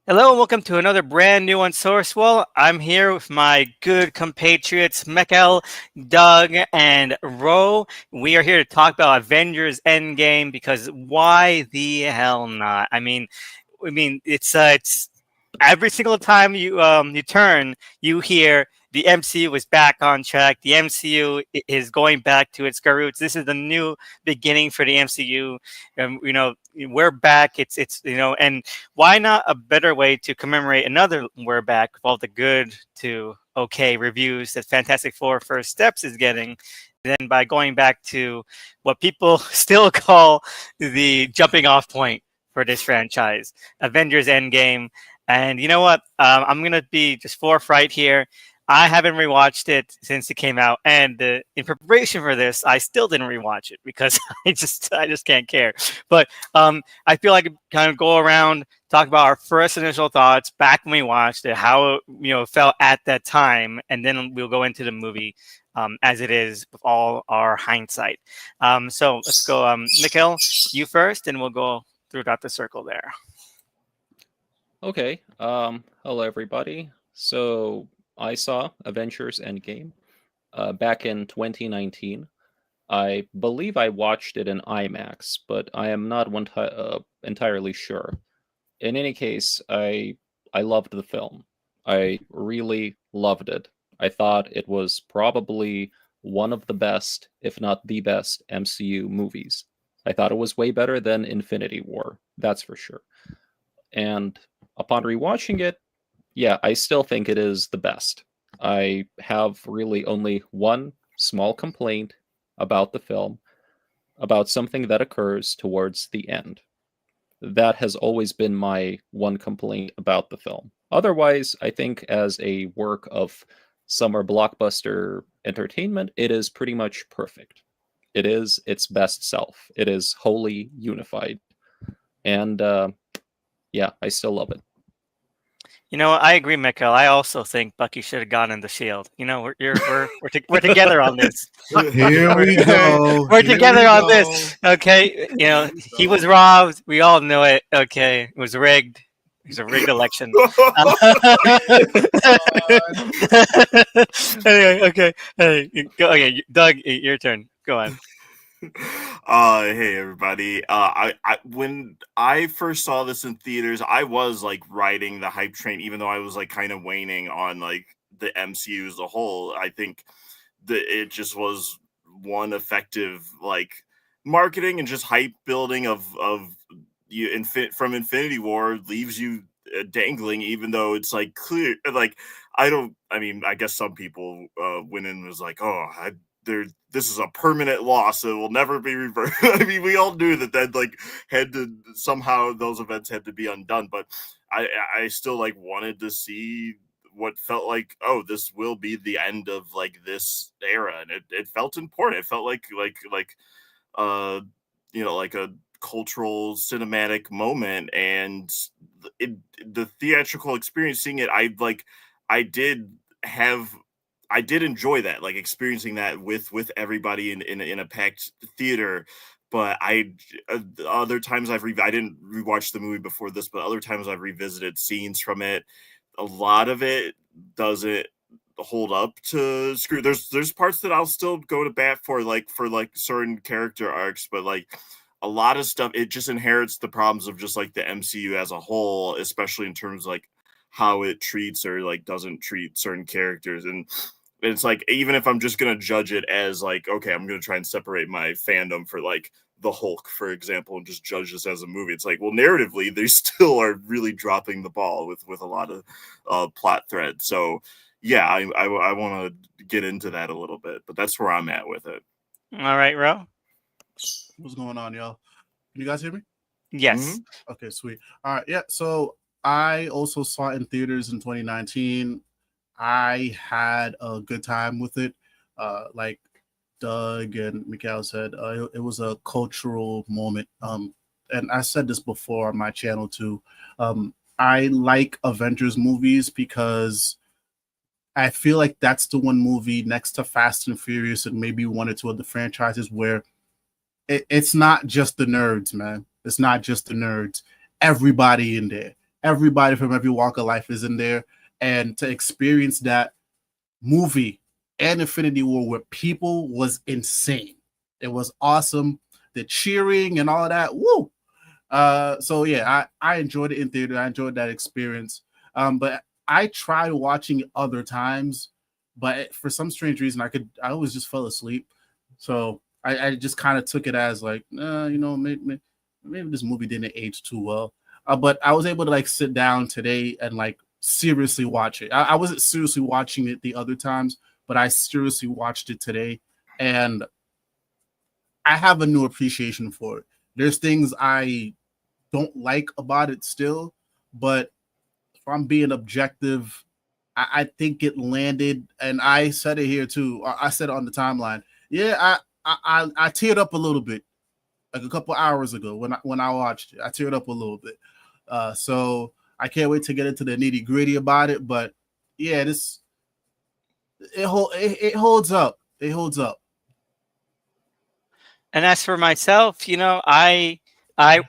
Hello and welcome to another brand new Unsourced. Well, I'm here with my good compatriots, Mikhail, Doug, and Ro. We are here to talk about Avengers Endgame because why the hell not? I mean, it's every single time you turn, you hear the MCU is back on track. The MCU is going back to its roots. This is the new beginning for the MCU. We're back. And why not a better way to commemorate another we're back with all the good to okay reviews that Fantastic Four First Steps is getting than by going back to what people still call the jumping off point for this franchise, Avengers Endgame. And you know what? I'm gonna be just forthright here. I haven't rewatched it since it came out, and in preparation for this, I still didn't rewatch it because I just can't care. But I feel like kind of go around talk about our first initial thoughts back when we watched it, how it felt at that time, and then we'll go into the movie as it is with all our hindsight. So let's go, Mikhail, you first, and we'll go throughout the circle there. Okay. Hello everybody. So I saw Avengers Endgame back in 2019. I believe I watched it in IMAX, but I am not entirely sure. In any case, I loved the film. I really loved it. I thought it was probably one of the best, if not the best, MCU movies. I thought it was way better than Infinity War, that's for sure. And upon rewatching it, yeah, I still think it is the best. I have really only one small complaint about the film, about something that occurs towards the end. That has always been my one complaint about the film. Otherwise, I think as a work of summer blockbuster entertainment, it is pretty much perfect. It is its best self. It is wholly unified. And yeah, I still love it. I agree, Mikhail. I also think Bucky should have gone in the Shield. We're together on this. Here we go. We're Here together we on go. this. Okay, Here we he was go. robbed. We all know it. Okay, it was rigged. It was a rigged election. God. Anyway, okay. Hey, go. Okay, Doug, your turn. Go on. Hey everybody. I when I first saw this in theaters, I was like riding the hype train, even though I was like kind of waning on like the MCU as a whole. I think that it just was one effective like marketing and just hype building of from Infinity War leaves you dangling, even though it's like clear like I don't. I mean, I guess some people went in and was like, "Oh, there this is a permanent loss. It will never be reversed." I mean, we all knew that like had to somehow those events had to be undone, but I still like wanted to see what felt like, oh, this will be the end of like this era, and it felt important. It felt like uh like a cultural cinematic moment, and it the theatrical experience seeing it, I did have I did enjoy that, like experiencing that with everybody in a packed theater. But other times I didn't rewatch the movie before this, but other times I've revisited scenes from it. A lot of it doesn't hold up to screw. There's parts that I'll still go to bat for like certain character arcs, but like a lot of stuff it just inherits the problems of just like the MCU as a whole, especially in terms of like how it treats or like doesn't treat certain characters. And it's like even if I'm just gonna judge it as like, okay, I'm gonna try and separate my fandom for like the Hulk, for example, and just judge this as a movie. It's like, well, narratively, they still are really dropping the ball with a lot of plot threads. So yeah, I want to get into that a little bit, but that's where I'm at with it. All right, Ro. What's going on, y'all? Can you guys hear me? Yes. Hmm. Okay, sweet. All right, yeah. So I also saw it in theaters in 2019. I had a good time with it. Like Doug and Mikhail said, it was a cultural moment. And I said this before on my channel too. I like Avengers movies because I feel like that's the one movie next to Fast and Furious and maybe one or two of the franchises where it's not just the nerds, man. It's not just the nerds. Everybody in there, everybody from every walk of life is in there, and to experience that movie and Infinity War with people was insane. It was awesome. The cheering and all of that. Woo! So yeah, I enjoyed it in theater. I enjoyed that experience. But I tried watching it other times, but for some strange reason, I always just fell asleep. So I just kind of took it as like, maybe this movie didn't age too well. But I was able to like sit down today and like seriously watch it. I wasn't seriously watching it the other times, but I seriously watched it today, and I have a new appreciation for it. There's things I don't like about it still, but if I'm being objective, I think it landed, and I said it here too. I said it on the timeline. Yeah, I teared up a little bit, like a couple hours ago when I watched it. I teared up a little bit. So I can't wait to get into the nitty gritty about it. But yeah, it holds up. It holds up. And as for myself, I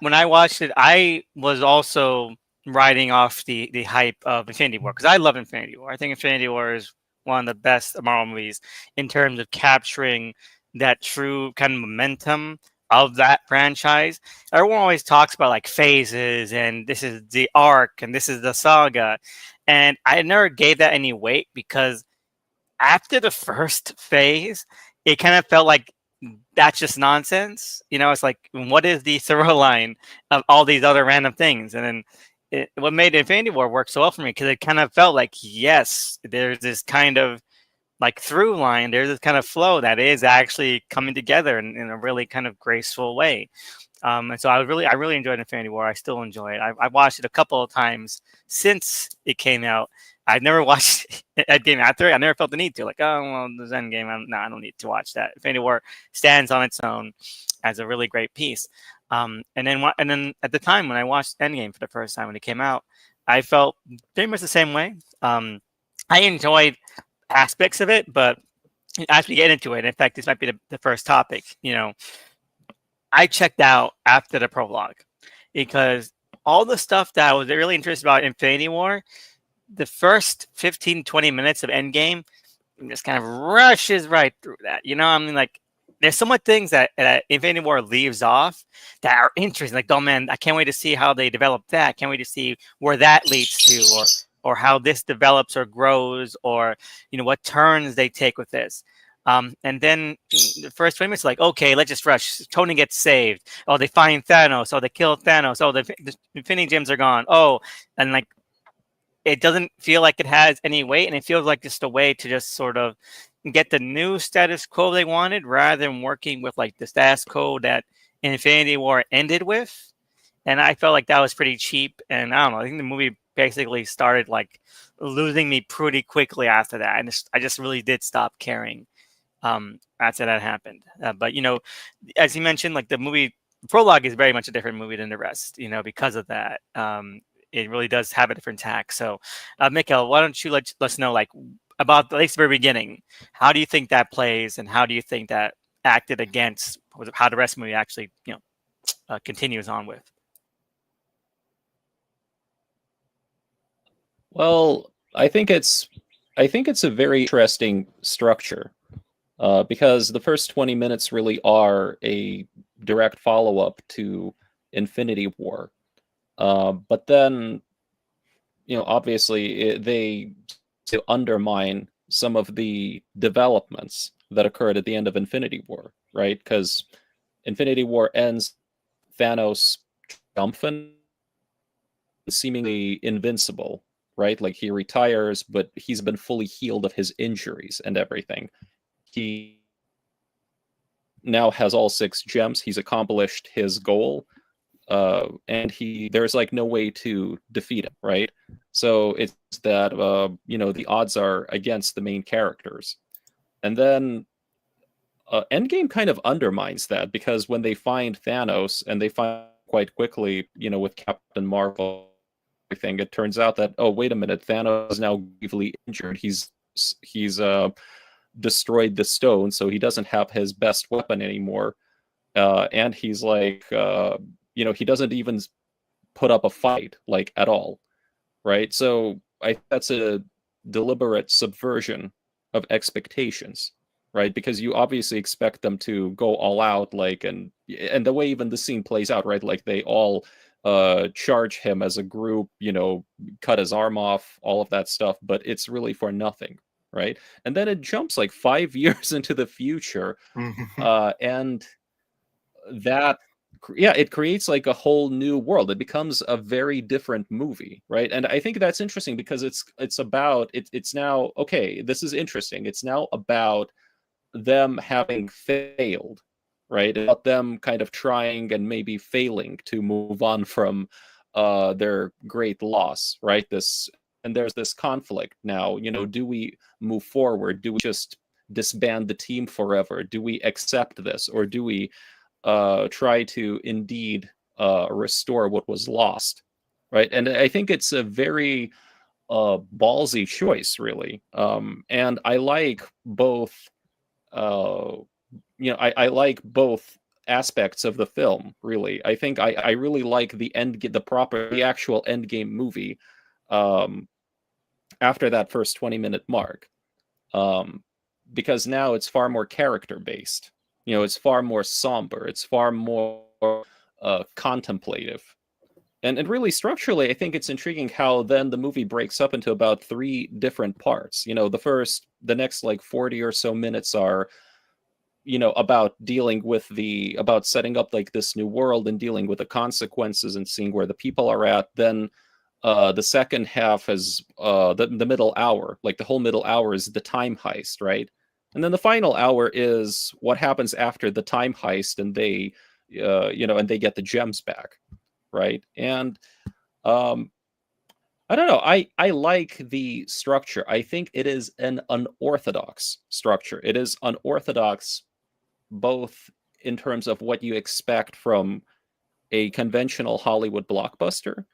when I watched it, I was also riding off the hype of Infinity War, because I love Infinity War. I think Infinity War is one of the best Marvel movies in terms of capturing that true kind of momentum of that franchise. Everyone always talks about like phases, and this is the arc, and this is the saga, and I never gave that any weight, because after the first phase, it kind of felt like that's just nonsense. It's like, what is the throw line of all these other random things? And then what made Infinity War work so well for me, because it kind of felt like, yes, there's this kind of like through line, there's this kind of flow that is actually coming together in a really kind of graceful way. And so I really enjoyed Infinity War. I still enjoy it. I watched it a couple of times since it came out. I've never watched Endgame after it. I never felt the need to. Like, oh, well, there's Endgame. I don't need to watch that. Infinity War stands on its own as a really great piece. And then at the time when I watched Endgame for the first time when it came out, I felt very much the same way. I enjoyed aspects of it, but as we get into it, in fact, this might be the first topic. I checked out after the prologue, because all the stuff that I was really interested about Infinity War, the first 15, 20 minutes of Endgame just kind of rushes right through that. I mean, like, there's so much things that Infinity War leaves off that are interesting. Like, oh man, I can't wait to see how they develop that. I can't wait to see where that leads to, or how this develops or grows, or what turns they take with this. And then the first 20 minutes, like, okay, let's just rush. Tony gets saved. Oh, they find Thanos. Oh, they kill Thanos. Oh, the Infinity Gems are gone. Oh, and like, it doesn't feel like it has any weight, and it feels like just a way to just sort of get the new status quo they wanted, rather than working with like the status quo that Infinity War ended with. And I felt like that was pretty cheap. And I don't know, I think the movie basically started like losing me pretty quickly after that. And I just really did stop caring after that happened. But as you mentioned, like, the movie prologue is very much a different movie than the rest, because of that. It really does have a different tack. So, Mikhail, why don't you let us know, like, about at least the very beginning, how do you think that plays, and how do you think that acted against how the rest of the movie actually, continues on with? Well, I think it's a very interesting structure, because the first 20 minutes really are a direct follow-up to Infinity War. But then, obviously they to undermine some of the developments that occurred at the end of Infinity War, right? Because Infinity War ends Thanos triumphant, seemingly invincible, right? Like, he retires, but he's been fully healed of his injuries and everything. He now has all 6 gems. He's accomplished his goal. And there's like no way to defeat him, right? So it's that the odds are against the main characters. And then Endgame kind of undermines that, because when they find Thanos, and they find quite quickly, with Captain Marvel, everything, it turns out that, oh, wait a minute, Thanos is now gravely injured. He's destroyed the stone, so he doesn't have his best weapon anymore. And he's like, he doesn't even put up a fight, like, at all. right? So that's a deliberate subversion of expectations, right? Because you obviously expect them to go all out, like, and the way even the scene plays out, right? Like they all charge him as a group, cut his arm off, all of that stuff, but it's really for nothing, right? And then it jumps like 5 years into the future, and that it creates like a whole new world. It becomes a very different movie, right? And I think that's interesting because it's about it's now, okay, this is interesting. It's now about them having failed, right? About them kind of trying and maybe failing to move on from their great loss, right? And there's this conflict now. Do we move forward? Do we just disband the team forever? Do we accept this, or do we try to indeed restore what was lost, right? And I think it's a very ballsy choice, really. And I like both. I like both aspects of the film. Really, I think I really like the actual Endgame movie. After that first 20-minute mark, because now it's far more character based. It's far more somber. It's far more contemplative. And really structurally, I think it's intriguing how then the movie breaks up into about 3 different parts. The next like 40 or so minutes are, about about setting up like this new world and dealing with the consequences and seeing where the people are at. Then the second half is the middle hour, like the whole middle hour is the time heist, right? And then the final hour is what happens after the time heist, and they, and they get the gems back, right? And I don't know. I like the structure. I think it is an unorthodox structure. It is unorthodox both in terms of what you expect from a conventional Hollywood blockbuster,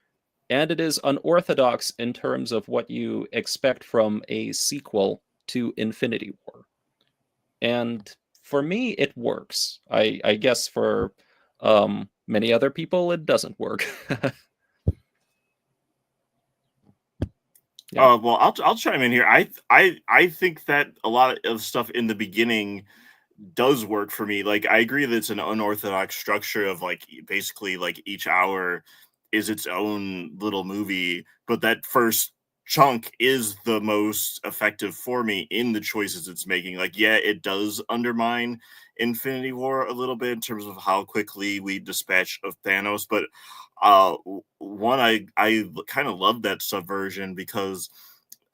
and it is unorthodox in terms of what you expect from a sequel to Infinity War. And for me, it works. I guess for many other people, it doesn't work. Yeah. Well, I'll chime in here. I think that a lot of stuff in the beginning does work for me. Like, I agree that it's an unorthodox structure of like basically like each hour is its own little movie, but that first chunk is the most effective for me in the choices it's making. Like, yeah, it does undermine Infinity War a little bit in terms of how quickly we dispatch of Thanos, but one, I kind of love that subversion because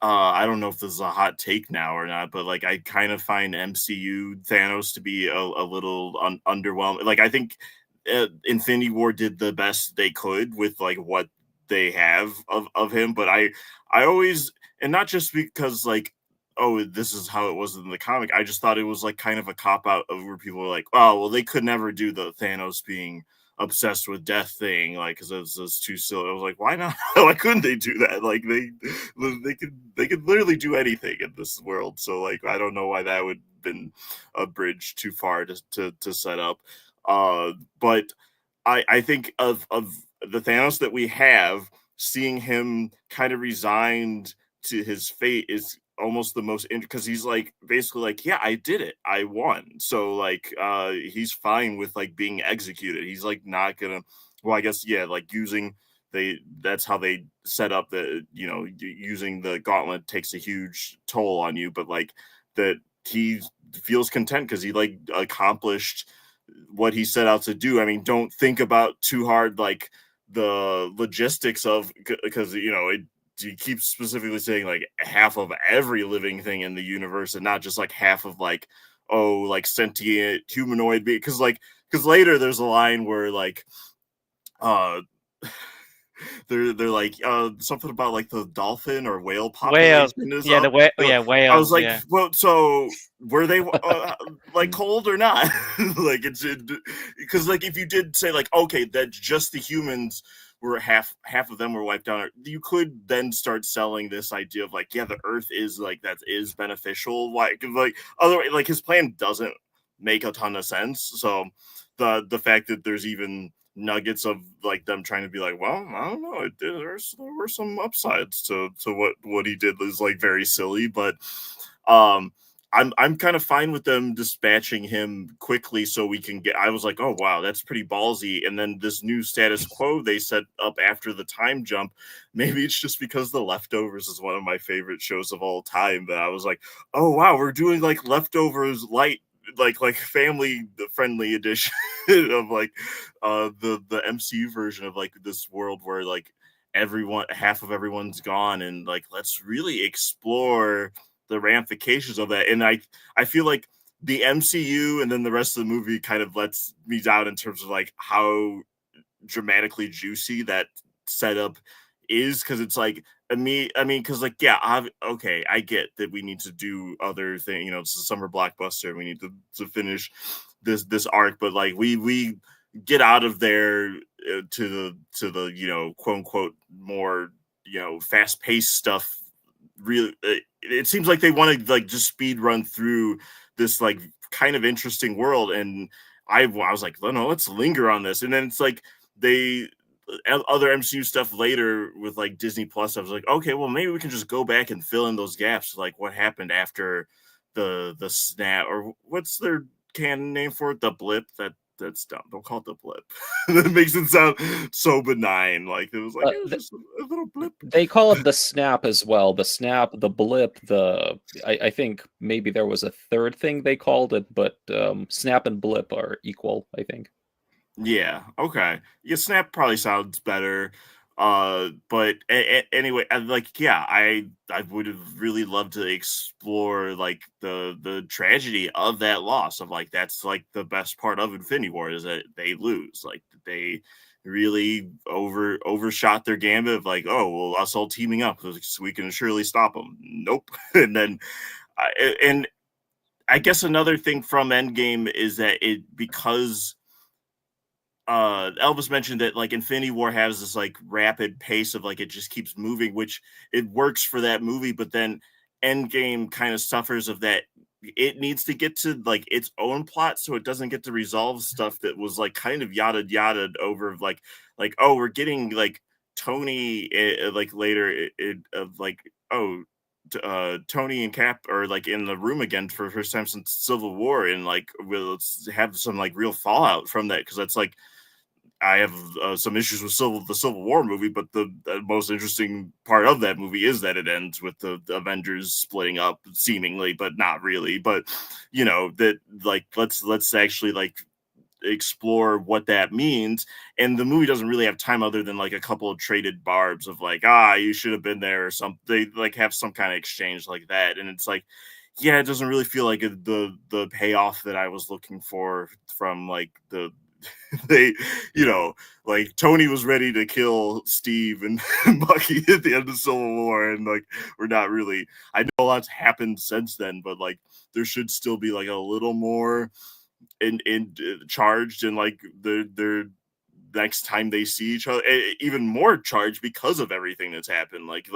I don't know if this is a hot take now or not, but like I kind of find MCU Thanos to be a little underwhelming. Like, I think Infinity War did the best they could with like what they have of him, but I always, and not just because like, oh, this is how it was in the comic, I just thought it was like kind of a cop out of where people were like, oh well, they could never do the Thanos being obsessed with death thing, like, because it's too silly. I was like, why not? Why couldn't they do that? Like, they could literally do anything in this world. So like, I don't know why that would have been a bridge too far to set up. But I think of the Thanos that we have, seeing him kind of resigned to his fate is almost the most, because he's like basically like, yeah, I did it, I won. So like he's fine with like being executed. He's like not gonna, well, I guess, yeah, like that's how they set up the, using the gauntlet takes a huge toll on you, but like that he feels content because he like accomplished what he set out to do. I mean, don't think about too hard like the logistics of, because he keeps specifically saying like half of every living thing in the universe and not just like half of like, oh, like sentient humanoid being, because later there's a line where like they're like something about like the dolphin or whale population Whales. is Yeah, up. whales. I was like, yeah. well, so were they like cold or not? Like, it's because like if you did say like, okay, that just the humans were half of them were wiped out, you could then start selling this idea of like, yeah, the Earth is like, that is beneficial. Like otherwise, like his plan doesn't make a ton of sense. So the fact that there's even nuggets of like them trying to be like, well, I don't know, there were some upsides to what he did was like very silly, but um I'm kind of fine with them dispatching him quickly so we can get. I was like, oh wow, that's pretty ballsy. And then this new status quo they set up after the time jump. Maybe it's just because The Leftovers is one of my favorite shows of all time that I was like, oh wow, we're doing like Leftovers light, like family friendly edition of like the MCU version of like this world where like everyone half of everyone's gone, and like let's really explore the ramifications of that. And I feel like the MCU and then the rest of the movie kind of lets me down in terms of like how dramatically juicy that setup is, because it's like because like okay, I get that we need to do other thing, it's a summer blockbuster, we need to finish this arc, but like we get out of there to the quote unquote more fast paced stuff. Really, it seems like they want to like just speed run through this like kind of interesting world, and I was like, no, let's linger on this. And then it's like they other MCU stuff later with like Disney Plus. I was like, okay, well maybe we can just go back and fill in those gaps, like what happened after the snap, or what's their canon name for it, the blip. That's dumb. Don't call it the blip. That makes it sound so benign. Like it was like it was just a little blip. They call it the snap as well. The snap, the blip, I think maybe there was a third thing they called it, but snap and blip are equal, I think. Yeah. Okay. Yeah. Snap probably sounds better. But anyway, I would have really loved to explore like the tragedy of that loss, of like that's like the best part of Infinity War is that they lose, like they really overshot their gambit of like, oh well, us all teaming up so we can surely stop them. Nope. And then and I guess another thing from Endgame is that because Elvis mentioned that like Infinity War has this like rapid pace of like it just keeps moving, which it works for that movie, but then Endgame kind of suffers of that. It needs to get to like its own plot, so it doesn't get to resolve stuff that was like kind of yada over like oh, we're getting like Tony like later of like oh, Tony and Cap are like in the room again for the first time since Civil War, and like we'll have some like real fallout from that, because that's like I have some issues with the Civil War movie, but the most interesting part of that movie is that it ends with the Avengers splitting up, seemingly, but not really. But that like let's actually like explore what that means. And the movie doesn't really have time other than like a couple of traded barbs of like, you should have been there or something. They like have some kind of exchange like that, and it's like, yeah, it doesn't really feel like the payoff that I was looking for from like the they, like Tony was ready to kill Steve and Bucky at the end of Civil War, and like we're not really. I know a lot's happened since then, but like there should still be like a little more in charged, and like their next time they see each other, even more charged because of everything that's happened. Like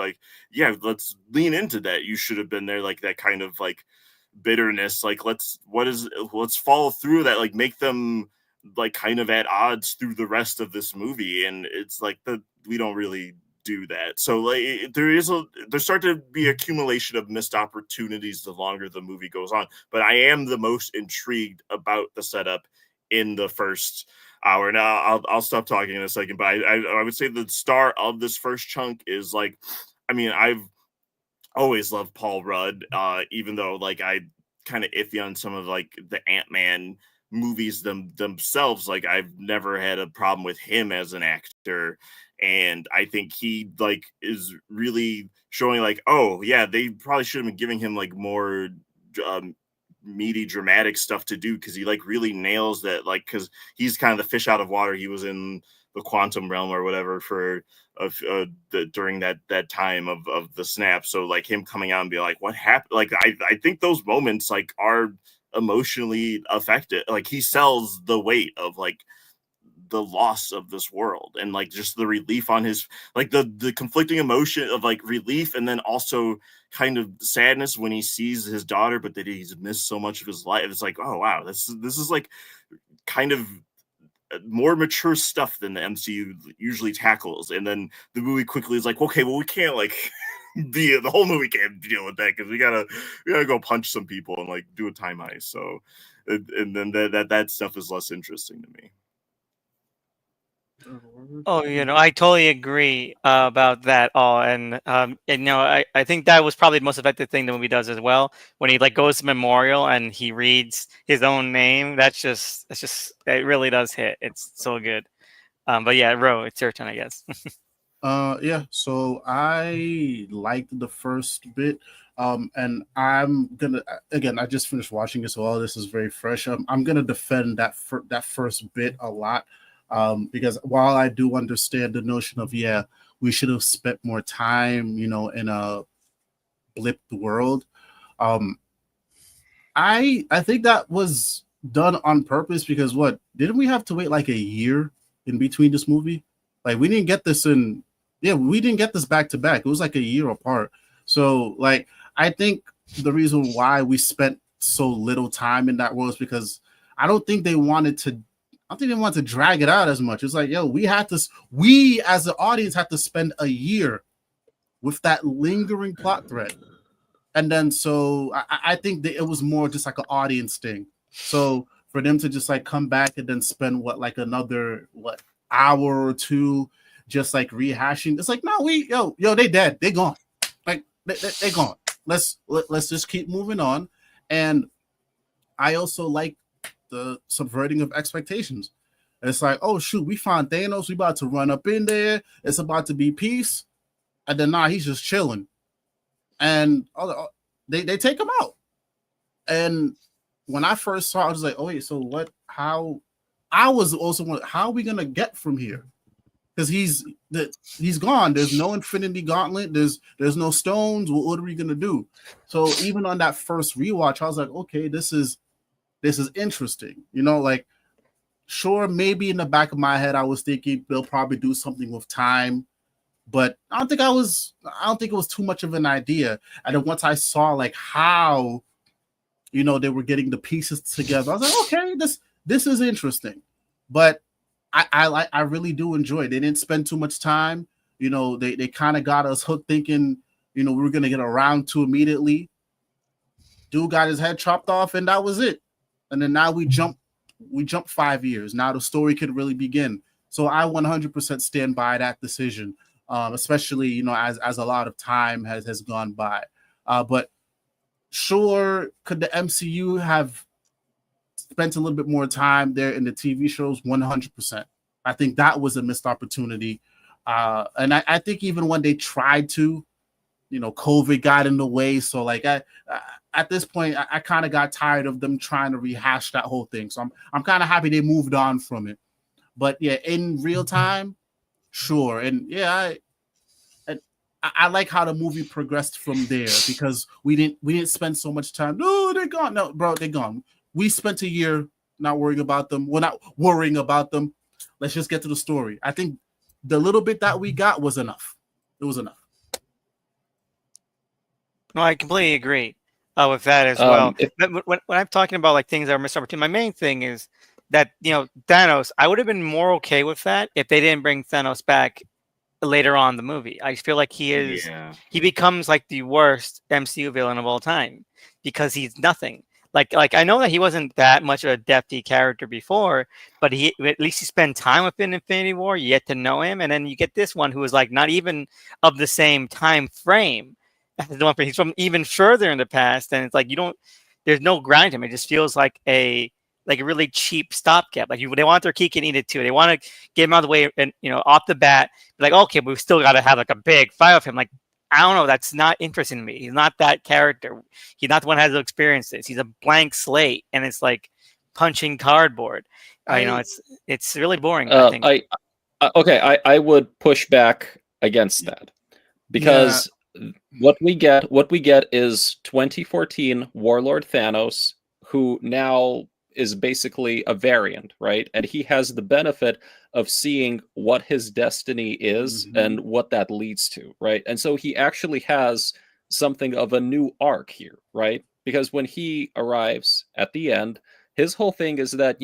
yeah, let's lean into that. You should have been there, like that kind of like bitterness. Like let's follow through that. Like make them like kind of at odds through the rest of this movie, and it's like we don't really do that. So like there start to be accumulation of missed opportunities the longer the movie goes on. But I am the most intrigued about the setup in the first hour. Now I'll stop talking in a second, but I would say the star of this first chunk is like, I mean, I've always loved Paul Rudd, even though like I kind of iffy on some of like the Ant-Man movies themselves. Like I've never had a problem with him as an actor, and I think he like is really showing like, oh yeah, they probably should have been giving him like more um, meaty dramatic stuff to do, because he like really nails that, like because he's kind of the fish out of water. He was in the quantum realm or whatever for during that time of the snap. So like him coming out and be like, what happened? Like I think those moments like are emotionally affected. Like he sells the weight of like the loss of this world, and like just the relief on his, like the conflicting emotion of like relief, and then also kind of sadness when he sees his daughter, but that he's missed so much of his life. It's like, oh wow, this is like kind of more mature stuff than the MCU usually tackles. And then the movie quickly is like, okay, well, we can't like the whole movie can't deal with that because we gotta go punch some people and like do a time heist. So, and then that stuff is less interesting to me. Oh, I totally agree about that all, and I think that was probably the most effective thing the movie does as well. When he like goes to Memorial and he reads his own name, it's just it really does hit. It's so good. But yeah, Ro, it's your turn, I guess. Yeah, so I liked the first bit. And I'm gonna again, I just finished watching it, so all this is very fresh. I'm gonna defend that first bit a lot. Because while I do understand the notion of we should have spent more time, in a blipped world. I think that was done on purpose because what didn't we have to wait like a year in between this movie? Like we didn't get this we didn't get this back to back. It was like a year apart. So like I think the reason why we spent so little time in that world is because I don't think they wanted to drag it out as much. It's like, we as the audience had to spend a year with that lingering plot thread. And then so I think that it was more just like an audience thing. So for them to just like come back and then spend another hour or two just like rehashing, it's like, no, they dead, they gone, like they gone. Let's just keep moving on. And I also like the subverting of expectations. It's like, oh shoot, we found Thanos, we about to run up in there, it's about to be peace, and then he's just chilling. And they take him out. And when I first saw it, I was like, oh wait, so what? How? I was also wondering, how are we gonna get from here? Because he's gone. There's no Infinity Gauntlet. There's no stones. What are we gonna do? So even on that first rewatch, I was like, okay, this is interesting. Like, sure, maybe in the back of my head, I was thinking they'll probably do something with time. But I don't think it was too much of an idea. And then once I saw like how, they were getting the pieces together, I was like, okay, this is interesting. But I really do enjoy it. They didn't spend too much time. They kind of got us hooked thinking, we were gonna get around to immediately. Dude got his head chopped off, and that was it. And then now we jump 5 years. Now the story could really begin. So I 100% stand by that decision. Especially as a lot of time has gone by, but sure, could the MCU have spent a little bit more time there in the TV shows? 100%. I think that was a missed opportunity, and I think even when they tried to, COVID got in the way. So like at this point, I kind of got tired of them trying to rehash that whole thing. So I'm kind of happy they moved on from it. But yeah, in real time. Sure. And yeah, I like how the movie progressed from there because we didn't spend so much time. No, they're gone. No, bro, they're gone. We spent a year not worrying about them. We're not worrying about them. Let's just get to the story. I think the little bit that we got was enough. It was enough. No, I completely agree with that as well. When I'm talking about like things that are missed opportunity, my main thing is that Thanos. I would have been more okay with that if they didn't bring Thanos back later on in the movie. I feel like he becomes like the worst MCU villain of all time because he's nothing. Like I know that he wasn't that much of a depthy character before, but at least he spent time within Infinity War. You get to know him, and then you get this one who is like not even of the same time frame. He's from even further in the past, and it's like there's no ground to him. It just feels like a really cheap stopgap. Like they want their cake and eat it too. They want to get him out of the way and off the bat, like, okay, but we've still got to have like a big fight with him. Like, I don't know, that's not interesting to me. He's not that character. He's not the one who has to experience this. He's a blank slate, and it's like punching cardboard. It's really boring. I think. I would push back against that because what we get is 2014 Warlord Thanos, who now is basically a variant, right? And he has the benefit of seeing what his destiny is and what that leads to, right? And so he actually has something of a new arc here, right? Because when he arrives at the end, His whole thing is that,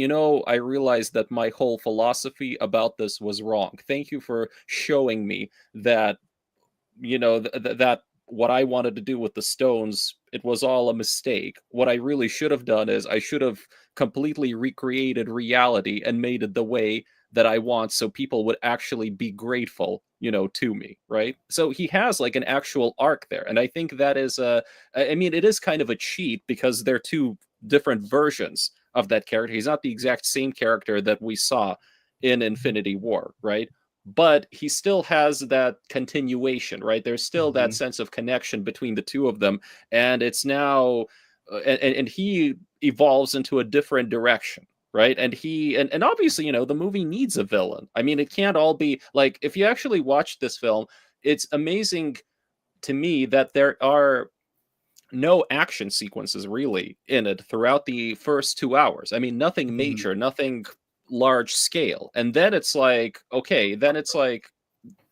I realized that my whole philosophy about this was wrong. Thank you for showing me that, that what I wanted to do with the stones, it was all a mistake. What I really should have done is I should have completely recreated reality and made it the way that I want, so people would actually be grateful, to me, right? So he has like an actual arc there. And I think that is I mean, it is kind of a cheat because they're two different versions of that character. He's not the exact same character that we saw in Infinity War, right? But he still has that continuation, right? There's still that sense of connection between the two of them, and it's now, and he evolves into a different direction, right? And obviously, the movie needs a villain. I mean, it can't all be like, if you actually watch this film, it's amazing to me that there are no action sequences really in it throughout the first 2 hours. I mean, nothing major, nothing large scale. And then it's like, okay, then it's like,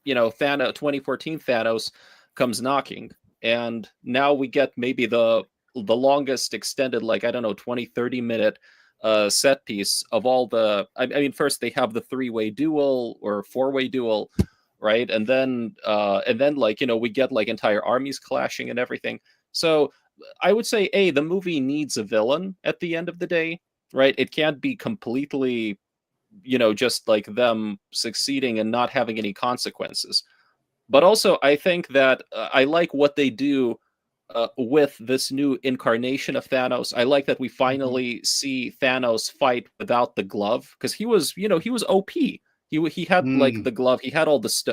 Thanos, 2014 Thanos comes knocking. And now we get maybe the longest extended, like, I don't know, 20-30 minute set piece of all the, I mean, first they have the 3-way duel or 4-way duel, right? And then like, we get like entire armies clashing and everything. So I would say, the movie needs a villain at the end of the day, right? It can't be completely, just like them succeeding and not having any consequences. But also, I think that I like what they do with this new incarnation of Thanos. I like that we finally see Thanos fight without the glove, because he was OP. He had like the glove. He had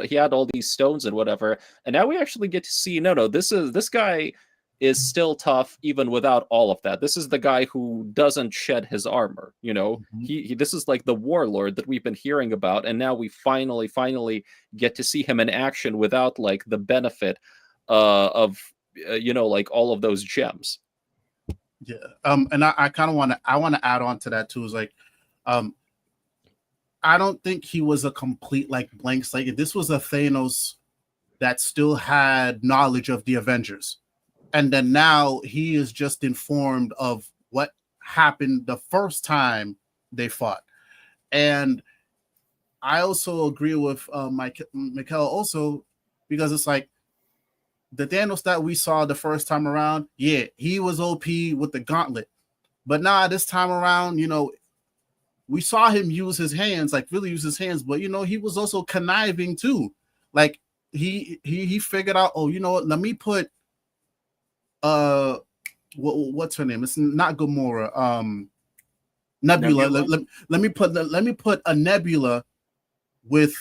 he had all these stones and whatever. And now we actually get to see, no, this guy is still tough even without all of that. This is the guy who doesn't shed his armor. He this is like the warlord that we've been hearing about, and now we finally get to see him in action without like the benefit of like all of those gems. Yeah. And I kind of want to add on to that too. Is like, I don't think he was a complete like blank slate. If this was a Thanos that still had knowledge of the Avengers, and then now he is just informed of what happened the first time they fought. And I also agree with Mikhail also, because it's like the Thanos that we saw the first time around, yeah, he was OP with the gauntlet. But now this time around, we saw him use his hands, like really use his hands, but he was also conniving too. Like he figured out, oh, you know what, let me put what's her name? It's not Gamora. Nebula. Let me put a Nebula with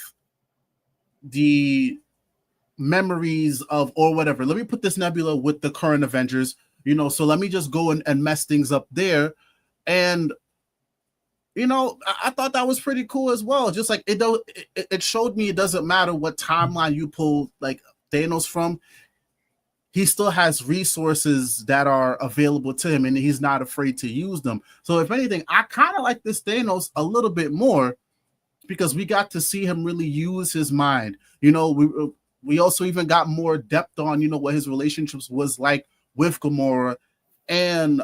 the memories of, or whatever. Let me put this Nebula with the current Avengers, so let me just go and mess things up there. And I thought that was pretty cool as well. Just like it showed me it doesn't matter what timeline you pull like Thanos from, he still has resources that are available to him, and he's not afraid to use them. So if anything, I kind of like this Thanos a little bit more, because we got to see him really use his mind. We also even got more depth on, what his relationships was like with Gamora and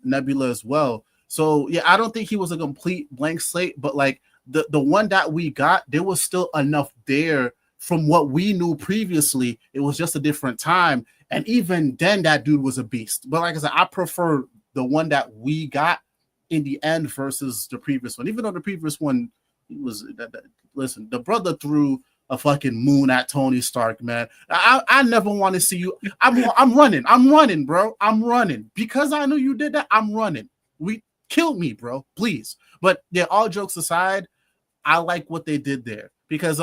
Nebula as well. So yeah, I don't think he was a complete blank slate, but like the one that we got, there was still enough there from what we knew previously. It was just a different time. And even then, that dude was a beast. But like I said, I prefer the one that we got in the end versus the previous one. Even though the previous one, he was listen, the brother threw a fucking moon at Tony Stark, man. I never want to see you. I'm running, bro. I'm running because I knew you did that. I'm running. Kill me, bro, please. But yeah, all jokes aside, I like what they did there, because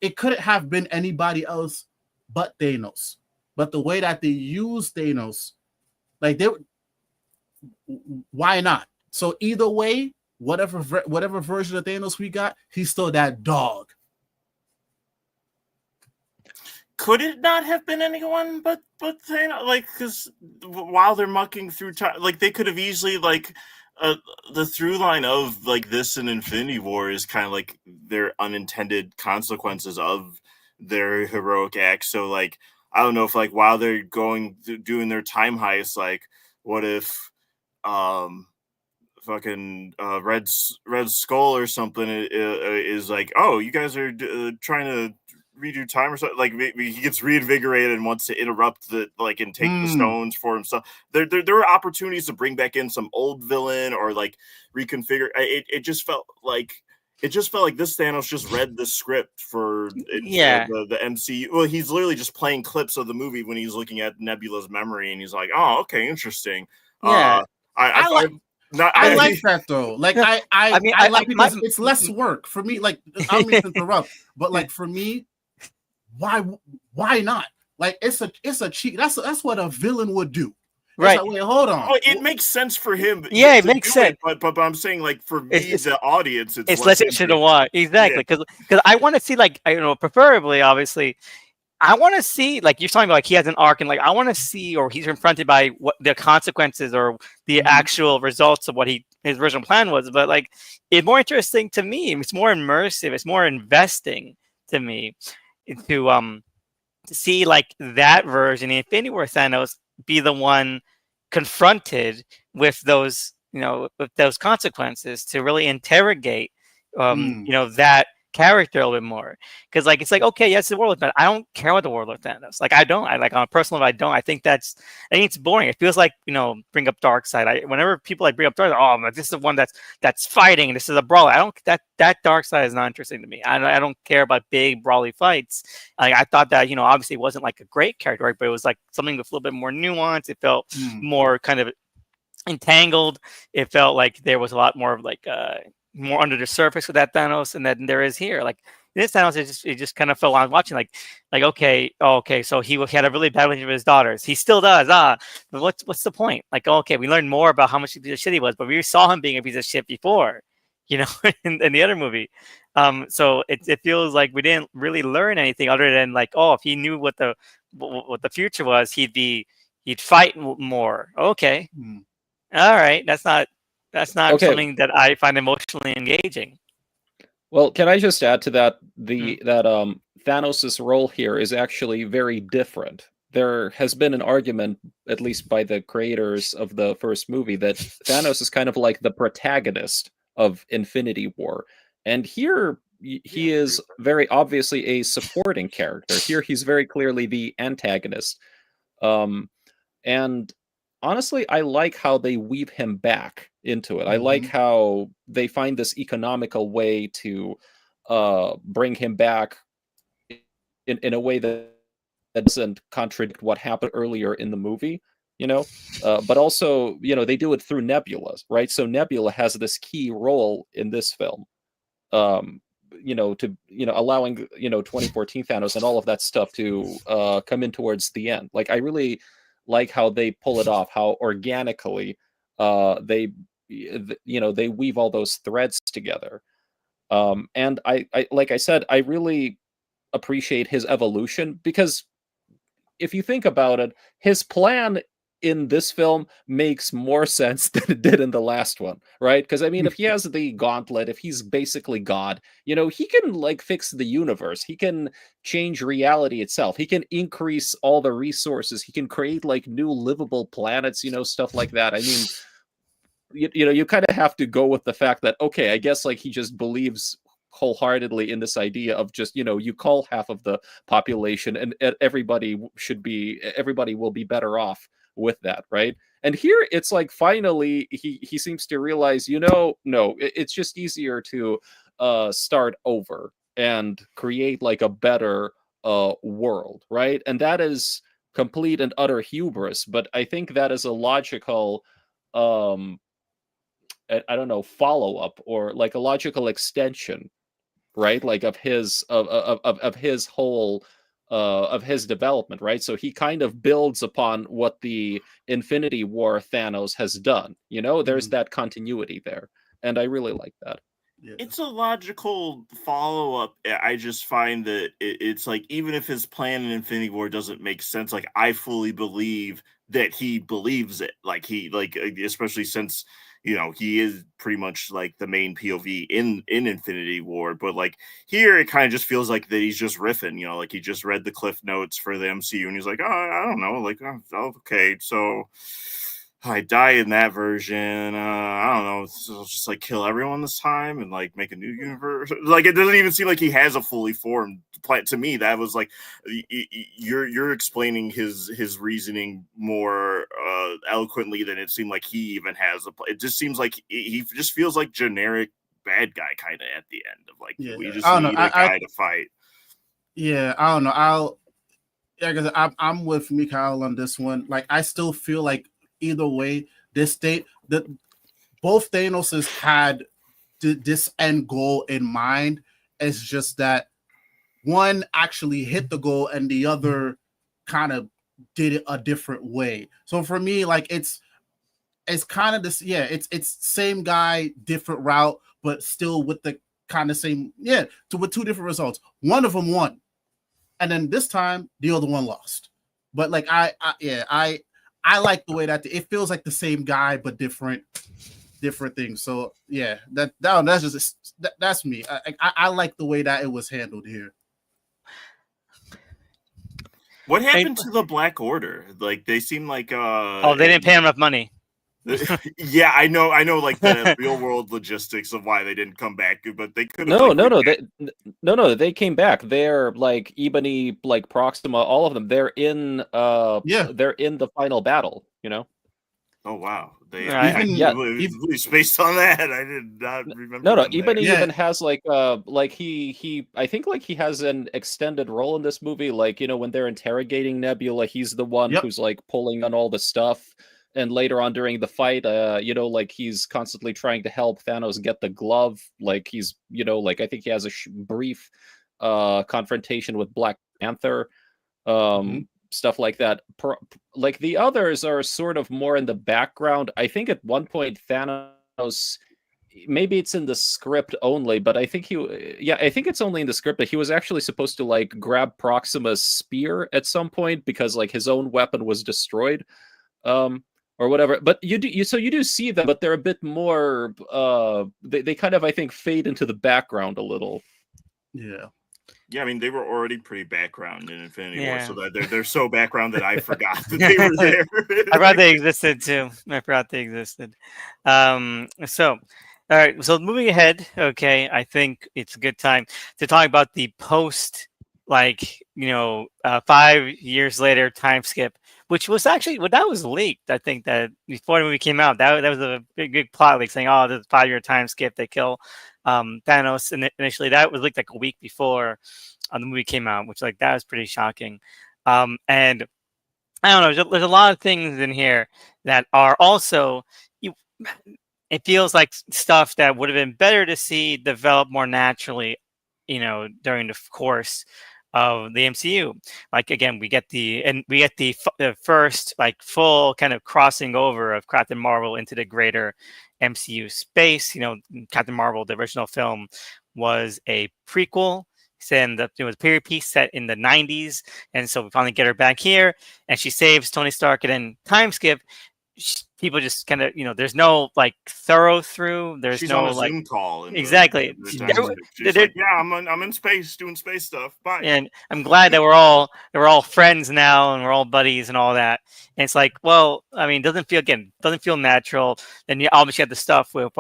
it couldn't have been anybody else but Thanos. But the way that they used Thanos, like why not? So either way, whatever version of Thanos we got, he's still that dog. Could it not have been anyone but Thanos? Like, because while they're mucking through time, like they could have easily like the through line of like this and Infinity War is kind of like their unintended consequences of their heroic acts. So like, I don't know if like while they're doing their time heist, like what if fucking Red Skull or something is like, oh, you guys are trying to redo time or something. Like maybe he gets reinvigorated and wants to interrupt the like and take the stones for himself. There are opportunities to bring back in some old villain or like reconfigure. It just felt like. It just felt like this Thanos just read the script for the MCU. Well, he's literally just playing clips of the movie when he's looking at Nebula's memory, and he's like, "Oh, okay, interesting." Yeah. I like that though. Like I mean, I like because it's less work for me. Like I don't mean to interrupt, but like for me, why not? Like it's a cheat. That's what a villain would do. Right. Like, wait, hold on. Oh, it makes sense for him. Yeah, it makes sense. But I'm saying, like, for me, the audience, it's less interesting to watch. Exactly, because I want to see, like, preferably, obviously, I want to see, like, you're talking about, like, he has an arc, and like, I want to see, or he's confronted by what the consequences or the actual results of what his original plan was. But like, it's more interesting to me. It's more immersive. It's more investing to me to see like that version, the Infinity War Thanos, be the one confronted with those, with those consequences, to really interrogate, that character a little bit more. Because like, it's like, okay, yes, the Warlord Thanos. I don't care about the Warlord Thanos. Like, I like, on a personal level, I don't. I think it's boring. It feels like, bring up Darkseid. Whenever people like bring up Darkseid, oh, this is the one that's fighting. This is a brawl. That Darkseid is not interesting to me. I don't care about big brawly fights. Like, I thought that, obviously it wasn't like a great character, right? But it was like something with a little bit more nuance. It felt more kind of entangled. It felt like there was a lot more of like more under the surface with that Thanos, and then there is here. Like this Thanos, it just kind of felt on watching, like okay, so he had a really bad relationship with his daughters. He still does. But what's the point? Like, okay, we learned more about how much of a piece of shit he was, but we saw him being a piece of shit before, in the other movie. So it feels like we didn't really learn anything other than like, oh, if he knew what the future was, he'd fight more. Okay. All right, that's not Okay. something that I find emotionally engaging. Well, can I just add to that that Thanos' role here is actually very different. There has been an argument, at least by the creators of the first movie, that Thanos is kind of like the protagonist of Infinity War. And here he is very obviously a supporting character. Here he's very clearly the antagonist. And honestly, I like how they weave him back into it. I like how they find this economical way to bring him back in a way that doesn't contradict what happened earlier in the movie, but also, they do it through Nebula, right? So Nebula has this key role in this film, allowing 2014 Thanos and all of that stuff to come in towards the end. Like, I really like how they pull it off, how organically they weave all those threads together. And I like I said, I really appreciate his evolution, because if you think about it, his plan in this film makes more sense than it did in the last one, right? Because I mean, if he has the gauntlet, if he's basically God, he can like fix the universe. He can change reality itself. He can increase all the resources. He can create like new livable planets, stuff like that. I mean, you kind of have to go with the fact that, okay, I guess like he just believes wholeheartedly in this idea of just, you call half of the population and everybody will be better off with that, right? And here it's like finally he seems to realize, no, it's just easier to start over and create like a better world, right? And that is complete and utter hubris, but I think that is a logical I don't know, follow-up, or like a logical extension, right? Like of his of his whole of his development, right? So he kind of builds upon what the Infinity War Thanos has done. There's that continuity there, and I really like that. Yeah. It's a logical follow-up. I just find that it's like, even if his plan in Infinity War doesn't make sense, like I fully believe that he believes it. Like he, like, especially since he is pretty much like the main POV in Infinity War. But like here, it kind of just feels like that he's just riffing. Like he just read the cliff notes for the MCU and he's like, oh, I don't know, like, oh, okay, so. I die in that version. I don't know. I'll just like kill everyone this time and like make a new universe. Like it doesn't even seem like he has a fully formed plan. To me, that was like you're explaining his reasoning more eloquently than it seemed like he even has a plan. It just seems like he just feels like generic bad guy kind of at the end of like we just need a guy to fight. Yeah, I don't know. Because I'm with Mikhail on this one. Like, I still feel like either way, both Thanoses had this end goal in mind. It's just that one actually hit the goal and the other kind of did it a different way. So for me, like it's kind of this, it's same guy, different route, but still with the kind of same, with two different results. One of them won. And then this time, the other one lost. But like I like the way that it feels like the same guy but different things. So yeah, that's me. I like the way that it was handled here. What happened to the Black Order? Like they seem like they didn't pay him enough money. Yeah, I know, like the real world logistics of why they didn't come back, but they could have. No, they came back. They're like Ebony, like Proxima, all of them. They're in they're in the final battle, you know. Oh wow, they based on that. I did not remember. No, Ebony even has like he I think like he has an extended role in this movie. Like, you know, when they're interrogating Nebula, he's the one who's like pulling on all the stuff. And later on during the fight, you know, like he's constantly trying to help Thanos get the glove. Like he's, you know, like I think he has a brief confrontation with Black Panther, stuff like that. Like the others are sort of more in the background. I think at one point Thanos, maybe it's in the script only, but I think I think it's only in the script that he was actually supposed to like grab Proxima's spear at some point because like his own weapon was destroyed. Or whatever, but you do see them, but they're a bit more. They kind of, I think, fade into the background a little. Yeah. I mean, they were already pretty background in Infinity War, so that they're so background that I forgot that they were there. I forgot they existed too. So, all right. So moving ahead, okay, I think it's a good time to talk about the post, 5 years later time skip. Which was actually that was leaked. I think that before the movie came out, that was a big plot leak saying, "Oh, there's a 5-year time skip. They kill Thanos." And initially, that was leaked like a week before the movie came out, which that was pretty shocking. And I don't know. There's a lot of things in here that are also. It feels like stuff that would have been better to see develop more naturally, during the course of the MCU. Like again, we get the first full kind of crossing over of Captain Marvel into the greater MCU space. Captain Marvel, the original film, was a prequel. And it was a period piece set in the 90s, and so we finally get her back here, and she saves Tony Stark. And then time skip. People just kind of, there's no thorough through. She's on a Zoom call. Exactly. She's like, I'm in space doing space stuff. Bye. And I'm glad that we're all friends now and we're all buddies and all that. And it's like, well, I mean, doesn't feel natural. Then you obviously have the stuff with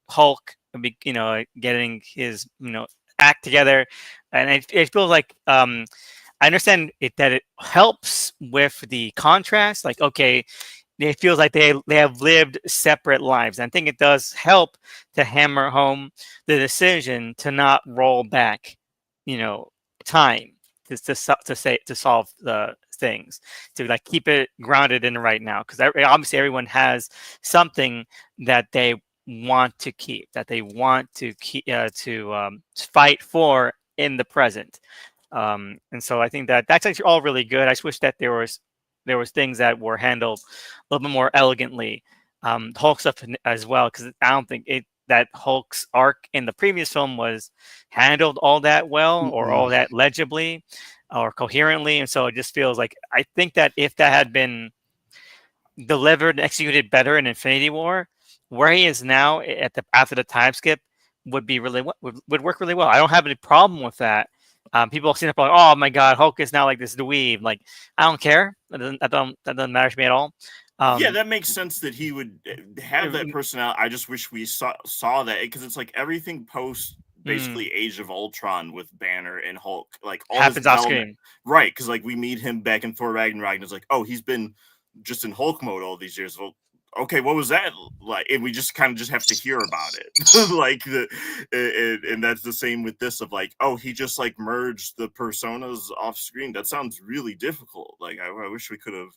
Hulk, getting his act together, and it feels like I understand that it helps with the contrast. Like, okay. It feels like they have lived separate lives. And I think it does help to hammer home the decision to not roll back, time to solve the things, to keep it grounded in right now. Because obviously everyone has something that they want to keep, that they want to keep to fight for in the present. And so I think that's actually all really good. I just wish that there was things that were handled a little bit more elegantly. Hulk stuff as well, because I don't think that Hulk's arc in the previous film was handled all that well or all that legibly or coherently. And so it just feels like, I think that if that had been delivered and executed better in Infinity War, where he is now after the time skip would work really well. I don't have any problem with that. People seem like, oh my God, Hulk is now like this dweeb. Like, I don't care. That doesn't matter to me at all. Yeah, that makes sense that he would have that personality. I just wish we saw that, because it's like everything post basically Age of Ultron with Banner and Hulk, like all happens this off development, screen. right? Because like we meet him back in Thor Ragnarok, and it's like, oh, he's been just in Hulk mode all these years. Well, okay, what was that like? And we just kind of just have to hear about it, like and that's the same with this of like, oh, he just like merged the personas off screen. That sounds really difficult. Like I wish we could have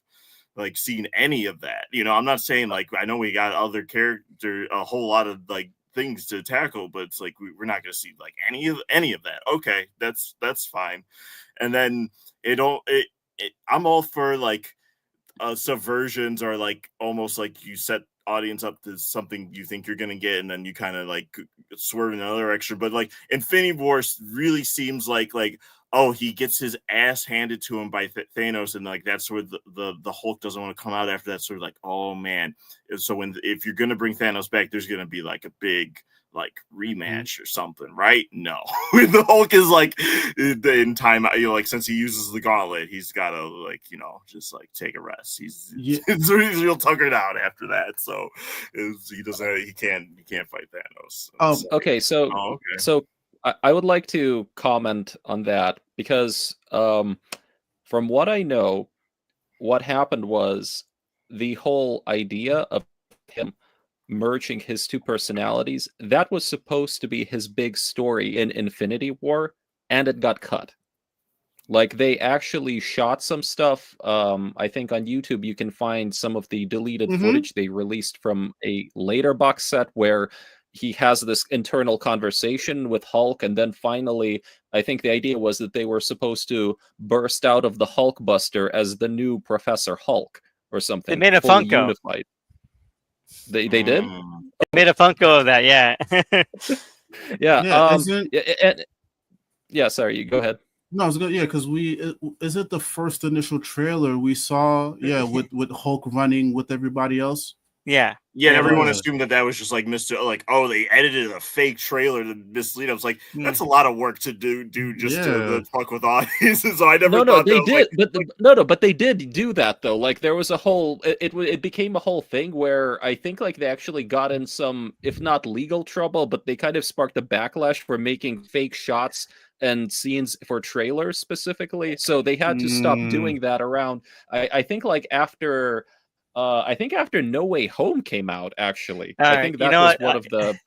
like seen any of that. You know, I'm not saying like, I know we got other character, a whole lot of like things to tackle, but it's like we're not going to see like any of that. Okay, that's fine. And then I'm all for like subversions, or like almost like you set audience up to something you think you're gonna get, and then you kind of like swerve in another direction. But like Infinity Wars really seems like oh, he gets his ass handed to him by Thanos, and like that's where the Hulk doesn't want to come out after that. Sort of like, oh man. So if you're gonna bring Thanos back, there's gonna be like a big like rematch or something, right? No. The Hulk is like in time, you know, like since he uses the gauntlet, he's gotta like, you know, just like take a rest. He's real tuckered out after that. So he can't fight Thanos. Okay, so I would like to comment on that, because from what I know, what happened was the whole idea of him merging his two personalities, that was supposed to be his big story in Infinity War, and it got cut. Like they actually shot some stuff. I think on YouTube you can find some of the deleted footage they released from a later box set where he has this internal conversation with Hulk, and then finally, I think the idea was that they were supposed to burst out of the Hulkbuster as the new Professor Hulk or something. They made a fully Funko. Unified. They did? They made a Funko of that, yeah. Yeah, sorry, you go ahead. No, I was good. Yeah, because is it the first initial trailer we saw? Yeah, with Hulk running with everybody else. Yeah. And everyone assumed that was just like oh, they edited a fake trailer to mislead. I was like, that's a lot of work to do just to fuck with audiences. So I never thought they did, but they did do that though. Like there was a whole, it became a whole thing where I think like they actually got in some, if not legal trouble, but they kind of sparked a backlash for making fake shots and scenes for trailers specifically. So they had to stop doing that around. I think like after. I think after No Way Home came out, actually. I think that was one of the...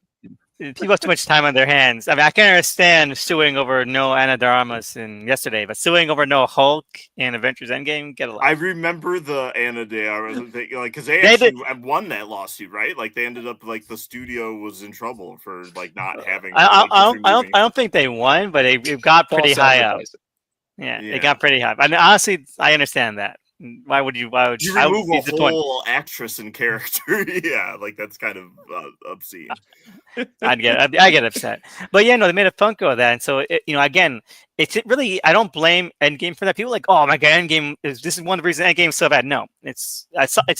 People have too much time on their hands. I mean, I can understand suing over no Ana de Armas in yesterday, but suing over no Hulk in Avengers Endgame, get a lot. I remember the Ana de Armas, like, because they actually won that lawsuit, right? Like, they ended up, like, the studio was in trouble for, like, not having... I don't think they won, but it got pretty high up. Yeah, it got pretty high. I mean, honestly, I understand that. Why would you remove a whole actress and character? Yeah, like that's kind of obscene. I get upset, but yeah, no, they made a Funko of that, and so again, it's really, I don't blame Endgame for that. People are like, oh my god, Endgame this is one of the reasons Endgame is so bad. No, it's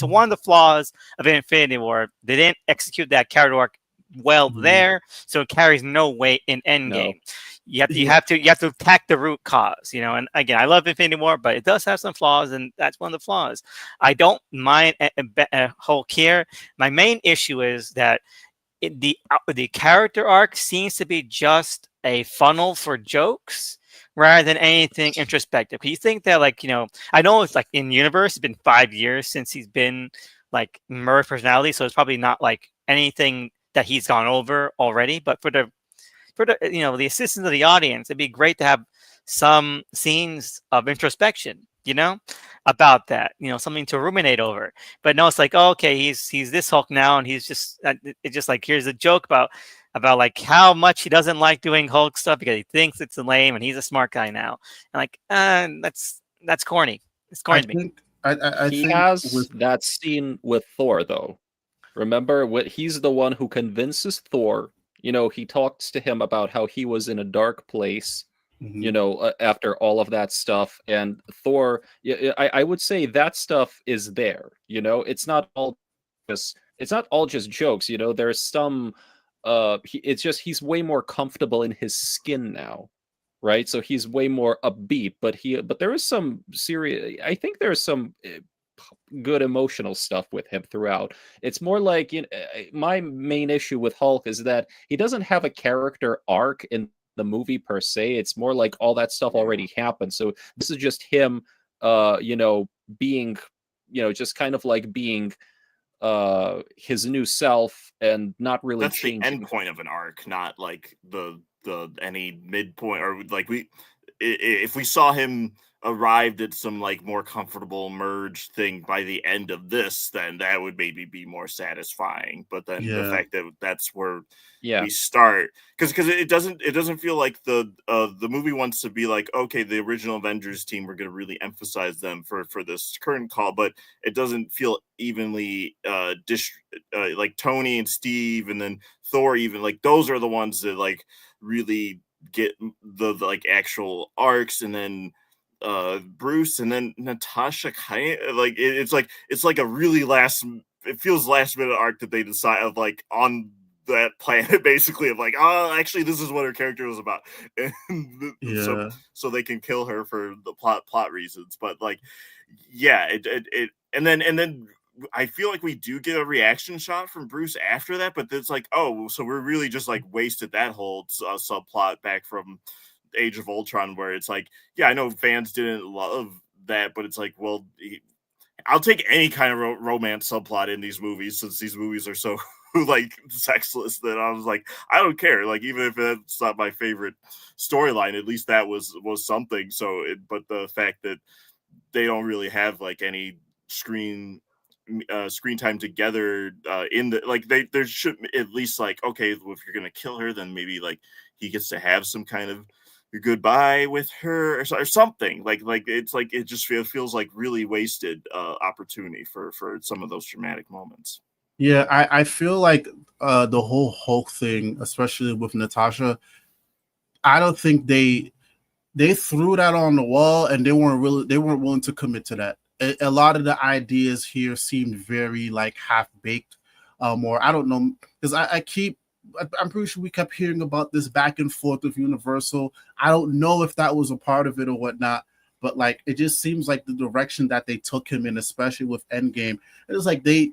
one of the flaws of Infinity War. They didn't execute that character arc well there, so it carries no weight in Endgame. No. You have to attack the root cause, and again, I love Infinity War, but it does have some flaws, and that's one of the flaws. I don't mind Hulk here. My main issue is that the character arc seems to be just a funnel for jokes rather than anything introspective. You think that, I know it's like in universe, it's been 5 years since he's been like merged personality, so it's probably not like anything that he's gone over already, but for the the assistance of the audience, it'd be great to have some scenes of introspection, about that, something to ruminate over. But no, it's like, oh, okay, he's this Hulk now, and he's just, it's just like, here's a joke about like how much he doesn't like doing Hulk stuff because he thinks it's lame, and he's a smart guy now. And like, that's corny. It's corny to me. He has that scene with Thor, though. Remember, he's the one who convinces Thor. He talks to him about how he was in a dark place, after all of that stuff. And Thor, I would say that stuff is there. It's not all just jokes. There's some. It's just he's way more comfortable in his skin now, right? So he's way more upbeat. But there is some serious. I think there's some good emotional stuff with him throughout. It's more like, my main issue with Hulk is that he doesn't have a character arc in the movie per se. It's more like all that stuff already happened. So this is just him, being, just kind of like being his new self and not really That's changing. the end point of an arc, not like the any midpoint, or like if we saw him arrived at some like more comfortable merge thing by the end of this, then that would maybe be more satisfying. But then the fact that that's where we start, because it doesn't feel like the movie wants to be like, okay, the original Avengers team, we're going to really emphasize them for this current call, but it doesn't feel evenly like Tony and Steve and then Thor, even like those are the ones that like really get the like actual arcs, and then Bruce and then Natasha kind of like it's like a really it feels last minute arc that they decide of like on that planet basically of like, oh, actually this is what her character was about, and so they can kill her for the plot reasons. But like, it and then I feel like we do get a reaction shot from Bruce after that, but it's like, oh, so we're really just like wasted that whole subplot back from Age of Ultron, where it's like, yeah, I know fans didn't love that, but it's like, well, I'll take any kind of romance subplot in these movies, since these movies are so like sexless that I was like, I don't care. Like, even if it's not my favorite storyline, at least that was something. So, but the fact that they don't really have like any screen time together in the like, there should at least like, okay, well, if you're gonna kill her, then maybe like he gets to have some kind of goodbye with her or something. Like it's like it just feels like really wasted opportunity for some of those dramatic moments. Yeah, I feel like the whole Hulk thing, especially with Natasha, I don't think they threw that on the wall, and they weren't willing to commit to that. A lot of the ideas here seemed very like half baked, or I don't know, because I'm pretty sure we kept hearing about this back and forth with Universal. I don't know if that was a part of it or whatnot, but like it just seems like the direction that they took him in, especially with Endgame, it was like they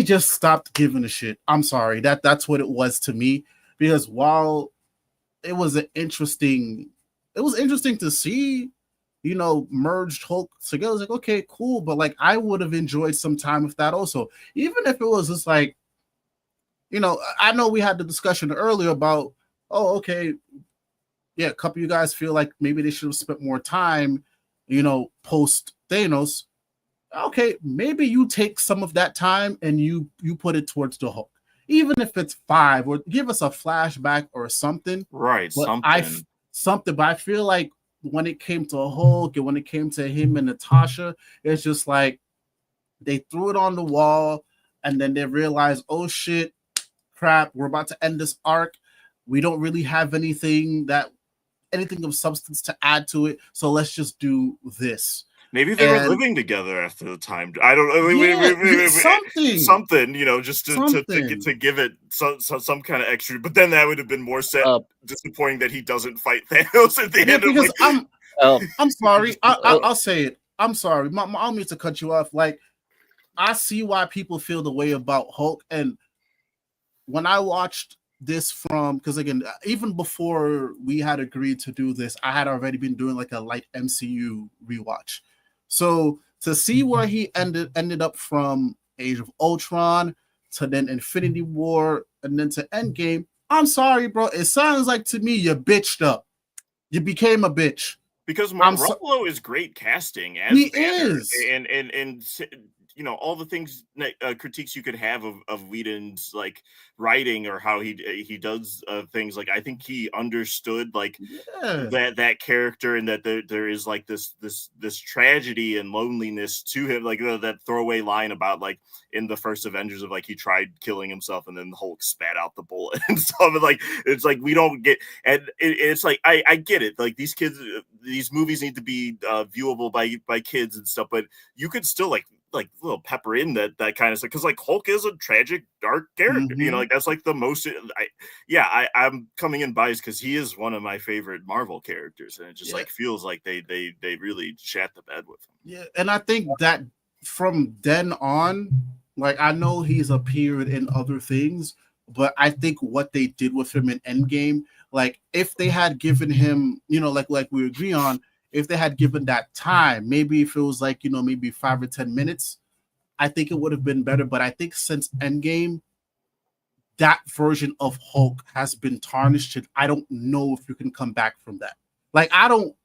just stopped giving a shit. I'm sorry, that's what it was to me, because while it was interesting to see, merged Hulk together. I was like, okay, cool, but like I would have enjoyed some time with that also, even if it was just like, I know we had the discussion earlier about, oh, okay, yeah, a couple of you guys feel like maybe they should have spent more time, post Thanos. Okay, maybe you take some of that time and you put it towards the Hulk, even if it's 5, or give us a flashback or something. Right, but But I feel like when it came to Hulk and when it came to him and Natasha, it's just like they threw it on the wall, and then they realized, oh shit, crap, we're about to end this arc. We don't really have anything of substance to add to it, so let's just do this. Maybe they were living together after the time. I don't know. Something, just to give it some kind of extra. But then that would have been more disappointing that he doesn't fight Thanos at the end. Because I'm sorry. I'll say it. I'm sorry. I don't mean to cut you off. Like, I see why people feel the way about Hulk, and when I watched this because again, even before we had agreed to do this, I had already been doing like a light MCU rewatch. So to see where he ended up from Age of Ultron to then Infinity War and then to Endgame, I'm sorry, bro. It sounds like to me you bitched up. You became a bitch. Because Mark Ruffalo is great casting as he Banner. Is, and all the things critiques you could have of Whedon's like writing or how he does things. Like, I think he understood like that character, and that there is like this tragedy and loneliness to him. Like that throwaway line about like in the first Avengers of like he tried killing himself and then the Hulk spat out the bullet and stuff. And like it's like we don't get, and it's like I get it. Like these movies need to be viewable by kids and stuff, but you could still like like little pepper in that kind of stuff, because like Hulk is a tragic, dark character. You know, Mhm. like that's like the most. I'm coming in biased because he is one of my favorite Marvel characters, and it just Yeah. like feels like they really shat the bed with him. Yeah, and I think that from then on, like I know he's appeared in other things, but I think what they did with him in Endgame, like if they had given him, like we agree on, if they had given that time, maybe if it was like, maybe 5 or 10 minutes, I think it would have been better. But I think since Endgame, that version of Hulk has been tarnished, and I don't know if you can come back from that. Like I know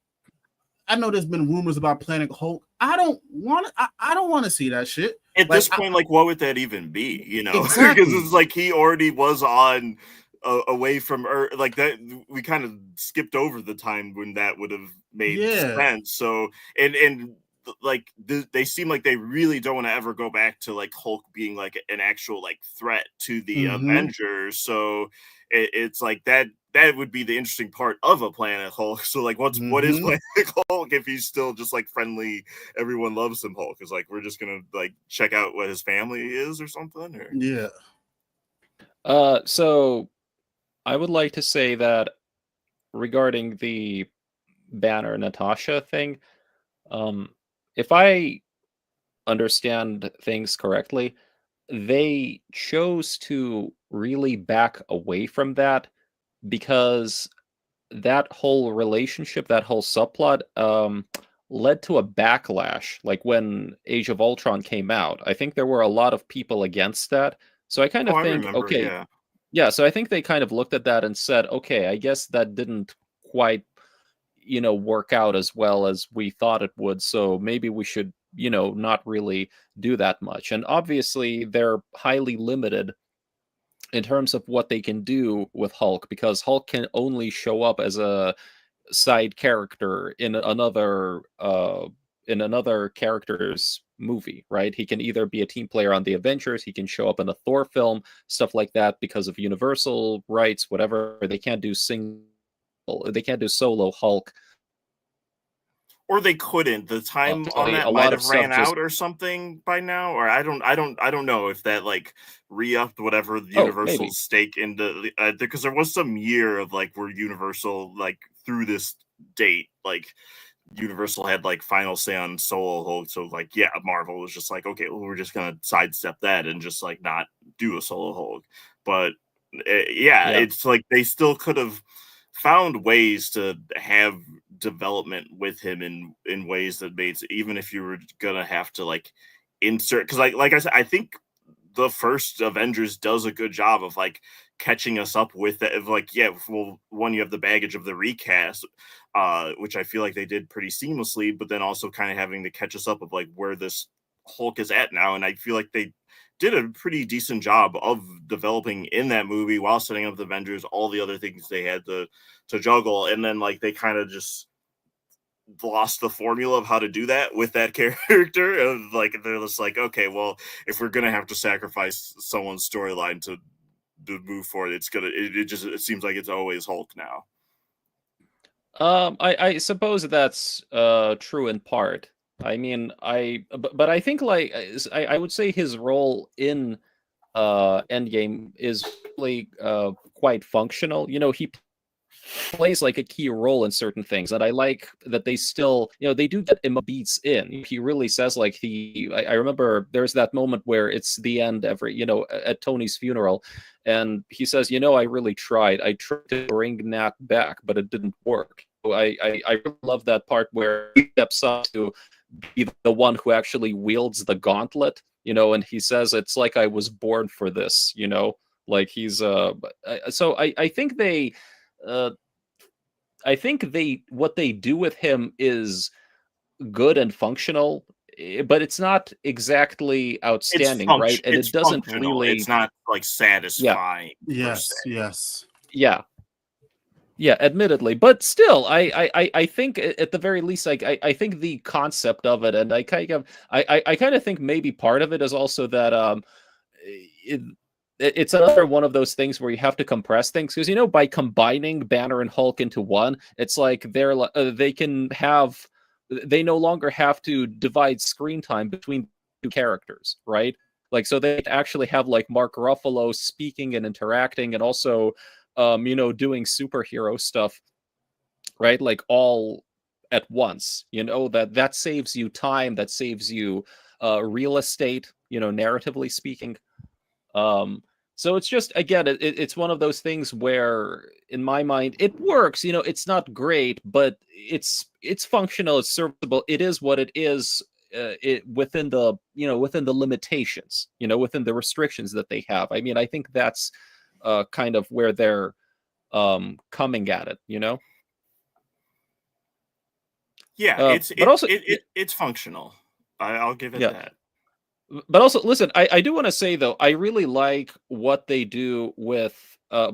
there's been rumors about Planet Hulk. I don't want to. I don't want to see that shit. At Like this point, like, what would that even be? You know, because exactly. it's like he already was on away from Earth, like that. We kind of skipped over the time when that would have made Yeah. sense. So, and like they seem like they really don't want to ever go back to like Hulk being like an actual like threat to the Mhm. Avengers. So it's like that would be the interesting part of a Planet Hulk. So like what is Mhm. Planet Hulk if he's still just like friendly, everyone loves him Hulk? Is like we're just gonna like check out what his family is or something? Or Yeah. So I would like to say that regarding the Banner Natasha thing, if I understand things correctly, they chose to really back away from that because that whole relationship, that whole subplot, led to a backlash. Like when Age of Ultron came out, I think there were a lot of people against that. So I kind oh, of I think, remember, okay, yeah. yeah, so I think they kind of looked at that and said, okay, I guess that didn't quite, work out as well as we thought it would. So maybe we should, not really do that much. And obviously, they're highly limited in terms of what they can do with Hulk because Hulk can only show up as a side character in another character's movie, right? He can either be a team player on the Avengers, he can show up in a Thor film, stuff like that because of Universal rights, whatever. They can't do solo Hulk. Or they couldn't. The time on A that might lot of have stuff ran just out or something by now, or I don't know if that like re-upped whatever the maybe. Universal's stake into because there was some year of like where Universal like through this date like Universal had like final say on Solo Hulk. So like yeah, Marvel was just like okay, well, we're just gonna sidestep that and just like not do a Solo Hulk. But yeah, Yeah. it's like they still could have found ways to have development with him in ways that made even if you were gonna have to like insert because like I said, I think the first Avengers does a good job of like catching us up with it. Of like, yeah, well, one you have the baggage of the recast, which I feel like they did pretty seamlessly, but then also kind of having to catch us up of like where this Hulk is at now, and I feel like they did a pretty decent job of developing in that movie while setting up the Avengers, all the other things they had to juggle, and then like they kind of just lost the formula of how to do that with that character. And like they're just like, okay, well, if we're gonna have to sacrifice someone's storyline to move forward, it seems like it's always Hulk now. I suppose that's true in part. I mean, but I think like I would say his role in Endgame is really quite functional. He plays like a key role in certain things, and I like that they still, they do get him beats in. He really says like I remember there's that moment where it's the end at Tony's funeral, and he says, I really tried. I tried to bring Nat back, but it didn't work. So I really love that part where he steps up to be the one who actually wields the gauntlet, and he says it's like I was born for this, like he's so uh I think what they do with him is good and functional, but it's not exactly outstanding, right? And It's it doesn't functional. It's really, not like yeah, satisfying per se. Yes. Yes. yeah, yeah, admittedly, but still, I think at the very least, like I think the concept of it, and I kind of think maybe part of it is also that it, it's another one of those things where you have to compress things because by combining Banner and Hulk into one, it's like they no longer have to divide screen time between characters, right? Like, so they actually have like Mark Ruffalo speaking and interacting, and also, doing superhero stuff, right? Like all at once. That saves you time, that saves you real estate, narratively speaking. So it's just, again, it's one of those things where, in my mind, it works. It's not great, but it's functional, it's serviceable. It is what it is. Within the limitations, within the restrictions that they have. I mean, I think that's kind of where they're coming at it. Yeah, But also, it's functional. I'll give it yeah. that. But also, listen, I do want to say, though, I really like what they do with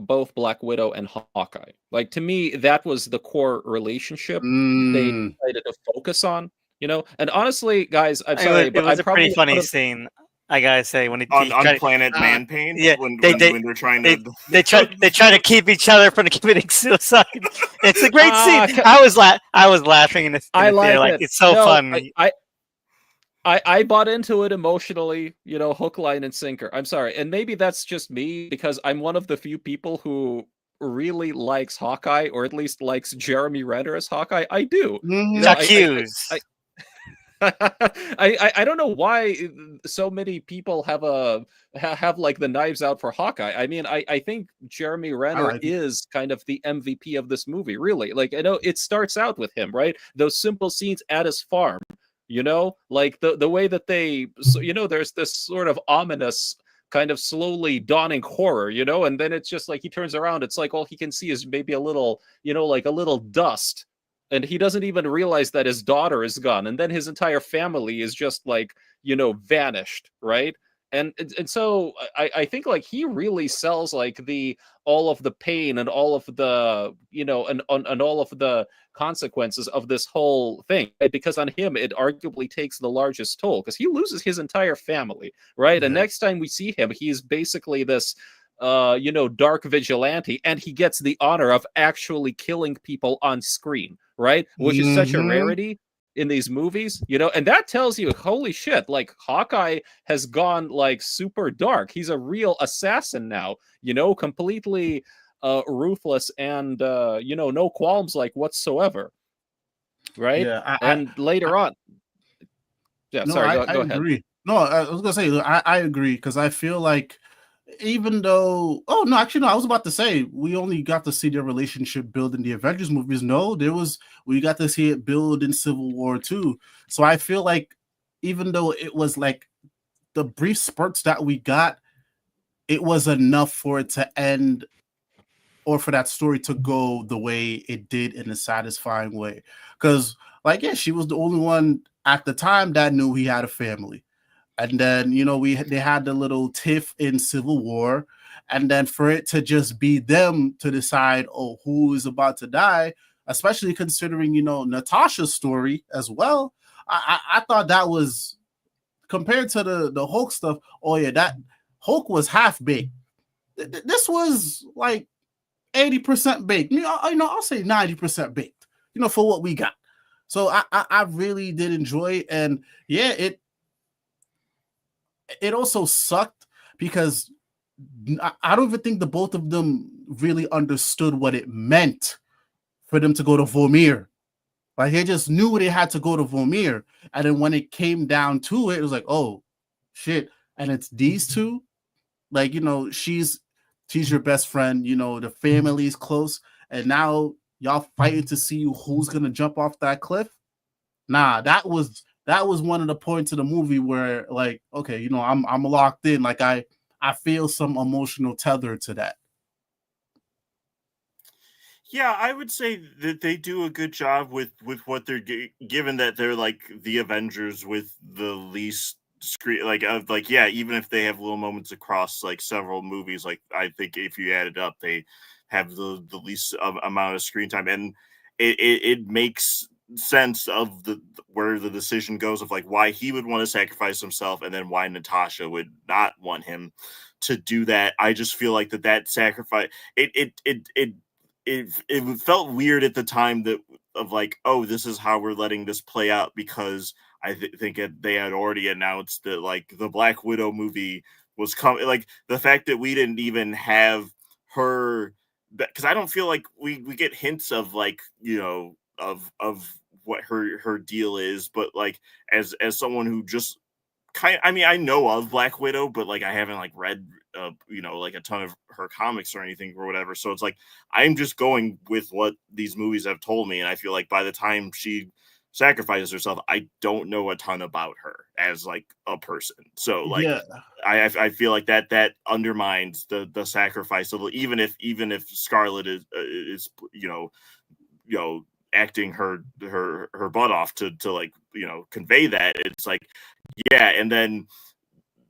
both Black Widow and Hawkeye. Like, to me, that was the core relationship they decided to focus on, And honestly, guys, I'm sorry, but it was I a pretty probably funny scene. I gotta say, when on tried, Planet Man Pain, yeah, when they they're trying to they try to keep each other from committing suicide. It's a great scene. Ah, I was laughing in the I theater, like like it. it's so No, fun. I bought into it emotionally, hook, line, and sinker. I'm sorry. And maybe that's just me, because I'm one of the few people who really likes Hawkeye, or at least likes Jeremy Renner as Hawkeye. I do. Chuck Hughes. I don't know why so many people have like the knives out for Hawkeye. I mean, I think Jeremy Renner is kind of the MVP of this movie, really. Like, I know it starts out with him, right? Those simple scenes at his farm, like the way that they, there's this sort of ominous kind of slowly dawning horror, and then it's just like he turns around, it's like all he can see is maybe a little, like a little dust. And he doesn't even realize that his daughter is gone, and then his entire family is just like, vanished, right? And so I think like he really sells like all of the pain and all of the and all of the consequences of this whole thing, right? Because on him it arguably takes the largest toll, because he loses his entire family, right? And next time we see him, he's basically this dark vigilante, and he gets the honor of actually killing people on screen, right? Which is such a rarity in these movies, and that tells you, holy shit, like Hawkeye has gone like super dark. He's a real assassin now, completely ruthless, and no qualms like whatsoever, right? Yeah, and later on, no, sorry, I go ahead. agree. No, I was gonna say I agree, because I feel like, even though, oh no, actually no, I was about to say we only got to see their relationship build in the Avengers movies. No, we got to see it build in Civil War too. So I feel like, even though it was like the brief spurts that we got, it was enough for it to end, or for that story to go the way it did, in a satisfying way. Because, like, yeah, she was the only one at the time that knew he had a family. And then, they had the little tiff in Civil War. And then for it to just be them to decide, oh, who is about to die, especially considering, Natasha's story as well. I thought that was, compared to the Hulk stuff, oh yeah, that Hulk was half baked. This was like 80% baked. I'll say 90% baked, for what we got. So I really did enjoy it. And yeah, it also sucked, because I don't even think the both of them really understood what it meant for them to go to Vormir. Like, they just knew they had to go to Vormir. And then when it came down to it, it was like, oh, shit. And it's these two. Like, she's your best friend. The family's close. And now y'all fighting to see who's going to jump off that cliff. Nah, that was one of the points of the movie where, like, okay, I'm locked in. Like, I feel some emotional tether to that. Yeah, I would say that they do a good job with what they're given, that they're like the Avengers with the least screen, like yeah, even if they have little moments across like several movies, like I think if you add it up, they have the least amount of screen time, and it makes sense of where the decision goes of like why he would want to sacrifice himself, and then why Natasha would not want him to do that. I just feel like that sacrifice, it felt weird at the time that of like, oh, this is how we're letting this play out, because I think they had already announced that like the Black Widow movie was coming. Like the fact that we didn't even have her, because I don't feel like we get hints of like, you know, of what her deal is, but like as someone who just I mean, I know of Black Widow, but like I haven't like read you know, like a ton of her comics or anything or whatever. So it's like I'm just going with what these movies have told me, and I feel like by the time she sacrifices herself, I don't know a ton about her as like a person. So like Yeah. I feel like that undermines the sacrifice of, even if Scarlet is you know acting her butt off to like, you know, convey that. It's like, yeah, and then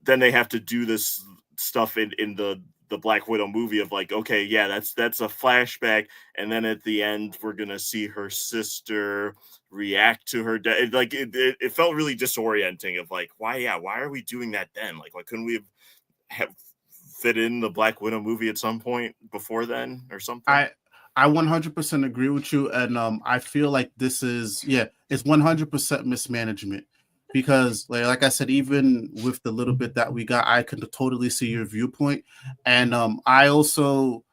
they have to do this stuff in the Black Widow movie of like, okay, yeah, that's a flashback, and then at the end we're gonna see her sister react to her death. Like it felt really disorienting of like, why are we doing that then? Like, why couldn't we have fit in the Black Widow movie at some point before then or something? I 100% agree with you, and I feel like this is it's 100% mismanagement, because like I said, even with the little bit that we got, I can totally see your viewpoint, and I also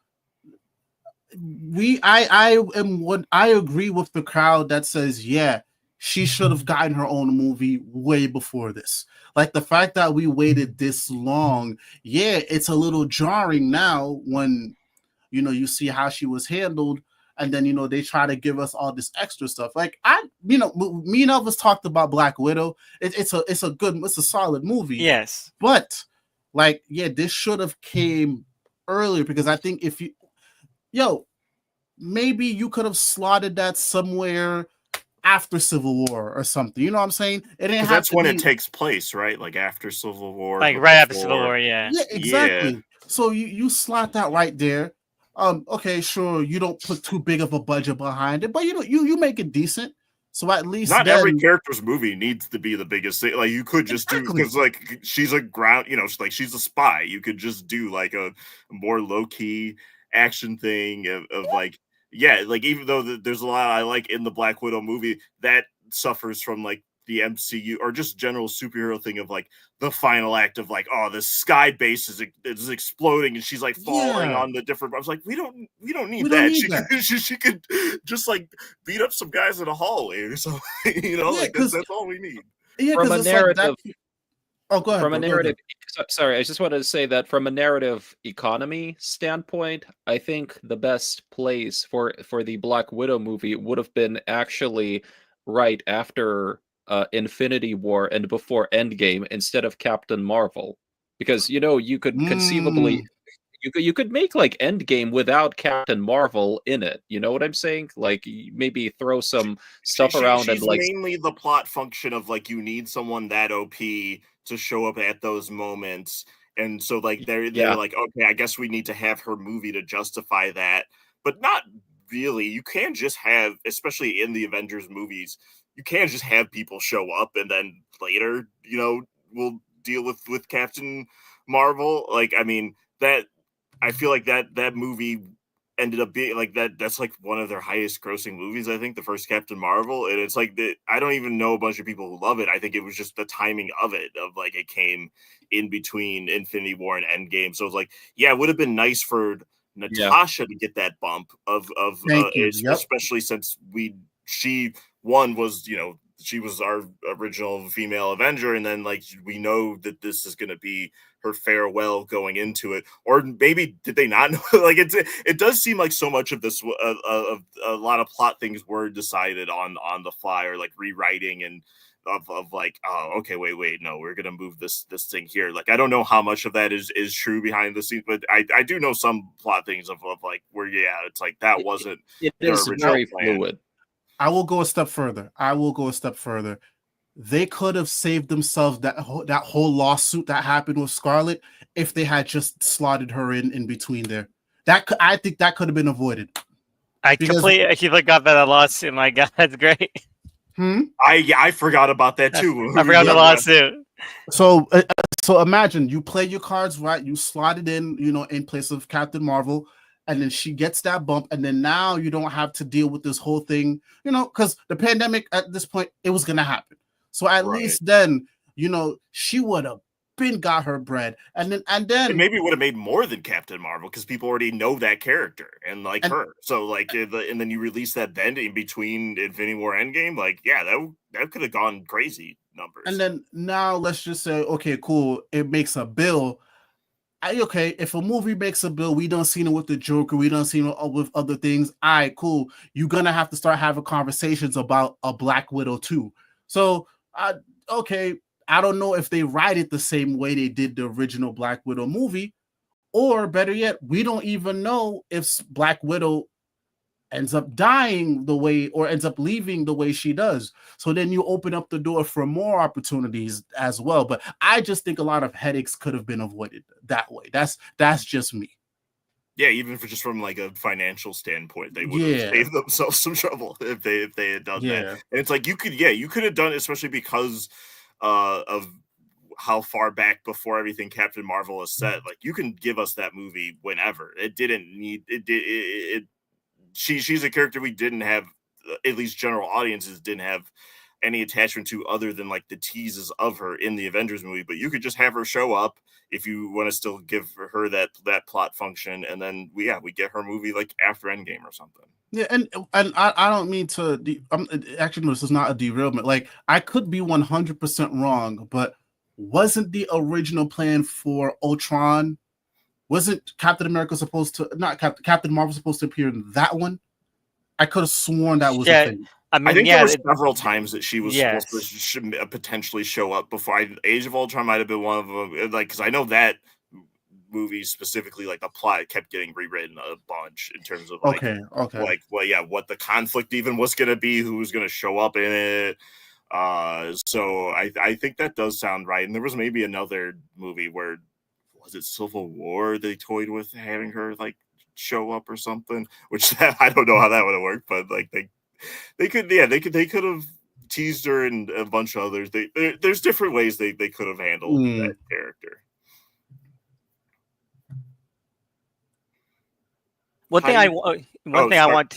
I agree with the crowd that says, yeah, she should have gotten her own movie way before this. Like the fact that we waited this long, yeah, it's a little jarring now when, you know, you see how she was handled, and then, you know, they try to give us all this extra stuff. Like me and Elvis talked about Black Widow. It's a solid movie. Yes. But like, yeah, this should have came earlier, because I think if maybe you could have slotted that somewhere after Civil War or something. You know what I'm saying? It didn't have that's to when be... it takes place, right? Like after Civil War, Like but right after before. Civil War, yeah. Yeah, exactly. So you slot that right there. Okay, sure, you don't put too big of a budget behind it, but you make it decent. So at least Not then, every character's movie needs to be the biggest thing. Like you could just do, because like she's a ground, you know, like she's a spy. You could just do like a more low key action thing of like, yeah, like even though there's a lot I like in the Black Widow movie that suffers from like the MCU or just general superhero thing of like the final act of like, oh, the sky base is exploding and she's like falling Yeah. on the different. I was like, we don't need We don't that. need that. She could just like beat up some guys in a hallway or something. You know, Yeah, like that's all we need. Yeah, From a because it's like narrative, that. Oh, go ahead. from a bro, go ahead. narrative, sorry, I just wanted to say that from a narrative economy standpoint, I think the best place for the Black Widow movie would have been actually right after Infinity War and before Endgame instead of Captain Marvel, because you know you could conceivably you could make like Endgame without Captain Marvel in it. You know what I'm saying? Like maybe throw some stuff around and She's like mainly the plot function of like you need someone that OP to show up at those moments, and so like they're yeah. like, okay, I guess we need to have her movie to justify that, but not really. You can just have, especially in the Avengers movies, you can just have people show up and then later, you know, we'll deal with Captain Marvel. Like, I mean, that I feel like that movie ended up being like that's like one of their highest grossing movies, I think, the first Captain Marvel, and it's like I don't even know a bunch of people who love it. I think it was just the timing of it, of like it came in between Infinity War and Endgame, so it was like, yeah, it would have been nice for Natasha to get that bump of Thank you. Yep. especially since she one was, you know, she was our original female Avenger, and then like we know that this is going to be her farewell going into it, or maybe did they not know? Like it does seem like so much of this of a lot of plot things were decided on the fly, or like rewriting, and of like, oh, okay, wait, no, we're gonna move this thing here. Like I don't know how much of that is true behind the scenes, but I do know some plot things of like where, yeah, it's like that wasn't It their is original very plan. fluid. I will go a step further. They could have saved themselves that whole lawsuit that happened with Scarlet if they had just slotted her in between there. I think that could have been avoided. I completely got that lawsuit. My God, that's great. I forgot about that too. I forgot the lawsuit. So imagine you play your cards right. You slot it in, you know, in place of Captain Marvel. and then she gets that bump, and then now you don't have to deal with this whole thing, because the pandemic at this point, it was gonna happen. So at least then, she would have been got her bread, and then it maybe would have made more than Captain Marvel because people already know that character and like her. So like, and then you release that then in between Infinity War Endgame, like that could have gone crazy numbers. And then now let's just say, okay, cool, it makes a bill. Okay, if a movie makes a bill, we don't see it with the Joker, we don't see it with other things. All right, cool. You're gonna have to start having conversations about a Black Widow too. So, okay, I don't know if they write it the same way they did the original Black Widow movie, or better yet, we don't even know if Black Widow ends up dying the way or ends up leaving the way she does. So then you open up the door for more opportunities as well. But I just think a lot of headaches could have been avoided that way. That's just me. Yeah, even from like a financial standpoint, they would have saved themselves some trouble if they had done that. And it's like you could have done it, especially because of how far back before everything Captain Marvel is set. Like you can give us that movie whenever. It didn't need it. She's a character we didn't have, at least general audiences didn't have any attachment to other than like the teases of her in the Avengers movie. But you could just have her show up if you want to still give her that plot function, and then we get her movie like after Endgame or something. Yeah, and I don't mean to. Actually, no, this is not a derailment. Like I could be 100% wrong, but wasn't the original plan for Ultron? Wasn't Captain America supposed to Captain Marvel supposed to appear in that one? I could have sworn that was a thing. I think there were several times that she was supposed to potentially show up before. Age of Ultron might have been one of them. Like, because I know that movie specifically, like the plot kept getting rewritten a bunch in terms of like, what the conflict even was going to be, who was going to show up in it. So I think that does sound right. And there was maybe another movie where, was it Civil War, they toyed with having her like show up or something, which I don't know how that would have worked, but like they could have teased her and a bunch of others. There's different ways they could have handled that character. One thing I want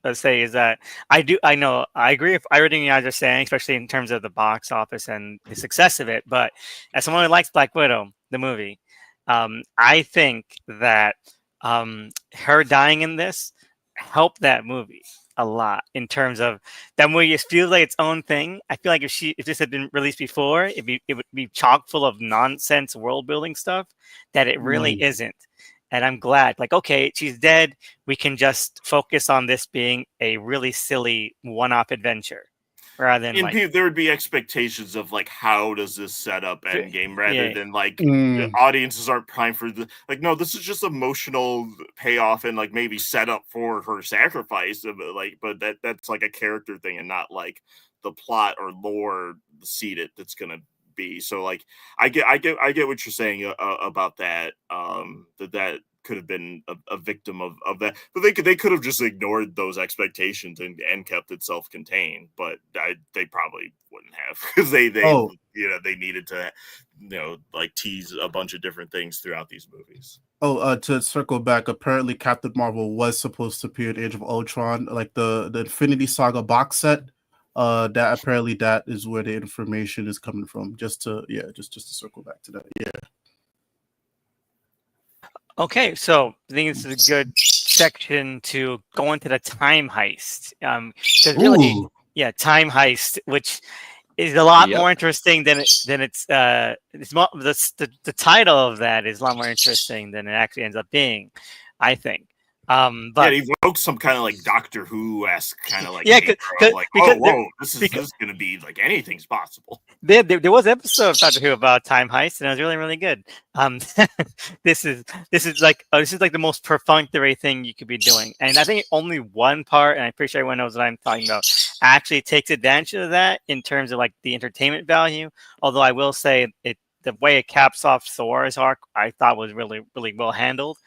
to say is that I agree with everything you guys are saying, especially in terms of the box office and the success of it. But as someone who likes Black Widow, the movie, I think that her dying in this helped that movie a lot in terms of that movie. It feels like its own thing. I feel like if this had been released before, it would be chock full of nonsense world building stuff that it really isn't. And I'm glad, like, okay, she's dead. We can just focus on this being a really silly one-off adventure, rather than there would be expectations of like, how does this set up Endgame, rather than like the audiences aren't primed for no, this is just emotional payoff and like maybe set up for her sacrifice, but that's like a character thing and not like the plot or lore seed that's gonna be. So like I get what you're saying about that. That could have been a victim of that, but they could have just ignored those expectations and kept it self-contained. But they probably wouldn't have, because they needed to like tease a bunch of different things throughout these movies. To circle back, apparently Captain Marvel was supposed to appear in Age of Ultron, like the Infinity Saga box set. That apparently that is where the information is coming from. Just to circle back to that. Yeah. Okay, so I think this is a good section to go into the time heist. Time heist, which is a lot more interesting than it's more, the title of that is a lot more interesting than it actually ends up being, I think. But it evokes some kind of like Doctor Who-esque kind of like this is going to be like anything's possible. There was an episode of Doctor Who about time heist, and it was really, really good. This is like the most perfunctory thing you could be doing, and I think only one part, and I'm pretty sure everyone knows what I'm talking about, actually takes advantage of that in terms of like the entertainment value. Although I will say the way it caps off Thor's arc, I thought was really, really well handled.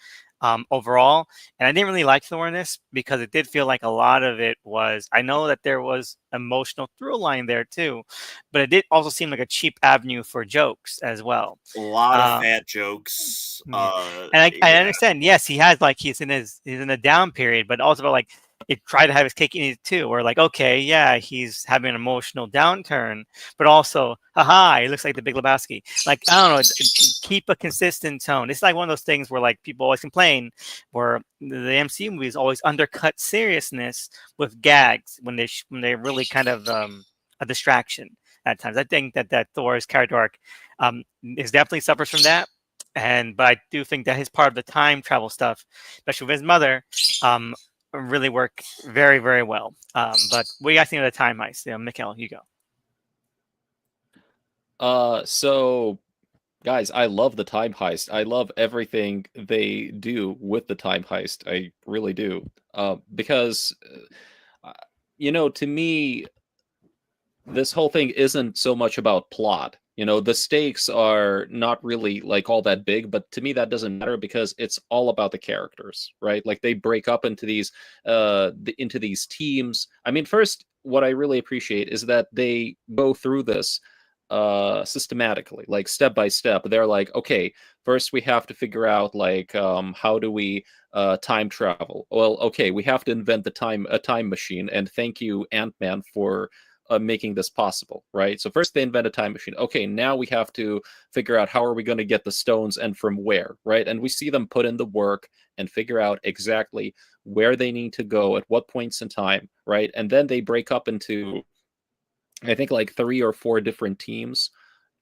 overall. And I didn't really like Thor in this because it did feel like a lot of it was. I know that there was emotional through line there too, but it did also seem like a cheap avenue for jokes as well. A lot of Um, fat jokes. yeah. And I Yeah. understand. Yes, he has like he's in a down period, but also like it tried to have his cake and eat it too. Or like, okay, yeah, he's having an emotional downturn, but also, haha, he looks like the Big Lebowski. Like I don't know, keep a consistent tone. It's like one of those things where like people always complain, where the MCU movies always undercut seriousness with gags when they're really kind of a distraction at times. I think that Thor's character arc is definitely suffers from that. But I do think that his part of the time travel stuff, especially with his mother, um, really work very, very well. But what do you guys think of the time heist? Mikhail, you go. So guys, I love the time heist. I love everything they do with the time heist. I really do. Because to me, this whole thing isn't so much about plot. The stakes are not really like all that big, but to me that doesn't matter because it's all about the characters, right? Like they break up into these teams. I mean, first, what I really appreciate is that they go through this systematically, like step by step. They're like, okay, first we have to figure out like how do we time travel. Well, okay, we have to invent a time machine, and thank you, Ant-Man, for making this possible, right? So first they invent a time machine. Okay, now we have to figure out how are we going to get the stones and from where, right? And we see them put in the work and figure out exactly where they need to go at what points in time, right? And then they break up into, I think, like 3 or 4 different teams,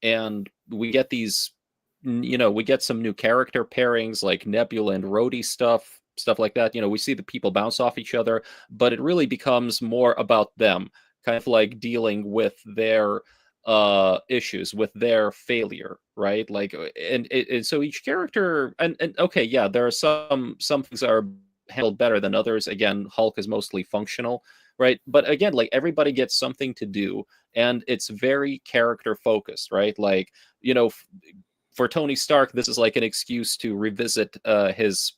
and we get we get some new character pairings like Nebula and Rhodey stuff like that. We see the people bounce off each other, but it really becomes more about them, kind of like dealing with their issues, with their failure, right? Like, and so each character, and okay, yeah, there are some things that are handled better than others. Again, Hulk is mostly functional, right? But again, like everybody gets something to do, and it's very character focused, right? Like, for Tony Stark, this is like an excuse to revisit his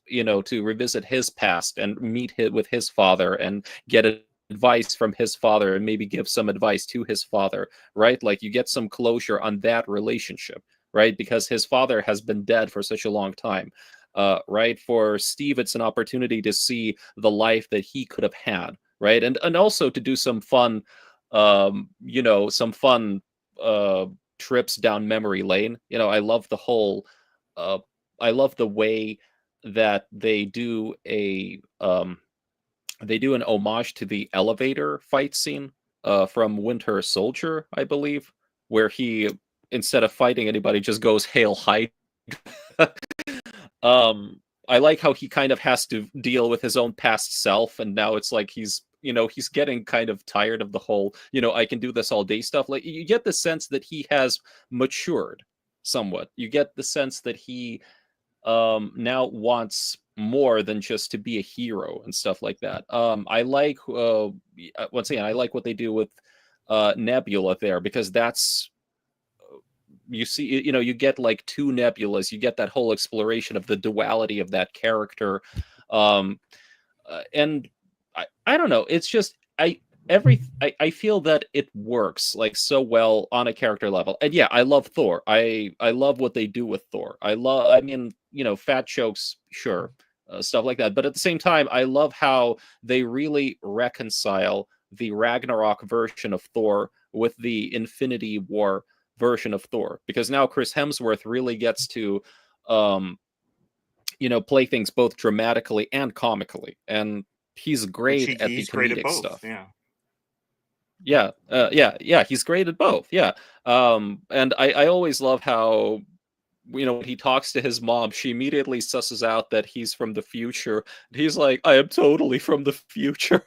past and meet with his father and get advice from his father and maybe give some advice to his father, right? Like you get some closure on that relationship, right? Because his father has been dead for such a long time. Right? For Steve, it's an opportunity to see the life that he could have had, right? And also to do some fun, some fun trips down memory lane. I love the whole, I love the way that they do an homage to the elevator fight scene from Winter Soldier, I believe, where he, instead of fighting anybody, just goes Hail Hydra. I like how he kind of has to deal with his own past self, and now it's like he's getting kind of tired of the whole I can do this all day stuff. Like you get the sense that he has matured somewhat. You get the sense that he now wants more than just to be a hero and stuff like that. I like once again, I like what they do with Nebula there, because that's, you see, you get like 2 Nebulas. You get that whole exploration of the duality of that character. And I don't know, it's just I feel that it works like so well on a character level. And yeah, I love Thor. I love what they do with Thor. I mean, fat jokes, sure, stuff like that. But at the same time, I love how they really reconcile the Ragnarok version of Thor with the Infinity War version of Thor, because now Chris Hemsworth really gets to play things both dramatically and comically, and he's great at the He's great at comedic both. stuff. Yeah. He's great at both. Yeah. And I always love how, when he talks to his mom, she immediately susses out that he's from the future. He's like, I am totally from the future.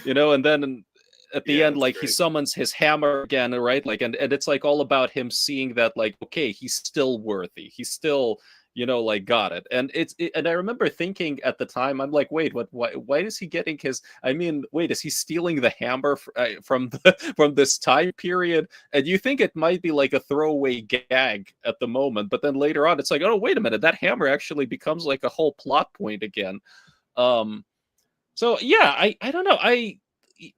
And then at the end, like, he summons his hammer again, right? Like, and it's like all about him seeing that, like, okay, he's still worthy. He's still, like got it. And and I remember thinking at the time, I'm like, wait, what? Why is he getting his? I mean, wait, is he stealing the hammer from from this time period? And you think it might be like a throwaway gag at the moment, but then later on, it's like, oh, wait a minute, that hammer actually becomes like a whole plot point again. So yeah, I don't know. I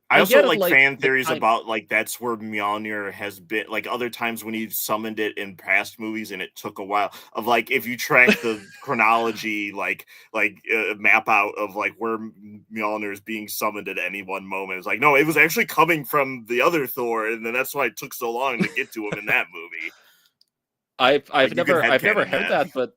also get it, like fan the theories time- about like that's where Mjolnir has been, like other times when he summoned it in past movies and it took a while, of like if you track the chronology, like map out of like where Mjolnir is being summoned at any one moment. It's like, no, it was actually coming from the other Thor, and then that's why it took so long to get to him in that movie. I've Like, you could never headcanon heard that. that,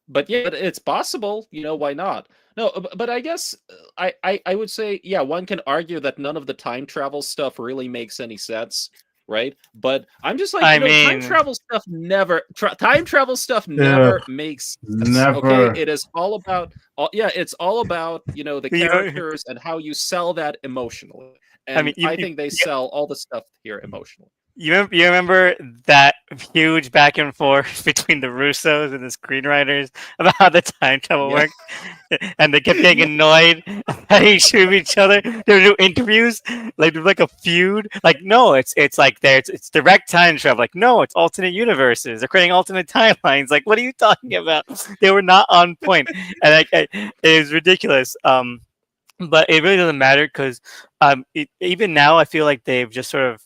but yeah, it's possible. Why not? No, but I guess I would say, yeah, one can argue that none of the time travel stuff really makes any sense, right? But I'm just like, I time mean, travel stuff time travel stuff Yeah, never makes sense. Okay, never. it is all about it's all about the you, characters and how you sell that emotionally. I mean, And I think they sell all the stuff here emotionally. you remember that huge back and forth between the Russos and the screenwriters about how the time travel Yeah. worked, and they kept getting annoyed how they shoot each other. They would do interviews like there's like a feud. Like, no, it's like there, it's direct time travel. Like, no, it's alternate universes. They're creating alternate timelines. Like, what are you talking about? They were not on point, and it was ridiculous. But it really doesn't matter because even now I feel like they've just sort of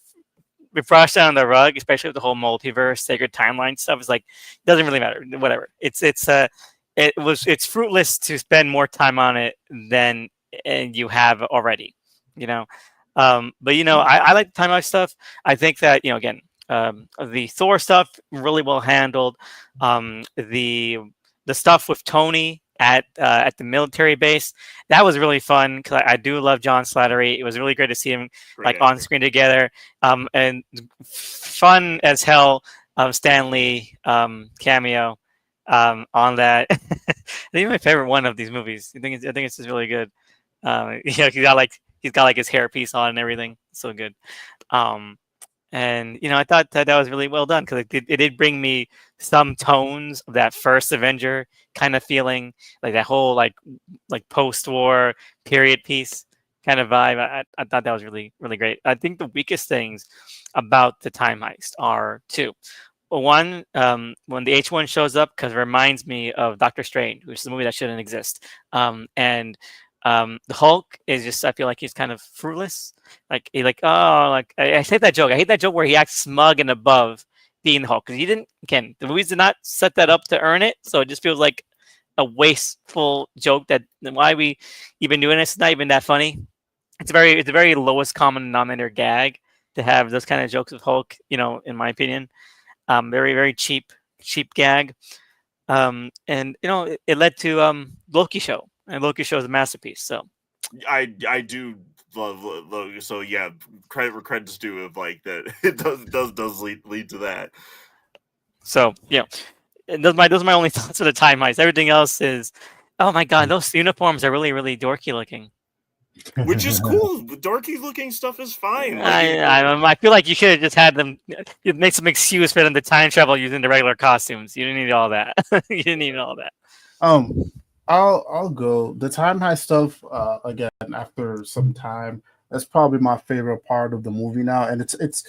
we brushed down the rug, especially with the whole multiverse, sacred timeline stuff. It's like doesn't really matter. Whatever. It's fruitless to spend more time on it than you have already. You know. But I like the timeline stuff. I think that again, the Thor stuff really well handled. The stuff with Tony at the military base, that was really fun because I do love John Slattery. It was really great to see him Great on actor. screen together. And fun as hell. Stan Lee cameo on that. I think my favorite one of these movies. I think it's just really good. He's got like his hairpiece on and everything. So good. And I thought that was really well done because it did bring me some tones of that first Avenger kind of feeling, like that whole like post-war period piece kind of vibe. I thought that was really really great. I think the weakest things about the time heist are two. One, when the H1 shows up, because it reminds me of Doctor Strange, which is a movie that shouldn't exist. And the Hulk is just, I feel like he's kind of fruitless. Like I hate that joke. I hate that joke where he acts smug and above being the Hulk because he didn't. Again, the movies did not set that up to earn it, so it just feels like a wasteful joke. That why we even doing this? It's not even that funny. It's a very lowest common denominator gag to have those kind of jokes with Hulk. In my opinion, very very cheap gag. And it led to Loki show, and Loki show is a masterpiece. So I do love so yeah, credit where credit's due of like that. It does lead to that. so and those are my only thoughts of the time heist. Everything else is, oh my god, those uniforms are really really dorky looking. Which is cool. Dorky looking stuff is fine. I feel like you should have just had them. You make some excuse for them to time travel using the regular costumes. You didn't need all that. You didn't need all that. I'll go. The time heist stuff again after some time. That's probably my favorite part of the movie now, and it's.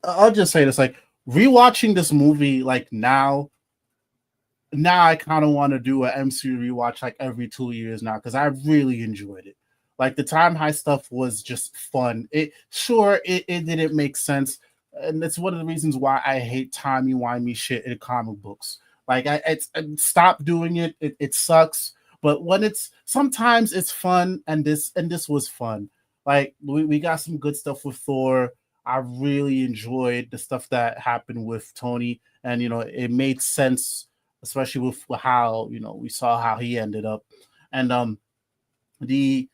I'll just say this: like rewatching this movie, like now I kind of want to do an MCU rewatch like every 2 years now because I really enjoyed it. Like the time heist stuff was just fun. It didn't make sense, and it's one of the reasons why I hate timey-wimey shit in comic books. Like I stop doing it. It sucks. But when sometimes it's fun, and this was fun. Like we got some good stuff with Thor. I really enjoyed the stuff that happened with Tony, and it made sense, especially with how we saw how he ended up, and the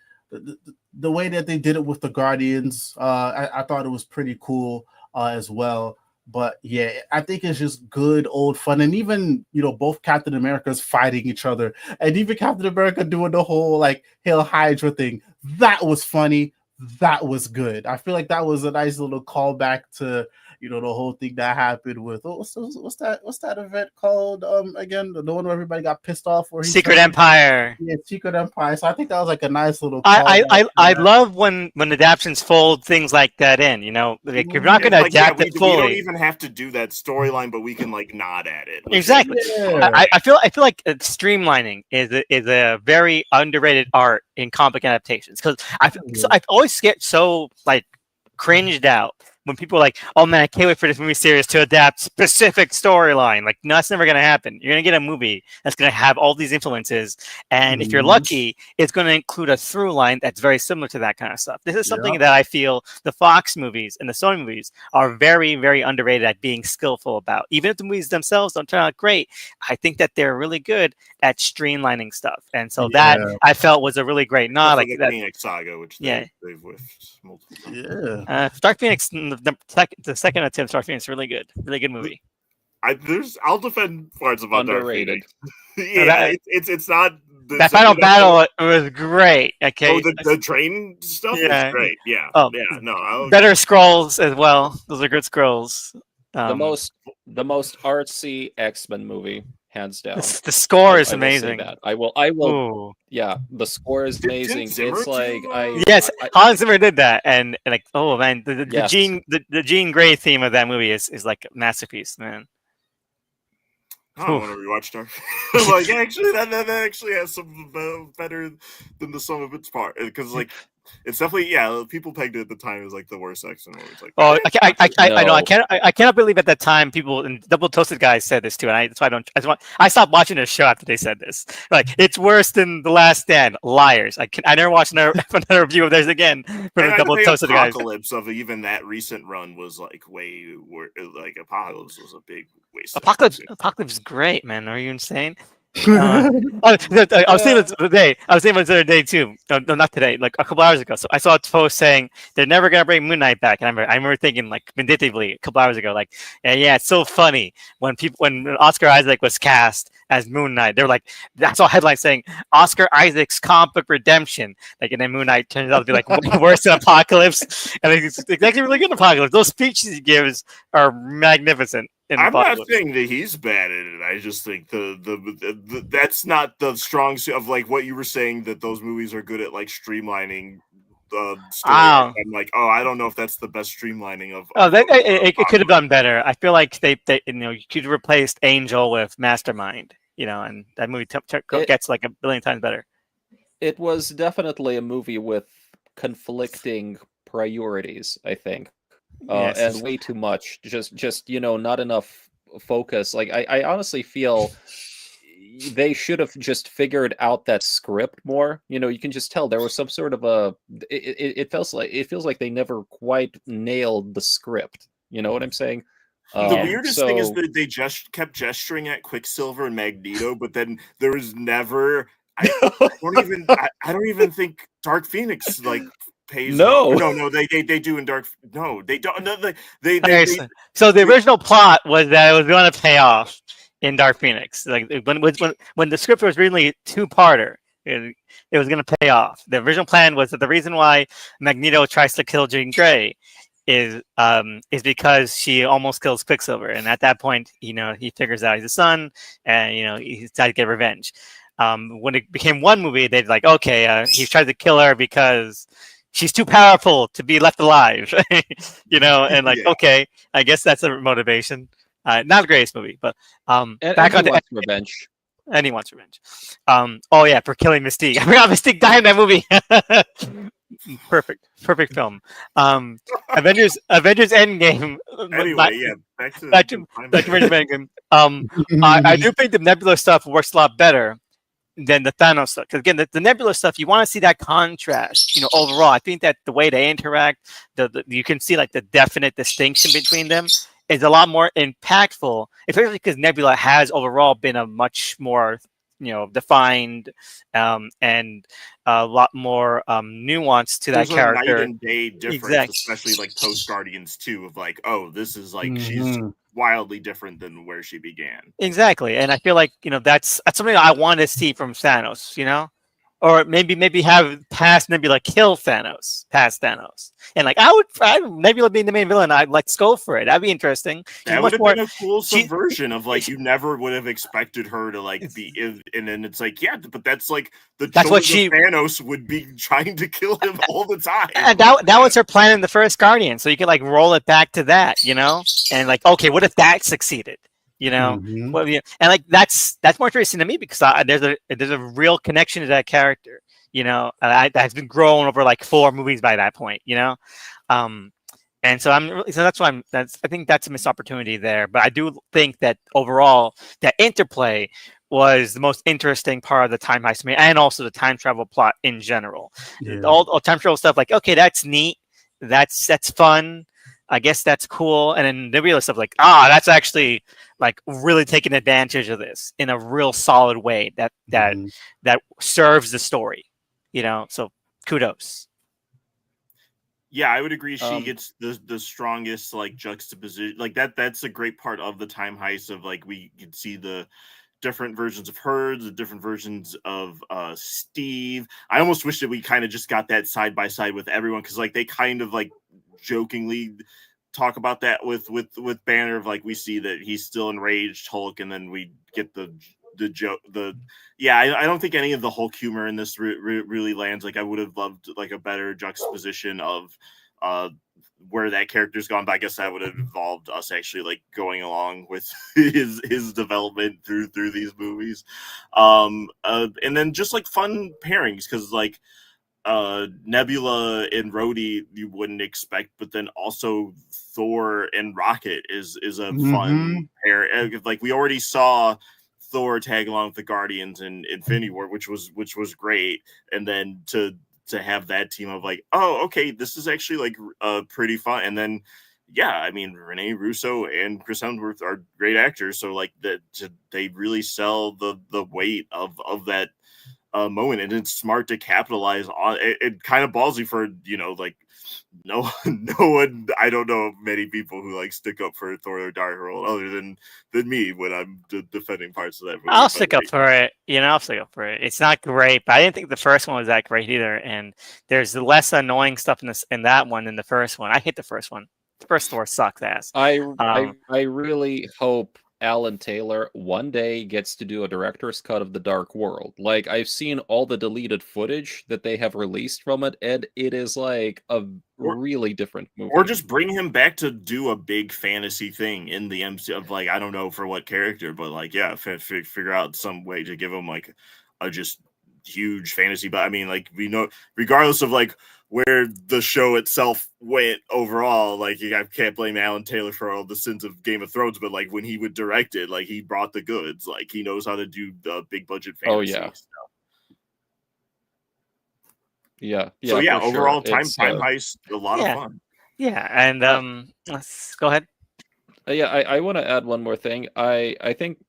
the way that they did it with the Guardians, I thought it was pretty cool as well. But yeah, I think it's just good old fun, and even both Captain America's fighting each other, and even Captain America doing the whole like Hail Hydra thing. That was funny. That was good. I feel like that was a nice little callback to the whole thing that happened with what's that event called again? The one where everybody got pissed off where he Secret turned Empire. yeah, Secret Empire. So I think that was like a nice little I callback to I that. love when adaptations fold things like that in. Like if you're not Yeah, going to like, yeah, adapt it we don't fully, even have to do that storyline, but we can like nod at it. which is, exactly. Yeah. I feel like streamlining is a very underrated art in comic adaptations because I've always get so like cringed out when people are like, oh man, I can't wait for this movie series to adapt specific storyline. Like, no, that's never gonna happen. You're gonna get a movie that's gonna have all these influences, and if you're lucky, it's gonna include a through line that's very similar to that kind of stuff. This is something that I feel the Fox movies and the Sony movies are very, very underrated at being skillful about. Even if the movies themselves don't turn out great, I think that they're really good at streamlining stuff, and so that I felt was a really great nod. Like the that, Phoenix Saga, which yeah. they've whiffed multiple times. Yeah. Dark Phoenix, the second attempt, Dark Phoenix, really good movie. I'll defend parts about Underrated. Dark Phoenix. Yeah, it's not. That final battle was great. Okay. Oh, the train stuff is great. Yeah. Oh, yeah. No. Better scrolls as well. Those are good scrolls. The most artsy X-Men movie, hands down. The score is I amazing. Will say that. I will. Ooh. Yeah, the score is amazing. It's like yes, Hans Zimmer did that, and like, oh man, the Yes. Jean Grey theme of that movie is like a masterpiece, man. I want to rewatch Dark. Like, actually, that actually has some better than the sum of its part, because like it's definitely people pegged it at the time as like the worst X-Men movie. It's like, oh, I know, I cannot believe at that time people and Double Toasted guys said this too, and that's why I stopped watching the show after they said this. Like, it's worse than The Last Stand. Liars! I never watched another review of theirs again for the Double Toasted guys. Apocalypse of even that recent run was like way worse. Like Apocalypse was a big waste. Apocalypse is great, man. Are you insane? I was saying this the other day. I was saying this the other day too. No, not today. Like a couple hours ago. So I saw a post saying they're never gonna bring Moon Knight back, and I remember thinking like vindictively a couple hours ago, like, yeah, it's so funny when Oscar Isaac was cast as Moon Knight, they were like, that's all headlines saying Oscar Isaac's comic book redemption. Like, and then Moon Knight turns out to be like way worse than Apocalypse, and it's actually really good in Apocalypse. Those speeches he gives are magnificent. I'm not saying that he's bad at it. I just think the that's not the strong suit of like what you were saying, that those movies are good at like streamlining the story. I'm like, I don't know if that's the best streamlining of. It could have done better. I feel like they you could have replaced Angel with Mastermind, and that movie gets like a billion times better. It was definitely a movie with conflicting priorities, I think. And way too much. Just not enough focus. Like I honestly feel they should have just figured out that script more. You can just tell there was some sort of it feels like they never quite nailed the script. You know what I'm saying? The weirdest thing is that they just kept gesturing at Quicksilver and Magneto, but then there was never. I don't even think Dark Phoenix like. No, they do in Dark. No, they don't. No, so the original plot was that it was going to pay off in Dark Phoenix. Like when the script was originally two-parter, it was going to pay off. The original plan was that the reason why Magneto tries to kill Jean Grey is because she almost kills Quicksilver, and at that point, he figures out he's a son, and he decides to get revenge. When it became one movie, they'd like, okay, he tried to kill her because she's too powerful to be left alive, and like, okay, I guess that's a motivation. Not the greatest movie, but back on revenge. And he wants revenge. For killing Mystique. I forgot Mystique died in that movie. Perfect film. Avengers Endgame. Anyway, back to Avengers Endgame. I do think the Nebula stuff works a lot better than the Thanos stuff. Because again, the Nebula stuff, you want to see that contrast. Overall, I think that the way they interact, you can see like the definite distinction between them is a lot more impactful, especially because Nebula has overall been a much more defined and a lot more nuance to that character. Night and day difference, especially like post Guardians 2 of like, this is like she's wildly different than where she began. Exactly, and I feel like that's something I want to see from Thanos. or maybe have past Nebula kill Thanos, past Thanos, and like Nebula being the main villain. I'd like go for it. That'd be interesting. She's That much would have more. been a cool She, subversion of like you never would have expected her to like be, and then it's like yeah, but that's like That's what chosen Thanos would be trying to kill him all the time. And that was her plan in the first Guardian, so you can like roll it back to that, you know, and like okay, what if that succeeded, you know? Mhm. Well, yeah, and like that's more interesting to me because there's a real connection to that character, you know, that has been grown over like 4 movies by that point, you know. And so that's why I think that's a missed opportunity there. But I do think that overall that interplay was the most interesting part of the time heist to me, and also the time travel plot in general. Yeah. All time travel stuff, like okay, that's neat, that's fun. I guess that's cool. And then the real stuff, like that's actually like really taking advantage of this in a real solid way that Mhm. that serves the story, you know. So kudos. Yeah, I would agree. She Um, gets the strongest like juxtaposition, like that's a great part of the time heist of like we can see the different versions of her, the different versions of Steve. I almost wish that we kind of just got that side by side with everyone because like they kind of like jokingly talk about that with Banner of like we see that he's still enraged Hulk, and then we get the joke I don't think any of the Hulk humor in this really lands. Like I would have loved like a better juxtaposition of uh where that character's gone, but I guess that would have involved us actually like going along with his development through these movies. And then just like fun pairings because like Nebula and Rhodey you wouldn't expect, but then also Thor and Rocket is a fun pair. Like we already saw Thor tag along with the Guardians in Infinity War, which was great, and then to have that team of like, oh, okay, this is actually like pretty fun, and then yeah, I mean Rene Russo and Chris Hemsworth are great actors, so like that they really sell the weight of that moment, and it's smart to capitalize on it. It kind of ballsy for like no one. I don't know many people who like stick up for Thor or Dark World other than me when I'm defending parts of that movie. I'll stick up for it. You know, I'll stick up for it. It's not great, but I didn't think the first one was that great either. And there's less annoying stuff in that one than the first one. I hate the first one. The first Thor sucks ass. I really hope Alan Taylor one day gets to do a director's cut of The Dark World. Like I've seen all the deleted footage that they have released from it, and it is like a really different movie. Or just bring him back to do a big fantasy thing in the MC of like I don't know for what character, but like yeah, figure out some way to give him like a just huge fantasy. But I mean, like we know, regardless of like where the show itself went overall, like I can't blame Alan Taylor for all the sins of Game of Thrones, but like when he would direct it, like he brought the goods. Like he knows how to do the big budget fantasy. Oh yeah. Yeah. So yeah, for overall sure. time heist, a lot of fun. Yeah, and let's go ahead. Yeah, I want to add one more thing. I think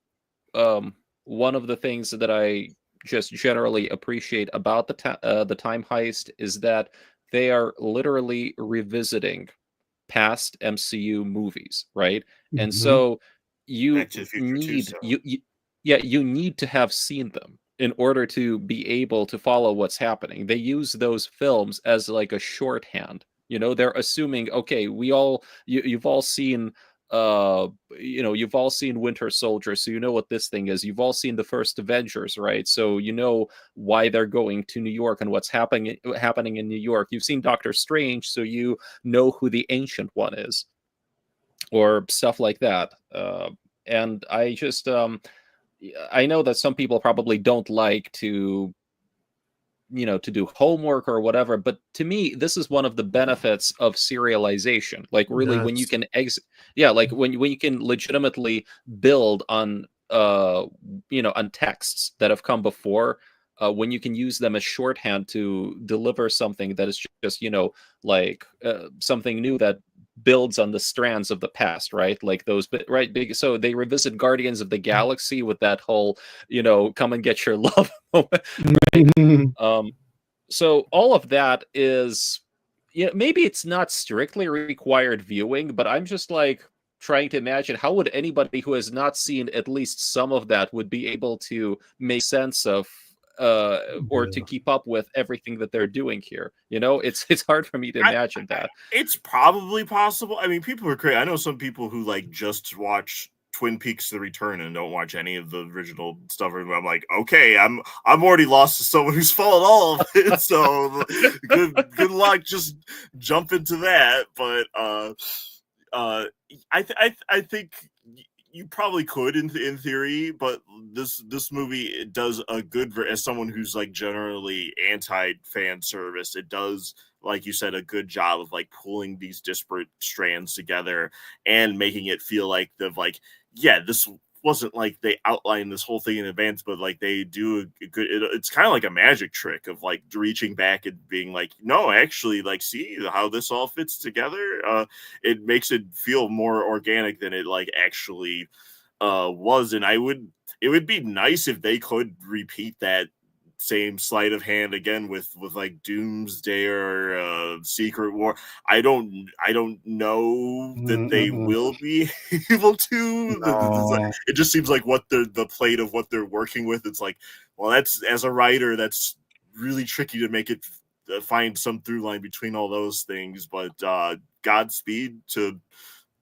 one of the things that I just generally appreciate about the time heist is that they are literally revisiting past MCU movies, right? And so you Back to the Future need too, you need to have seen them in order to be able to follow what's happening. They use those films as like a shorthand. You know, they're assuming, okay, you've all seen you've all seen Winter Soldier, so you know what this thing is. You've all seen the first Avengers, right? So you know why they're going to New York and what's happening in New York. You've seen Doctor Strange, so you know who the Ancient One is, or stuff like that. And I just I know that some people probably don't like to to do homework or whatever, but to me this is one of the benefits of serialization. Like really when you can like when you can legitimately build on on texts that have come before, when you can use them as shorthand to deliver something that is just like something new that builds on the strands of the past, right? Like those right big. So they revisit Guardians of the Galaxy with that whole come and get your love moment, right? So all of that is maybe it's not strictly required viewing, but I'm just like trying to imagine how would anybody who has not seen at least some of that would be able to make sense of or to keep up with everything that they're doing here. It's hard for me to imagine that. It's probably possible. I mean, people are crazy. I know some people who like just watch Twin Peaks: The Return and don't watch any of the original stuff. And I'm like, okay, I'm already lost to someone who's followed all of it. So good luck. Just jump into that. But I think you probably could in theory, but this movie does a good as someone who's like generally anti fan service. It does, like you said, a good job of like pulling these disparate strands together and making it feel like this wasn't like they outlined this whole thing in advance, but like they do a good. It's kind of like a magic trick of like reaching back and being like, no, actually, like see how this all fits together. It makes it feel more organic than it like actually was, and it would be nice if they could repeat that same sleight of hand again with like Doomsday or Secret War. I don't know that they will be able to. No. It just seems like what the plate of what they're working with. It's like, well, that's, as a writer, that's really tricky to make it find some through line between all those things. But Godspeed to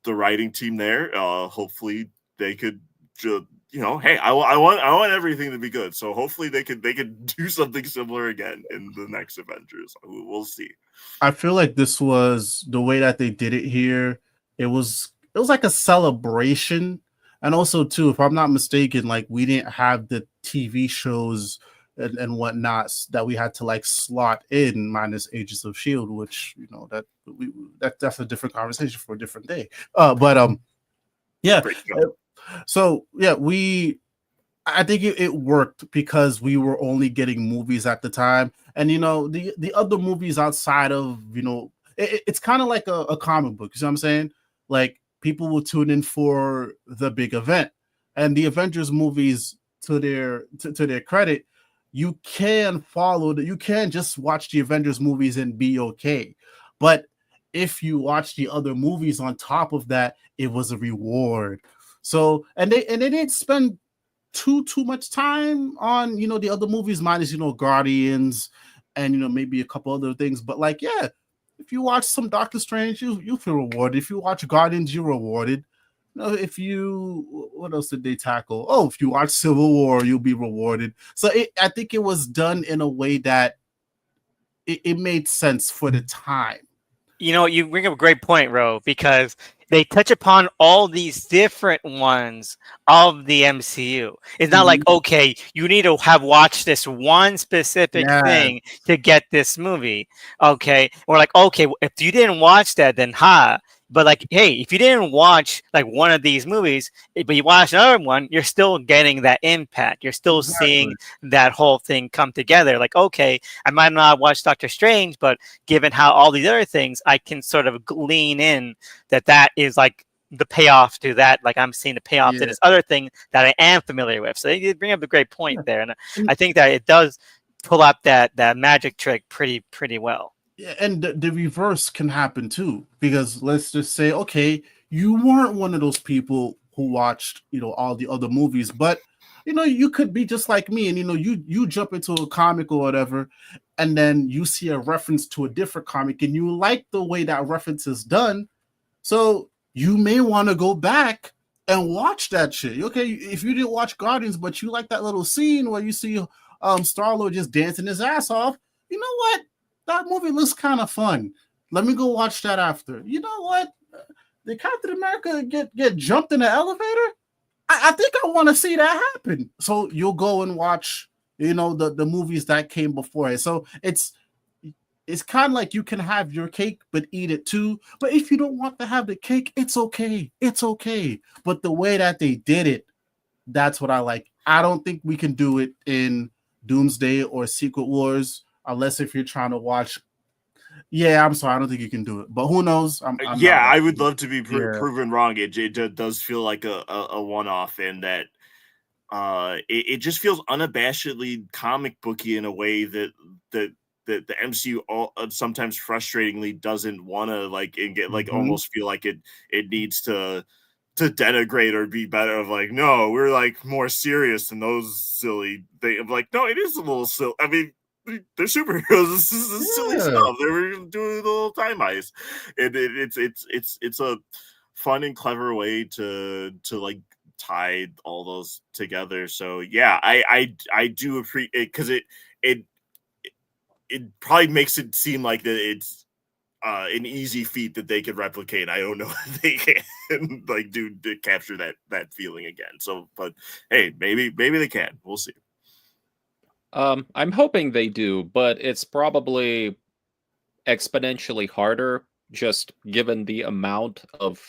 the writing team there. Hopefully they could hey, I want everything to be good. So hopefully they could do something similar again in the next Avengers. We'll see. I feel like this was the way that they did it here. It was like a celebration, and also too, if I'm not mistaken, like we didn't have the TV shows and whatnot that we had to like slot in, minus Agents of Shield, which that's a different conversation for a different day. Yeah. So yeah, I think it worked because we were only getting movies at the time, and the other movies outside of it's kind of like a comic book. You know what I'm saying? Like people will tune in for the big event, and the Avengers movies, to their credit, you can follow that. You can just watch the Avengers movies and be okay, but if you watch the other movies on top of that, it was a reward. So and they didn't spend too much time on the other movies, minus Guardians and maybe a couple other things. But like, yeah, if you watch some Doctor Strange, you feel rewarded. If you watch Guardians, you're rewarded. What else did they tackle? Oh, if you watch Civil War, you'll be rewarded. So I think it was done in a way that it made sense for the time. You bring up a great point, Ro, because they touch upon all these different ones of the MCU. It's not like, okay, you need to have watched this one specific thing to get this movie. Okay. Or like, okay, if you didn't watch that, then But like, hey, if you didn't watch like one of these movies, but you watch another one, you're still getting that impact. You're still seeing that whole thing come together. Like, okay, I might not watch Doctor Strange, but given how all these other things, I can sort of glean in that is like the payoff to that. Like I'm seeing the payoff to this other thing that I am familiar with. So you bring up a great point there, and I think that it does pull up that magic trick pretty well. Yeah, and the reverse can happen too, because let's just say, okay, you weren't one of those people who watched, all the other movies, but you could be just like me, and you jump into a comic or whatever, and then you see a reference to a different comic, and you like the way that reference is done, so you may want to go back and watch that shit. Okay, if you didn't watch Guardians, but you like that little scene where you see Star-Lord just dancing his ass off, you know what? That movie looks kind of fun. Let me go watch that after. You know what? Did Captain America get jumped in the elevator? I think I want to see that happen. So you'll go and watch, the movies that came before it. So it's kind of like you can have your cake but eat it too. But if you don't want to have the cake, it's okay. It's okay. But the way that they did it, that's what I like. I don't think we can do it in Doomsday or Secret Wars. Unless if you're trying to watch, I'm sorry, I don't think you can do it. But who knows? I would love to be proven wrong. It does feel like a one-off in that it just feels unabashedly comic booky in a way that the MCU sometimes frustratingly doesn't want to like and get like almost feel like it needs to to denigrate or be better of like, no, we're like more serious than those silly things. I'm like, no, it is a little silly. I mean, they're superheroes. This is silly stuff. They were doing the little time heist. It's a fun and clever way to like tie all those together. So yeah, I do appreciate it because it probably makes it seem like that it's an easy feat that they could replicate. I don't know if they can like do to capture that feeling again. So, but hey, maybe they can. We'll see. I'm hoping they do, but it's probably exponentially harder just given the amount of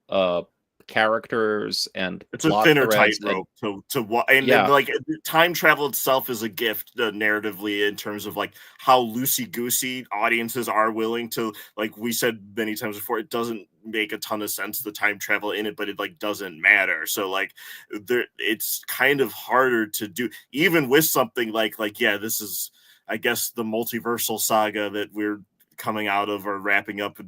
uh characters and It's a plot thinner threads tightrope and yeah, like time travel itself is a gift narratively in terms of like how loosey goosey audiences are willing to, like we said many times before, it doesn't make a ton of sense the time travel in it, but it like doesn't matter. So like there, it's kind of harder to do even with something like yeah, this is I guess the multiversal saga that we're coming out of or wrapping up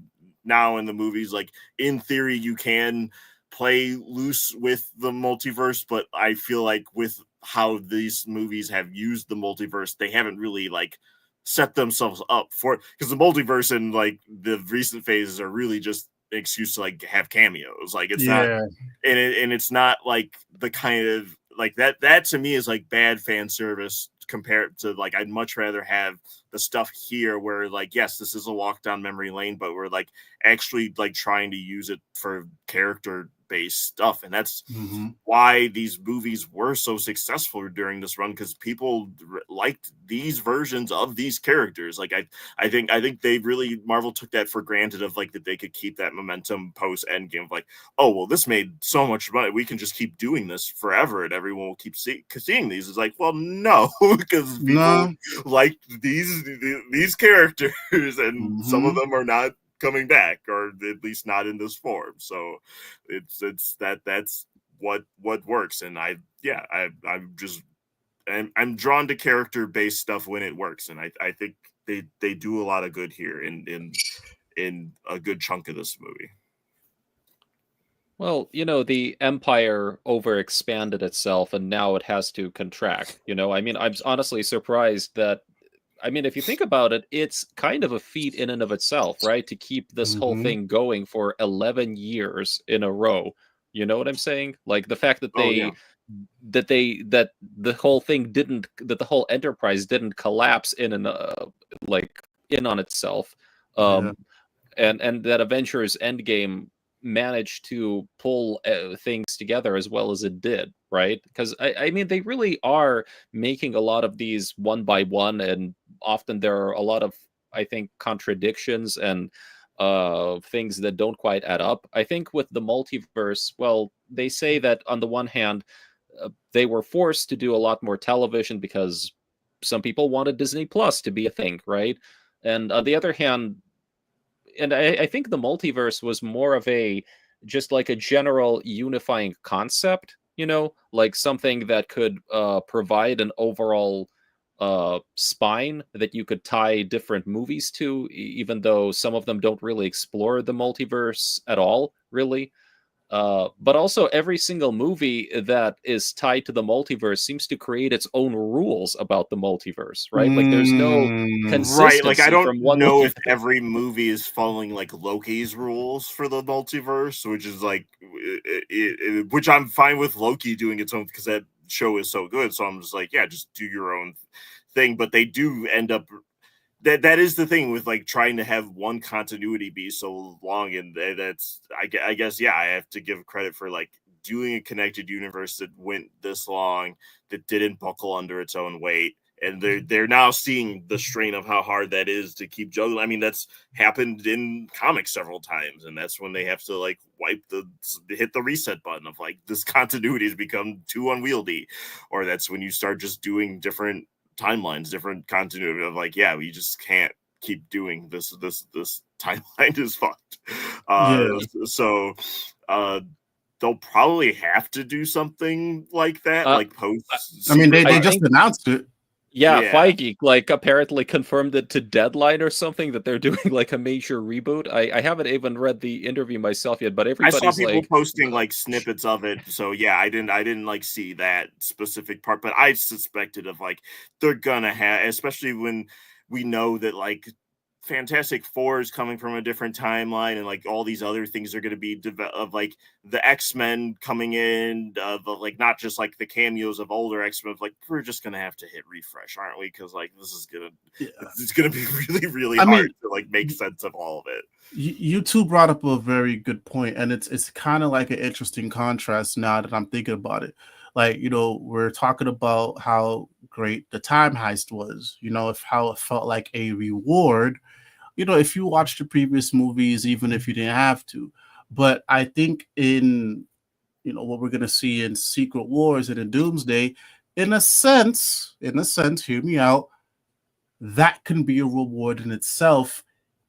now in the movies. Like in theory, you can play loose with the multiverse, but I feel like with how these movies have used the multiverse, they haven't really like set themselves up for, because the multiverse and like the recent phases are really just an excuse to like have cameos. Like it's not, and it's not like the kind of like that to me is like bad fan service compared to like I'd much rather have the stuff here where like yes, this is a walk down memory lane, but we're like actually like trying to use it for character based stuff. And that's why these movies were so successful during this run, because people liked these versions of these characters. Like I think they really, Marvel took that for granted of like that they could keep that momentum post Endgame of like, oh well, this made so much money, we can just keep doing this forever and everyone will keep seeing these. It's like, well, no, because people like these characters and some of them are not coming back, or at least not in this form. So that's what works. And I'm drawn to character based stuff when it works, and I think they do a lot of good here in a good chunk of this movie. Well, the empire overexpanded itself and now it has to contract. I mean, I'm honestly surprised that, I mean, if you think about it, it's kind of a feat in and of itself, right? To keep this whole thing going for 11 years in a row. You know what I'm saying? Like the fact that that the whole thing didn't, that the whole enterprise didn't collapse in on itself. And that Avengers Endgame managed to pull things together as well as it did, right? Because I mean, they really are making a lot of these one by one, and often there are a lot of, I think, contradictions and things that don't quite add up. I think with the multiverse, well, they say that on the one hand, they were forced to do a lot more television because some people wanted Disney Plus to be a thing, right? And on the other hand, and I think the multiverse was more of just like a general unifying concept, like something that could provide an overall spine that you could tie different movies to, even though some of them don't really explore the multiverse at all, really. But also every single movie that is tied to the multiverse seems to create its own rules about the multiverse, right? Like there's no consistency. Right, like I don't from one know movie if every movie is following like Loki's rules for the multiverse, which is like, which I'm fine with Loki doing its own because that show is so good. So I'm just like, yeah, just do your own thing. But they do end up, that is the thing with like trying to have one continuity be so long, and that's I guess yeah, I have to give credit for like doing a connected universe that went this long, that didn't buckle under its own weight, and they're now seeing the strain of how hard that is to keep juggling. I mean, that's happened in comics several times, and that's when they have to like hit the reset button of like this continuity has become too unwieldy, or that's when you start just doing different timelines, different continuity of like, yeah, we just can't keep doing this timeline is fucked. So they'll probably have to do something like that, like post. I mean, they just announced it. Yeah, Yeah. Feige like apparently confirmed it to Deadline or something that they're doing like a major reboot. I haven't even read the interview myself yet, but I saw everybody's people like, posting like snippets of it, so yeah, I didn't like see that specific part, but I suspected of like they're gonna have, especially when we know that like Fantastic Four is coming from a different timeline, and like all these other things are going to be of like the X-Men coming in, of like not just like the cameos of older X-Men. Like we're just gonna have to hit refresh, aren't we? Because like this is gonna Yeah. it's gonna be really really I hard mean, to like make sense of all of it. you two brought up a very good point, and it's kind of like an interesting contrast now that I'm thinking about it. Like, we're talking about how great the time heist was, if how it felt like a reward, if you watched the previous movies, even if you didn't have to. But I think in what we're gonna see in Secret Wars and in Doomsday, in a sense, hear me out, that can be a reward in itself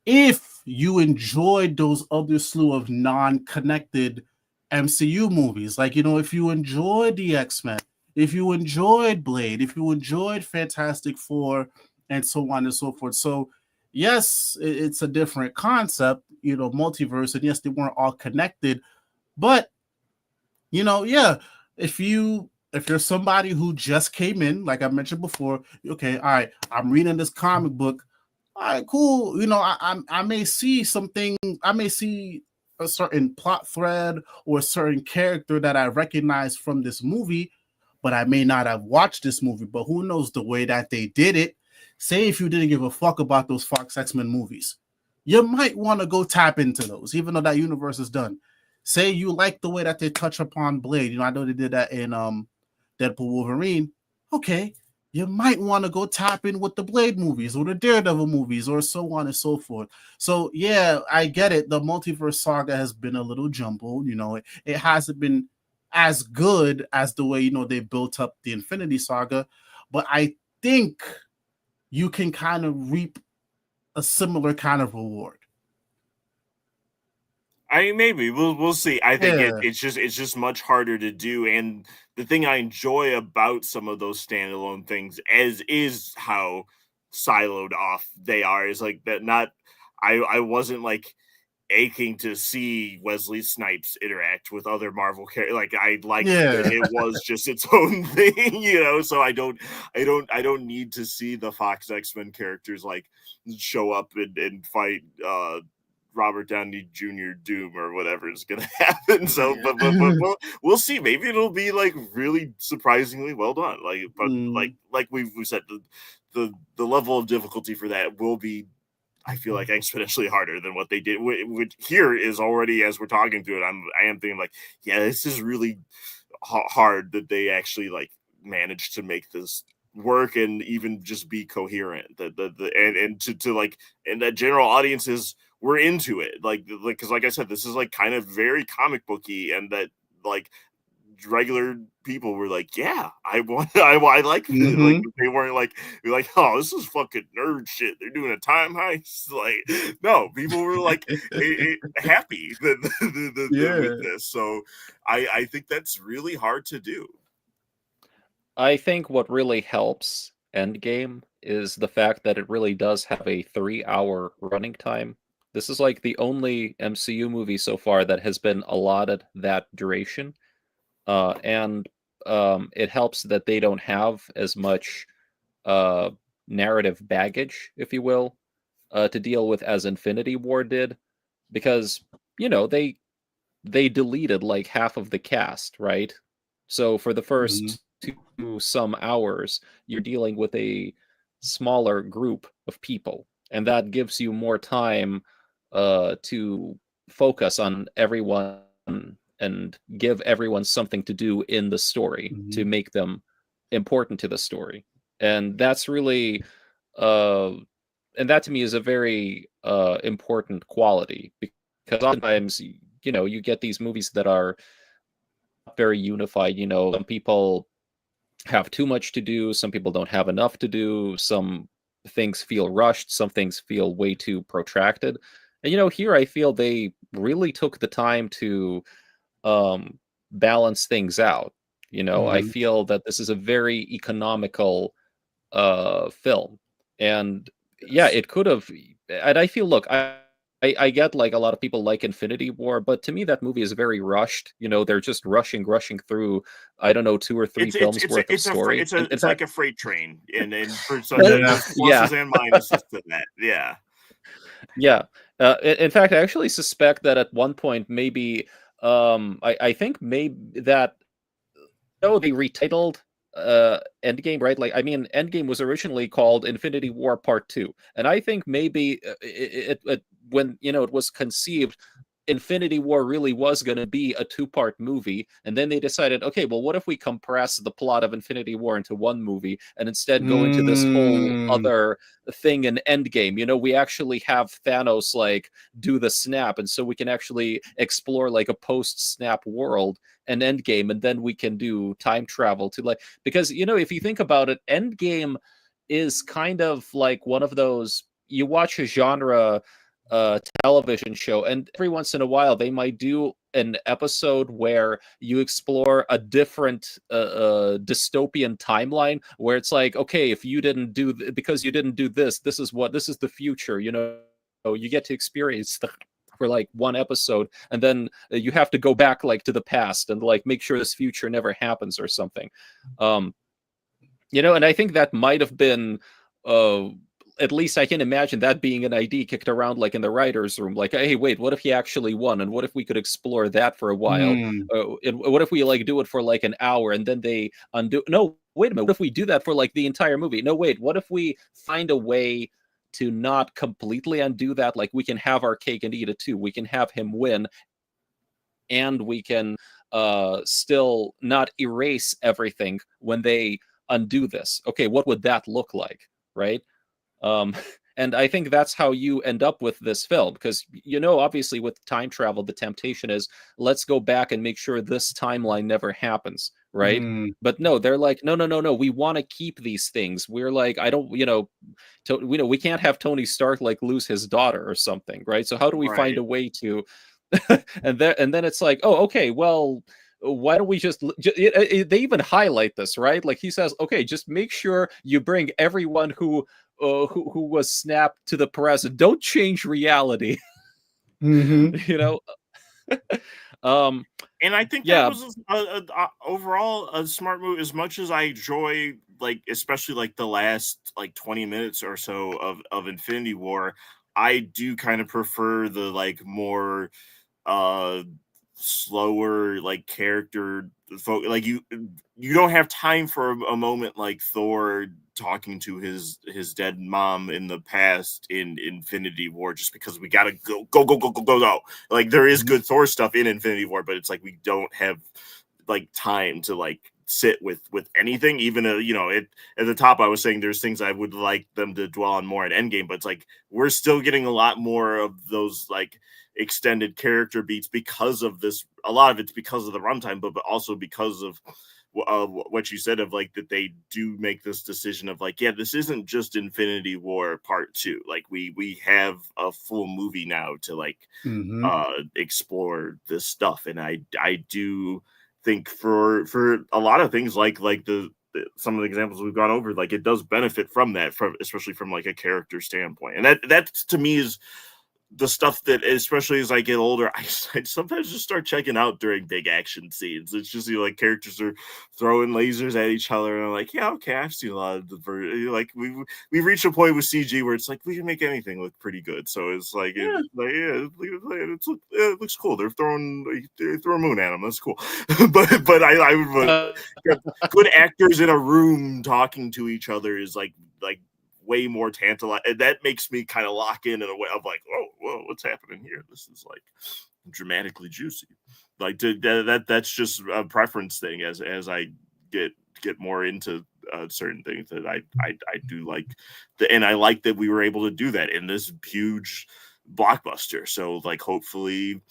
if you enjoyed those other slew of non-connected MCU movies. Like, if you enjoyed the X-Men, if you enjoyed Blade, if you enjoyed Fantastic Four, and so on and so forth. So, yes, it's a different concept, multiverse, and yes, they weren't all connected, but yeah, if you're somebody who just came in, like I mentioned before, okay, all right, I'm reading this comic book. All right, cool. I may see something, I may see a certain plot thread or a certain character that I recognize from this movie, but I may not have watched this movie. But who knows the way that they did it? Say if you didn't give a fuck about those Fox X-Men movies, you might want to go tap into those, even though that universe is done. Say you like the way that they touch upon Blade. I know they did that in Deadpool Wolverine. Okay, you might want to go tap in with the Blade movies or the Daredevil movies or so on and so forth. So yeah, I get it. The multiverse saga has been a little jumbled. It hasn't been as good as the way they built up the Infinity Saga, but I think you can kind of reap a similar kind of reward. I mean, maybe we'll see. I think Yeah. it's just much harder to do, and the thing I enjoy about some of those standalone things is how siloed off they are. Is like that. Not I wasn't like aching to see Wesley Snipes interact with other Marvel characters. Like I liked that Yeah. it was just its own thing. So I don't need to see the Fox X-Men characters like show up and fight Robert Downey Jr. Doom or whatever is gonna happen. So, but we'll see. Maybe it'll be like really surprisingly well done. But like we said, the level of difficulty for that will be, I feel like, exponentially harder than what they did. Which here is already, as we're talking through it, I am thinking like, yeah, this is really hard that they actually like managed to make this work and even just be coherent. And to like, and that general audiences were into it. Like because like I said, this is like kind of very comic booky, and that like regular people were like, "Yeah, I want, I like it." Like they weren't like, "Oh, this is fucking nerd shit. They're doing a time heist." Like, no, people were like happy with Yeah. this. So, I think that's really hard to do. I think what really helps Endgame is the fact that it really does have a 3-hour running time. This is like the only MCU movie so far that has been allotted that duration. And it helps that they don't have as much uh, narrative baggage, if you will, to deal with as Infinity War did, because they deleted like half of the cast, right? So for the Mhm. first some hours, you're dealing with a smaller group of people, and that gives you more time to focus on everyone and give everyone something to do in the story to Mhm. make them important to the story. And that's really uh and that to me is a very important quality, because oftentimes you get these movies that are very unified. Some people have too much to do, some people don't have enough to do, some things feel rushed, some things feel way too protracted. And here I feel they really took the time to um balance things out. I Mhm. feel that this is a very economical film. And yeah, it could have. And I feel, look, I get like a lot of people like Infinity War, but to me that movie is very rushed. They're just rushing through, I don't know, 2 or 3 films worth of story. In it's like fact, a freight train, and for some well, Yeah. there's yeah, pluses and minuses to that. Yeah. yeah. In fact, I actually suspect that at one point, maybe, I think maybe that, they retitled Endgame, right? Like, I mean, Endgame was originally called Infinity War Part 2, and I think maybe when it was conceived, Infinity War really was going to be a 2-part movie, and then they decided, okay, well, what if we compress the plot of Infinity War into one movie and instead go into this whole Mm. other thing in Endgame? We actually have Thanos like do the snap, and so we can actually explore like a post-snap world and Endgame, and then we can do time travel to, like, because if you think about it, Endgame is kind of like one of those, you watch a genre television show, and every once in a while they might do an episode where you explore a different dystopian timeline, where it's like, okay, if you didn't do because you didn't do this is the future. You get to experience for like one episode, and then you have to go back like to the past and like make sure this future never happens or something. um and I think that might have been, uh at least I can imagine that being an idea kicked around like in the writers' room, like, hey, wait, what if he actually won, and what if we could explore that for a while? Mm. And what if we like do it for like an hour, and then they undo? No, wait a minute, what if we do that for like the entire movie? No, wait, what if we find a way to not completely undo that? Like, we can have our cake and eat it too. We can have him win, and we can still not erase everything when they undo this. Okay, what would that look like, right? um and I think that's how you end up with this film, because obviously with time travel, the temptation is, let's go back and make sure this timeline never happens, right? Mm. But no, they're like, no, no, no, no, we want to keep these things. We're like, I don't, we can't have Tony Stark like lose his daughter or something, right? So how do we find Right. a way to and then it's like, oh, okay, well, why don't we just they even highlight this, right? Like, he says, okay, just make sure you bring everyone who was snapped to the present. Don't change reality. Mm-hmm. you know um And I think that yeah. was overall a smart move. As much as I enjoy, like, especially like the last like 20 minutes or so of Infinity War, I do kind of prefer the like more uh slower like character like you don't have time for a moment like Thor talking to his dead mom in the past in Infinity War, just because we gotta go. Like, there is good Thor stuff in Infinity War, but it's like we don't have like time to like sit with anything. Even it at the top I was saying there's things I would like them to dwell on more in Endgame, but it's like we're still getting a lot more of those like extended character beats because of this. A lot of it's because of the runtime, but also because of what you said, of like that they do make this decision of like, yeah, this isn't just Infinity War Part 2. Like, we have a full movie now to like Mm-hmm. explore this stuff. And I do think for a lot of things like some of the examples we've gone over, like, it does benefit from that, from especially from like a character standpoint. And that to me is the stuff that, especially as I get older, I sometimes just start checking out during big action scenes. It's just, like, characters are throwing lasers at each other, and I'm like, yeah, okay, I've seen a lot of like we've reached a point with CG where it's like we can make anything look pretty good. So it's like, Yeah. it looks cool. They throw a moon at them. That's cool. but I would good actors in a room talking to each other is like way more tantalizing, and that makes me kind of lock in a way of like, oh, whoa, what's happening here? This is like dramatically juicy. Like, that's just a preference thing. As I get more into certain things, that I do like, and I like that we were able to do that in this huge blockbuster. So like, hopefully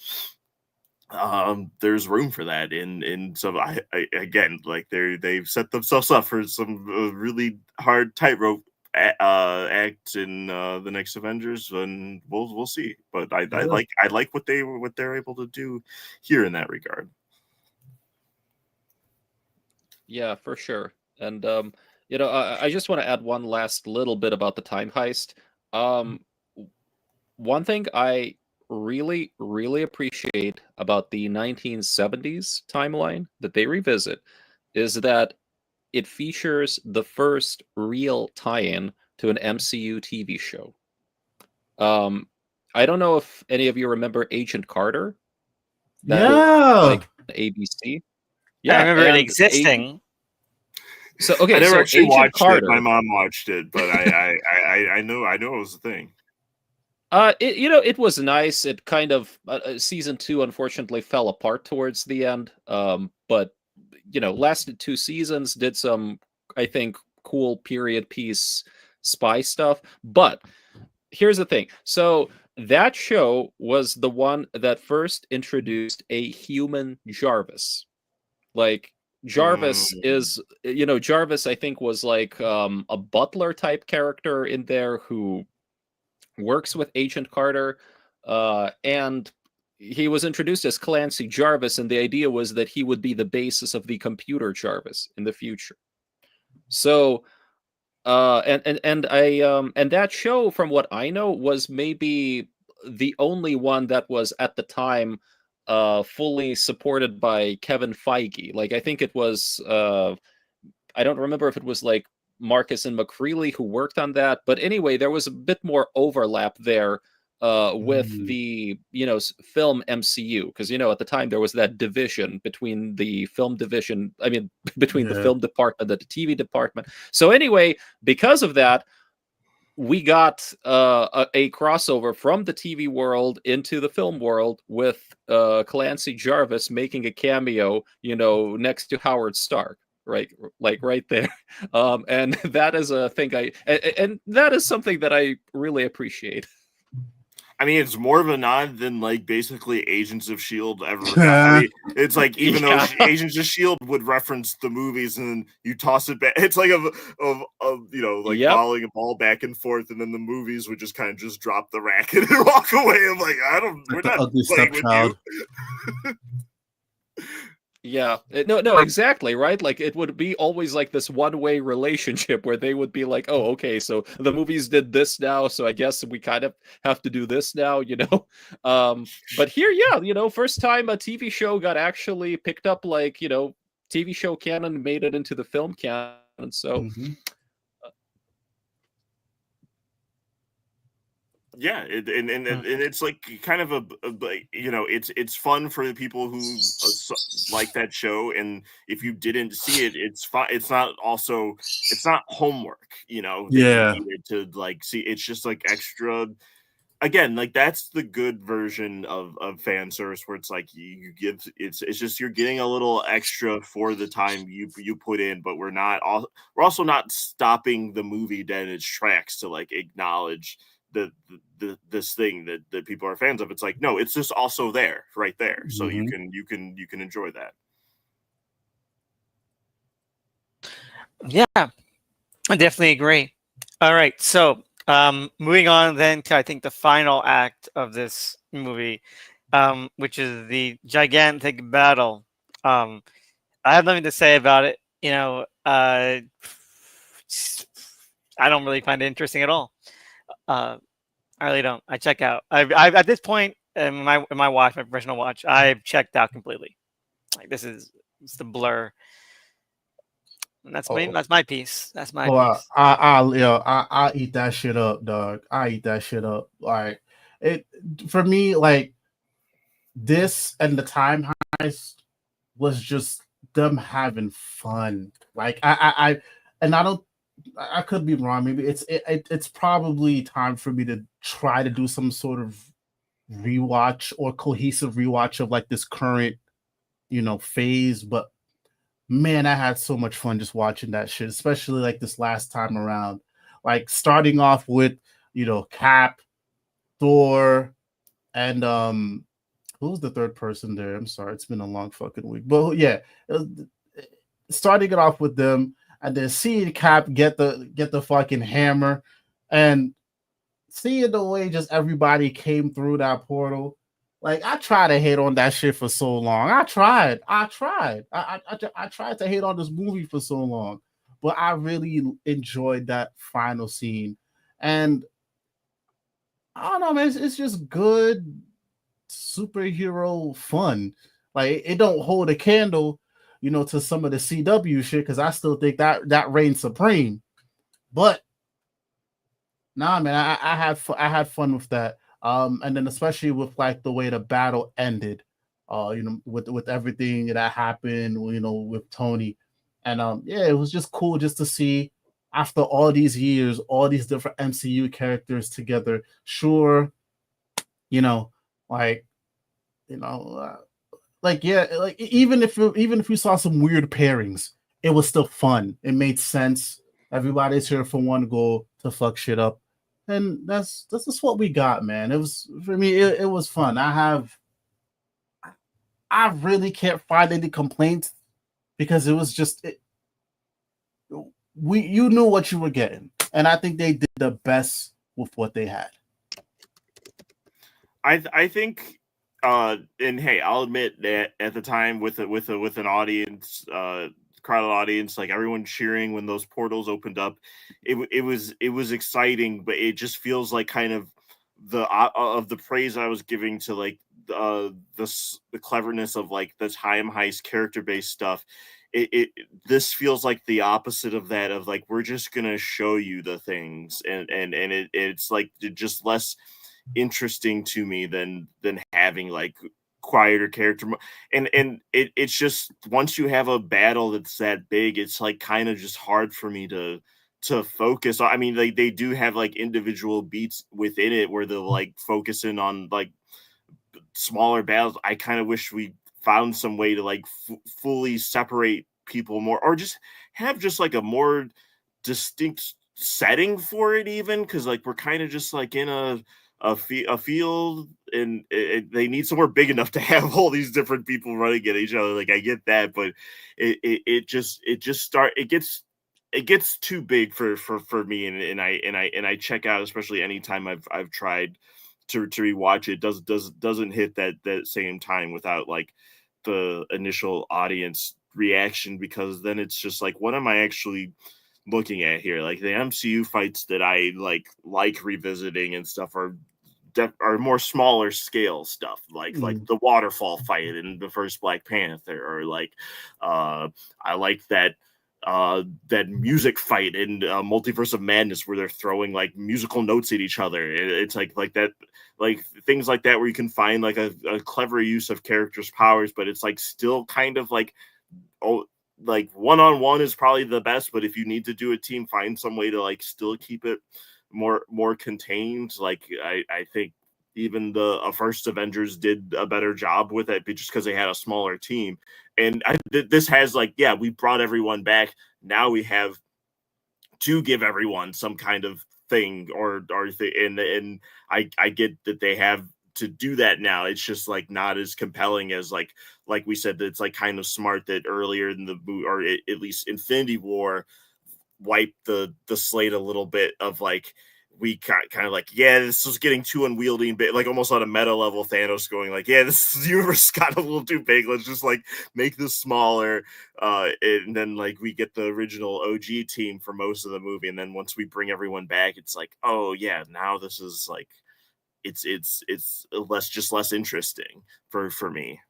there's room for that in some. I again, like, they've set themselves up for some really hard tightrope act in the next Avengers, and we'll see. But I like what they're able to do here in that regard. Yeah, for sure. And I just want to add one last little bit about the time heist. One thing I really, really appreciate about the 1970s timeline that they revisit is that it features the first real tie-in to an MCU TV show. I don't know if any of you remember Agent Carter. That Yeah. ABC. I Yeah, remember it and existing. So okay, I never so actually Agent watched Carter. it. My mom watched it, but I know it was a thing. It was nice. It kind of season 2 unfortunately fell apart towards the end. But lasted 2 seasons, did some, I think, cool period piece spy stuff. But here's the thing. So that show was the one that first introduced a human Jarvis. Like Jarvis is, Jarvis I think was like a butler type character in there who works with Agent Carter, and he was introduced as Clancy Jarvis, and the idea was that he would be the basis of the computer Jarvis in the future. So, and that show, from what I know, was maybe the only one that was at the time fully supported by Kevin Feige. Like I think it was I don't remember if it was like Marcus and McCreely who worked on that, but anyway, there was a bit more overlap there with the film MCU, because at the time there was that division between the film division. I mean, between the film department and the TV department. So anyway, because of that, we got a crossover from the TV world into the film world with Clancy Jarvis making a cameo, next to Howard Stark, right, like right there. And that is a thing and that is something that I really appreciate. I mean, it's more of a nod than like basically Agents of Shield ever got. I mean, it's like even though Agents of Shield would reference the movies and then you toss it back, it's like of volleying a ball back and forth, and then the movies would just kind of just drop the racket and walk away. I'm like, we're not playing with you. Yeah, no, exactly, right? Like it would be always like this one-way relationship where they would be like, "Oh, okay, so the movies did this now, so I guess we kind of have to do this now," But here, yeah, first time a TV show got actually picked up, like, TV show canon made it into the film canon, so. Yeah, and it's like kind of it's fun for the people who like that show, and if you didn't see it, it's fine. It's not homework, that you needed to like see. It's just like extra. Again, like that's the good version of fan service, where it's like you give it's just you're getting a little extra for the time you put in, but we're also not stopping the movie dead in its tracks to like acknowledge this thing that people are fans of. It's like, no, it's just also there, right there, so you can enjoy that. Yeah, I definitely agree. All right, so moving on then to, I think, the final act of this movie, which is the gigantic battle. I have nothing to say about it. I don't really find it interesting at all. I really don't. I check out. I at this point in my professional watch, I've checked out completely. Like it's the Blur. And that's my piece. That's my piece. I eat that shit up, dog. I eat that shit up. Like it for me, like this and the time heist was just them having fun. Like I and I could be wrong. Maybe it's probably time for me to try to do some sort of rewatch or cohesive rewatch of like this current, phase. But man, I had so much fun just watching that shit, especially like this last time around. Like starting off with, Cap, Thor, and who was the third person there? I'm sorry, it's been a long fucking week. But yeah, starting it off with them, and then seeing Cap get the fucking hammer, and seeing the way just everybody came through that portal. Like, I tried to hate on that shit for so long. I tried to hate on this movie for so long. but I really enjoyed that final scene. And I don't know, man, it's just good superhero fun. Like it don't hold a candle, to some of the CW shit because I still think that reigns supreme. But nah, man, I had fun with that. And then especially with like the way the battle ended, with everything that happened, with Tony, and yeah, it was just cool just to see after all these years, all these different MCU characters together. Sure, you know, like you know, like yeah, like even if we saw some weird pairings, it was still fun. It made sense. Everybody's here for one goal to fuck shit up, and that's just what we got, man. It was for me. It was fun. I really can't find any complaints because it was just you knew what you were getting, and I think they did the best with what they had. I think and hey, I'll admit that at the time with an audience, crowded audience, like everyone cheering when those portals opened up, it was exciting, but it just feels like kind of the praise I was giving to like the cleverness of like the time heist character based stuff. It this feels like the opposite of that, of like we're just gonna show you the things, and it's like just less interesting to me than having like quieter character and it's just once you have a battle that's that big, it's like kind of just hard for me to focus. I mean, they do have like individual beats within it where they'll like focus in on like smaller battles. I kind of wish we found some way to like fully separate people more, or just have just like a more distinct setting for it, even because like we're kind of just like in a field, and they need somewhere big enough to have all these different people running at each other. Like I get that, but it gets too big for me, and I check out, especially anytime I've tried to rewatch it. Doesn't hit that same time without like the initial audience reaction, because then it's just like, what am I actually looking at here? Like the MCU fights that I like revisiting and stuff are more smaller scale stuff, like the waterfall fight in the first Black Panther, or like I like that music fight in Multiverse of Madness where they're throwing like musical notes at each other. It's like that, like things like that where you can find like a clever use of characters' powers, but it's like still kind of like, oh, like one-on-one is probably the best, but if you need to do a team, find some way to like still keep it more contained. Like I think even the first Avengers did a better job with it, just because they had a smaller team. And this has like, yeah, we brought everyone back. Now we have to give everyone some kind of thing, and I get that they have to do that now. It's just like not as compelling as like we said, that it's like kind of smart that earlier in the movie, or at least Infinity War, wiped the slate a little bit of like, we kind of like, yeah, this was getting too unwieldy, and like almost on a meta level, Thanos going like, yeah, this universe got a little too big, let's just like make this smaller. And then like we get the original OG team for most of the movie, and then once we bring everyone back, it's like, oh yeah, now this is like, it's less interesting for me.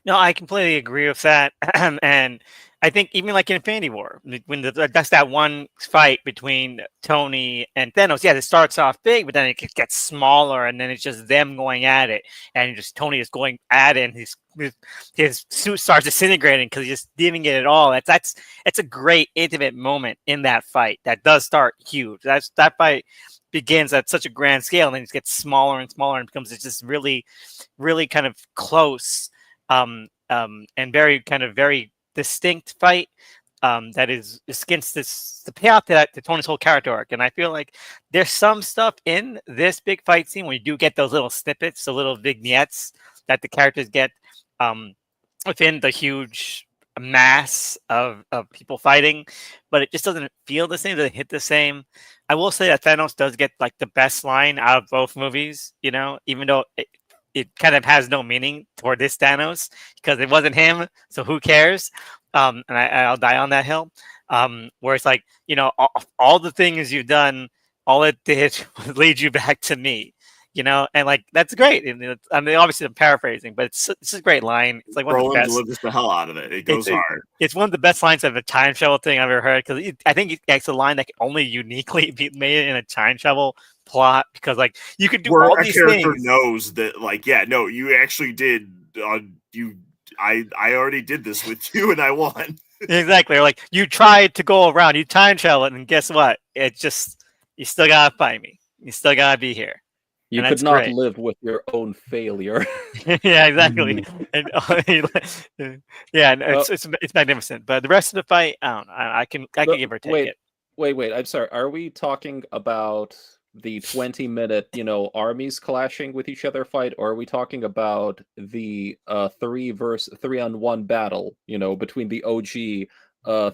No, I completely agree with that. And I think even like in Infinity War, when that's that one fight between Tony and Thanos, yeah, it starts off big, but then it gets smaller, and then it's just them going at it, and just Tony is going at it, and his suit starts disintegrating because he's just giving it all. It's a great intimate moment in that fight that does start huge. That fight begins at such a grand scale, and then it gets smaller and smaller, and becomes just really, really kind of close. And very distinct fight that is against the payoff to Tony's whole character arc. And I feel like there's some stuff in this big fight scene where you do get those little snippets, the little vignettes that the characters get within the huge mass of people fighting, but it just doesn't feel the same, doesn't hit the same. I will say that Thanos does get like the best line out of both movies, even though it kind of has no meaning toward this Thanos because it wasn't him, so who cares? And I'll die on that hill. Where it's like, all the things you've done, all it did was lead you back to me. And like that's great. And I mean, obviously I'm paraphrasing, but it's a great line. It's like one of the Brolin best. delivers the hell out of it. It goes It's hard. it's one of the best lines of a time travel thing I've ever heard because I think it's a line that can only uniquely be made in a time travel plot because like you could do Where all a these character things. knows that, like, yeah, no, you actually did. I already did this with you, and I won. Exactly. Or like you tried to go around, you time travel it, and guess what? It just you still gotta find me. You still gotta be here. You And could that's not great. live with your own failure. Yeah, exactly. And yeah, and it's magnificent. But the rest of the fight, I don't know. I can give or take it. Wait. I'm sorry. Are we talking about the 20-minute, armies clashing with each other fight, or are we talking about the 3-on-1 battle, between the OG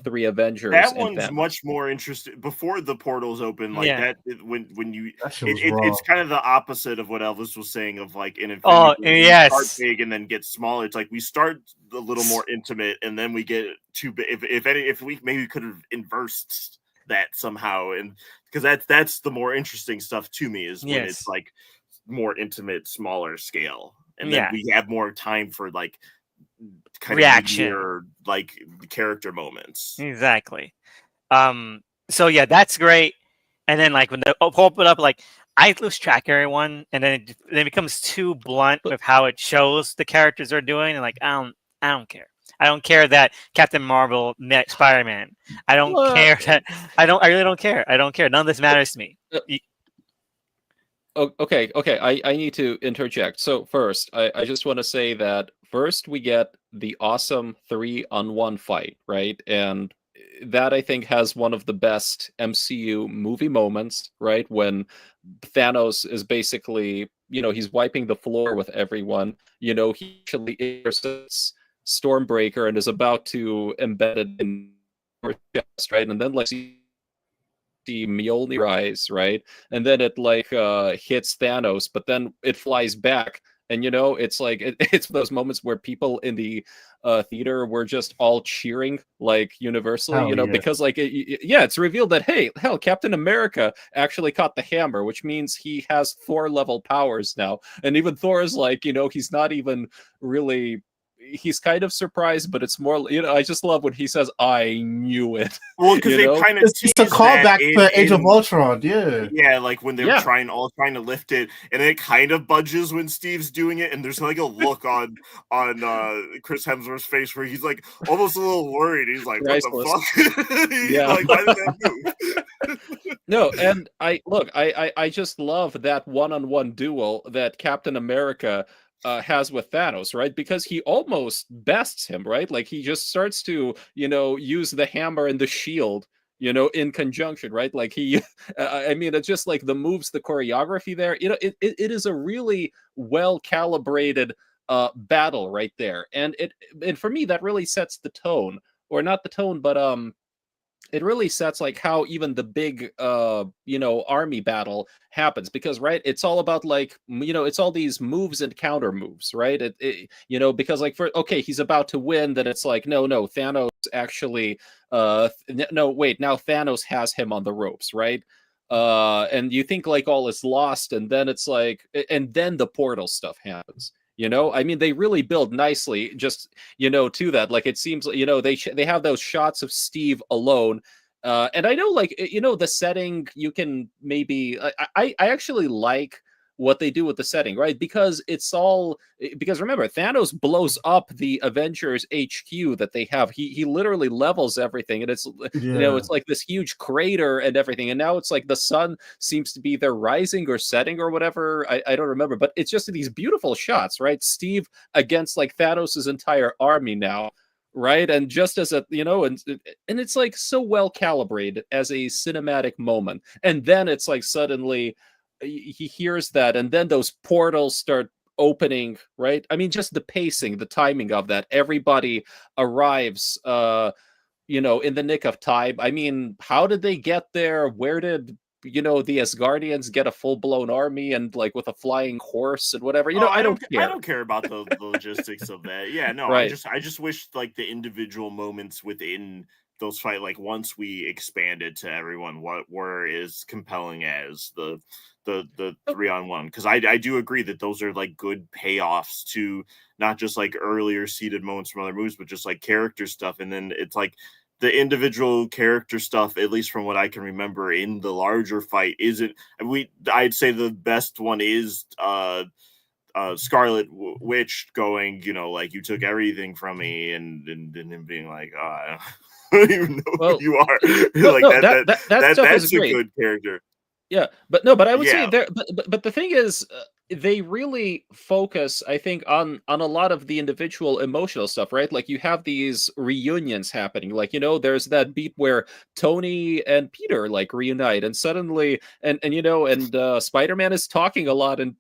3 Avengers That and one's Thanos? much more interesting. Before the portals open, like Yeah. when you, That shit was it's raw. kind of the opposite of what Elvis was saying of like in Infinity Oh, War, we yes. start big and then get smaller. It's like we start a little more intimate and then we get too big. If we maybe could have inversed that somehow, and because that's the more interesting stuff to me is when it's Yes. like more intimate, smaller scale, and then Yeah. we have more time for like kind Reaction. of meatier, like character moments. Exactly. So yeah, that's great. And then like when they open up, like I lose track of everyone, and then it becomes too blunt with how it shows the characters are doing, and like I don't care. I don't care that Captain Marvel met Spider-Man. I don't care that I really don't care. I don't care. None of this matters to me. Okay. I need to interject. So first, I just want to say that first we get the awesome 3-on-1 fight, right? And that I think has one of the best MCU movie moments, right? When Thanos is basically, he's wiping the floor with everyone. He actually intercepts Stormbreaker and is about to embed it in her chest, right? And then like the Mjolnir rise, right? And then it like hits Thanos, but then it flies back. And it's like it's those moments where people in the theater were just all cheering like universally, Hell yeah. because like it's revealed that hey, hell, Captain America actually caught the hammer, which means he has Thor level powers now. And even Thor is like, he's not even really. He's kind of surprised, but it's more, I just love when he says, "I knew it." Well, because they kind of It's a callback to Age of Ultron, yeah. Yeah, like when they're trying to lift it, and it kind of budges when Steve's doing it, and there's like a look on Chris Hemsworth's face where he's like almost a little worried. He's like, "What the fuck?" Yeah. Like, why did that move? No, and I just love that one-on-one duel that Captain America has with Thanos, right? Because he almost bests him, right? Like he just starts to, use the hammer and the shield, in conjunction, right? Like he, I mean, it's just like the moves, the choreography there, it is a really well calibrated battle right there, and for me that really sets the tone, or not the tone, but it really sets like how even the big army battle happens, because right, it's all about like it's all these moves and counter moves, right? Because like he's about to win, then it's like no Thanos actually no wait, now Thanos has him on the ropes, right? And you think like all is lost, and then it's like, and then the portal stuff happens. I mean, they really build nicely just, to that. Like, it seems, they have those shots of Steve alone. And I know, like, the setting, you can maybe, I actually like what they do with the setting, right? Because because remember, Thanos blows up the Avengers HQ that they have. He literally levels everything, and it's it's like this huge crater and everything. And now it's like the sun seems to be either rising or setting or whatever. I don't remember, but it's just these beautiful shots, right? Steve against like Thanos's entire army now, right? And just as and it's like so well calibrated as a cinematic moment. And then it's like suddenly he hears that, and then those portals start opening, right? I mean, just the pacing, the timing of that. Everybody arrives in the nick of time. I mean, how did they get there? Where did the Asgardians get a full-blown army and like with a flying horse and whatever. I don't care. I don't care about the logistics of that. Yeah, no, Right. I just wish like the individual moments within those fight, like once we expanded to everyone, what were as compelling as the 3-on-1, because I do agree that those are like good payoffs to not just like earlier seeded moments from other movies, but just like character stuff. And then it's like the individual character stuff, at least from what I can remember in the larger fight, isn't I'd say the best one is Scarlet Witch going, like you took everything from me, and him being like, oh, I don't even know who you are. Like no, that stuff that's is a great. good character. Yeah, but I would say Yeah. there, but the thing is, they really focus, I think, on a lot of the individual emotional stuff, right? Like you have these reunions happening, like there's that beat where Tony and Peter like reunite, and suddenly, and Spider-Man is talking a lot, and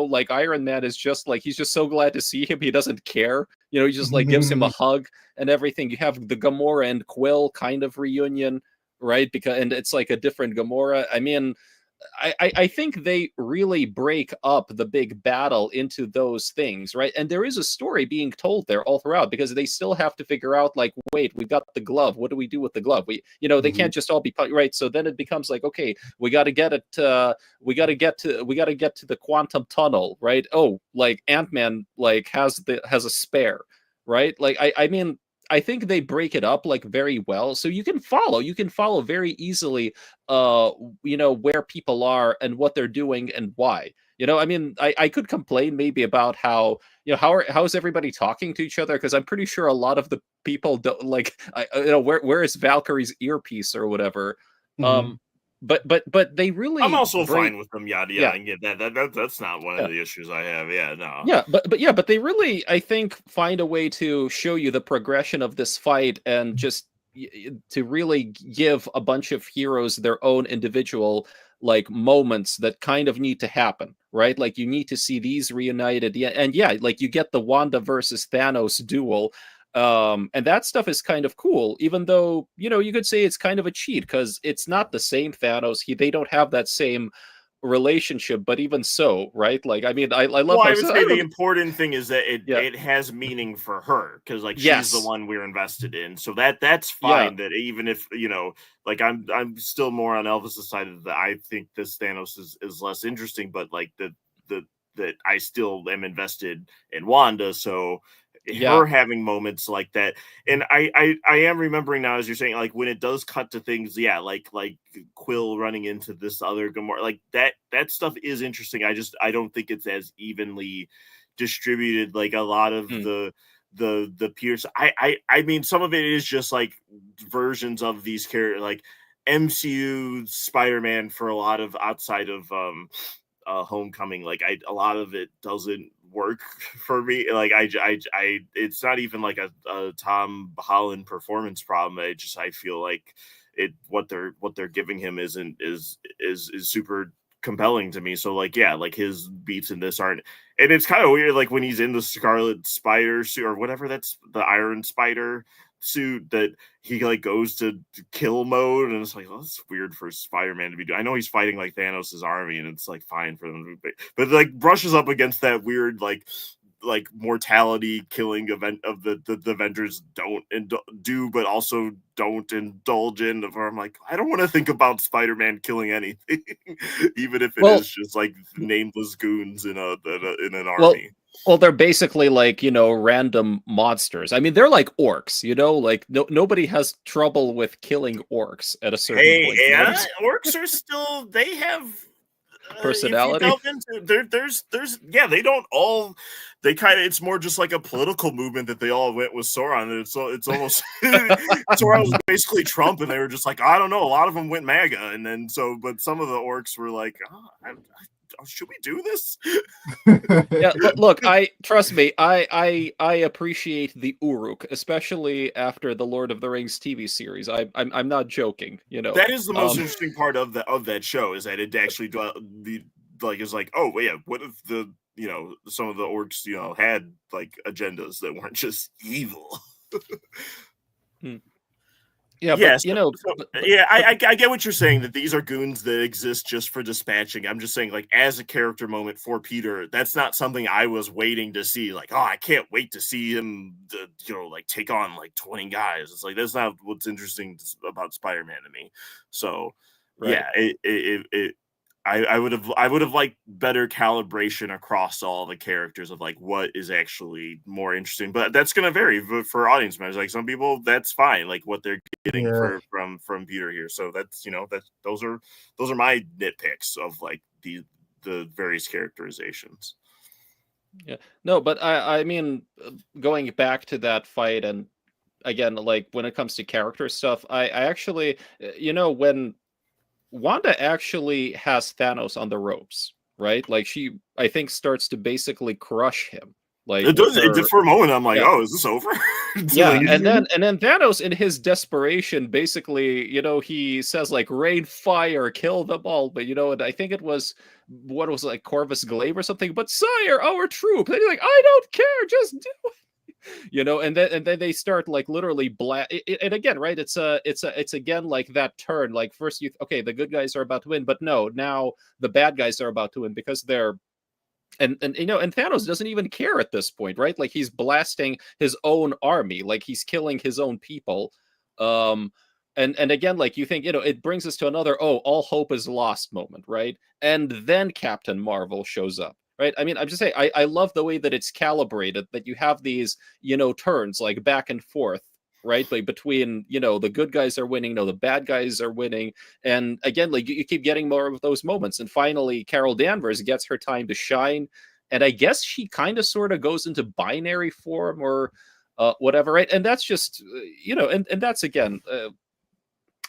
like Iron Man is just like he's just so glad to see him, he doesn't care, he just like gives him a hug and everything. You have the Gamora and Quill kind of reunion, right? And it's like a different Gamora. I mean, I think they really break up the big battle into those things, right? And there is a story being told there all throughout, because they still have to figure out, like, wait, we got the glove. What do we do with the glove? They can't just all be right. So then it becomes like, okay, we got to get it. We got to get to the quantum tunnel, right? Oh, like Ant-Man, like has a spare, right? Like I mean, I think they break it up like very well, so you can follow very easily where people are and what they're doing and why. I mean, I could complain maybe about how how is everybody talking to each other, because I'm pretty sure a lot of the people don't like where is Valkyrie's earpiece or whatever. But they really I'm also break. fine with them yada Yeah. yada and get that's not one of the issues I have. Yeah, no. Yeah, but they really, I think, find a way to show you the progression of this fight, and just to really give a bunch of heroes their own individual like moments that kind of need to happen, right? Like you need to see these reunited. Yeah, and yeah, like you get the Wanda versus Thanos duel. And that stuff is kind of cool, even though you could say it's kind of a cheat, because it's not the same Thanos. They don't have that same relationship, but even so, right? Like, I mean, I love Well, how I would say the important thing is that Yeah. it has meaning for her, because like she's Yes. the one we're invested in. So that's fine. That even if like I'm still more on Elvis's side of that. I think this Thanos is less interesting, but like that I still am invested in Wanda. So her having moments like that, and I am remembering now as you're saying, like when it does cut to things, like Quill running into this other Gamora, like that stuff is interesting. I don't think it's as evenly distributed like a lot of the peers. I mean, some of it is just like versions of these characters, like MCU Spider-Man for a lot of outside of Homecoming. Like a lot of it doesn't work for me. Like I it's not even like a Tom Holland performance problem. I feel like what they're giving him is super compelling to me. So like like his beats in this aren't, and it's kind of weird like when he's in the Scarlet Spider suit or whatever, that's the Iron Spider suit, that he like goes to kill mode, and it's like, well, that's weird for Spider-Man to be doing. I know he's fighting like Thanos' army, and it's like fine for them, but like brushes up against that weird like mortality killing event of the Avengers don't do, but also don't indulge in. Where I'm like, I don't want to think about Spider-Man killing anything, even if it is just like nameless goons in an army. Well, they're basically like, random monsters. I mean, they're like orcs, like nobody has trouble with killing orcs at a certain point. Yeah, orcs are still, they have personality. If you delve into, there's they don't all, they kind of, it's more just like a political movement that they all went with Sauron, and it's almost Sauron was basically Trump, and they were just like, I don't know, a lot of them went MAGA, and then but some of the orcs were like, should we do this? Yeah, look, trust me, I appreciate the Uruk, especially after the Lord of the Rings TV series. I'm not joking. That is the most interesting part of that show, is that it actually is like, oh yeah, what if the some of the orcs had like agendas that weren't just evil. Yeah, Yeah, but you know, I get what you're saying, that these are goons that exist just for dispatching. I'm just saying, like, as a character moment for Peter, that's not something I was waiting to see. Like, oh, I can't wait to see him, like take on like 20 guys. It's like that's not what's interesting about Spider-Man to me. So, right. yeah, I would have liked better calibration across all the characters of like what is actually more interesting, but that's going to vary for audience members. Like some people, that's fine, like what they're getting Yeah. from Peter here. So that's those are my nitpicks of like the various characterizations. Yeah, no, but I mean, going back to that fight, and again, like when it comes to character stuff, I actually, when Wanda actually has Thanos on the ropes, right? Like she, I think, starts to basically crush him, like It with does. her. For a moment, I'm like, Yeah, oh, is this over? yeah, Like, and then Thanos, in his desperation, basically, he says like, "Rain fire, kill them all." But and I think it was what was like Corvus Glaive or something. But sire, our troop. And he's like, "I don't care, just do and then they start like literally and again, right, it's again like that turn, like first okay, the good guys are about to win, but no, now the bad guys are about to win because they're and Thanos doesn't even care at this point, right? Like he's blasting his own army, like he's killing his own people. Um and again, like you think, it brings us to another, oh, all hope is lost moment, right? And then Captain Marvel shows up, right? I mean, I'm just saying, I love the way that it's calibrated, that you have these, turns like back and forth, right? Like between, the good guys are winning, no, the bad guys are winning. And again, like you keep getting more of those moments. And finally, Carol Danvers gets her time to shine. And I guess she kind of sort of goes into binary form or whatever, right? And that's just, and that's again,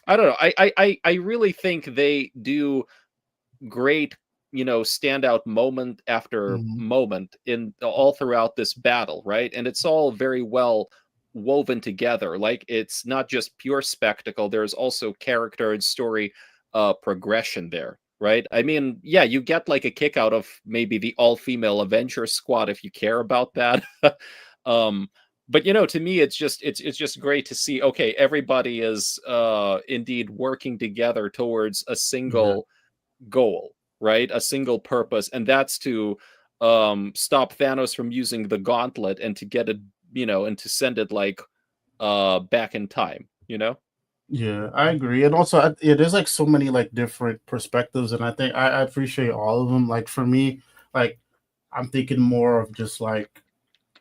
I don't know. I really think they do great, standout moment after Mhm. moment in all throughout this battle, right? And it's all very well woven together. Like it's not just pure spectacle. There's also character and story progression there, right? I mean, yeah, you get like a kick out of maybe the all-female Avengers squad if you care about that. um but to me, it's just great to see, okay, everybody is indeed working together towards a Yeah. single goal, right? A single purpose, and that's to stop Thanos from using the gauntlet and to get it, and to send it like back in time, Yeah, I agree. And also, there's like so many like different perspectives, and I think I appreciate all of them. Like for me, like I'm thinking more of just like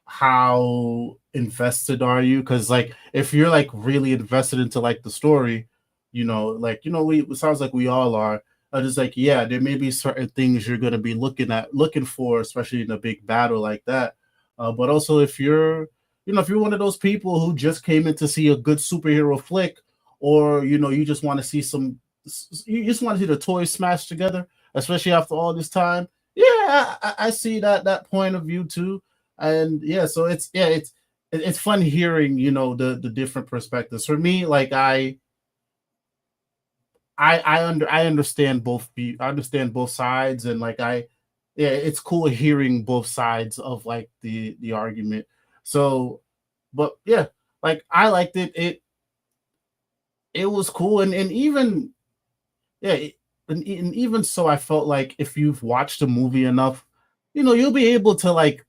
how invested are you? Because like if you're like really invested into like the story, we it sounds like we all are. Just like yeah, there may be certain things you're gonna be looking for, especially in a big battle like that. But also if you're one of those people who just came in to see a good superhero flick, or you just want to see you just want to see the toys smashed together, especially after all this time. Yeah, I see that point of view too. And yeah, so it's fun hearing the different perspectives. For me, like I understand I understand both sides, and like yeah, it's cool hearing both sides of like the argument. So, but yeah, like I liked it was cool, and even yeah, and even so, I felt like if you've watched the movie enough, you'll be able to like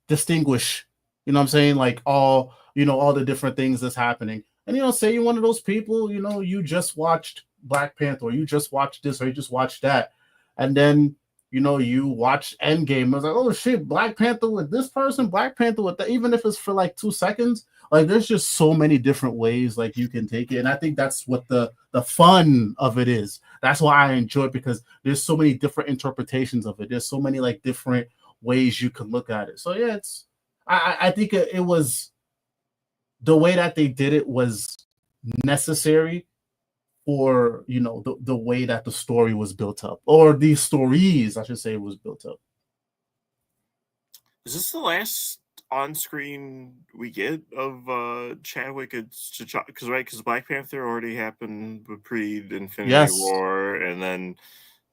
distinguish, what I'm saying, like all the different things that's happening. And say you're one of those people, you just watched Black Panther, or you just watched this, or you just watched that, and then you watch Endgame. I was like, oh shit, Black Panther with this person, Black Panther with that, even if it's for like 2 seconds. Like there's just so many different ways like you can take it. And I think that's what the fun of it is. That's why I enjoy it, because there's so many different interpretations of it. There's so many like different ways you can look at it. So yeah, I think it was the way that they did it was necessary for the way that the story was built up, or these stories I should say was built up. Is this the last on-screen we get of Chadwick and T'Challa? Because Black Panther already happened pre-Infinity Yes. War, and then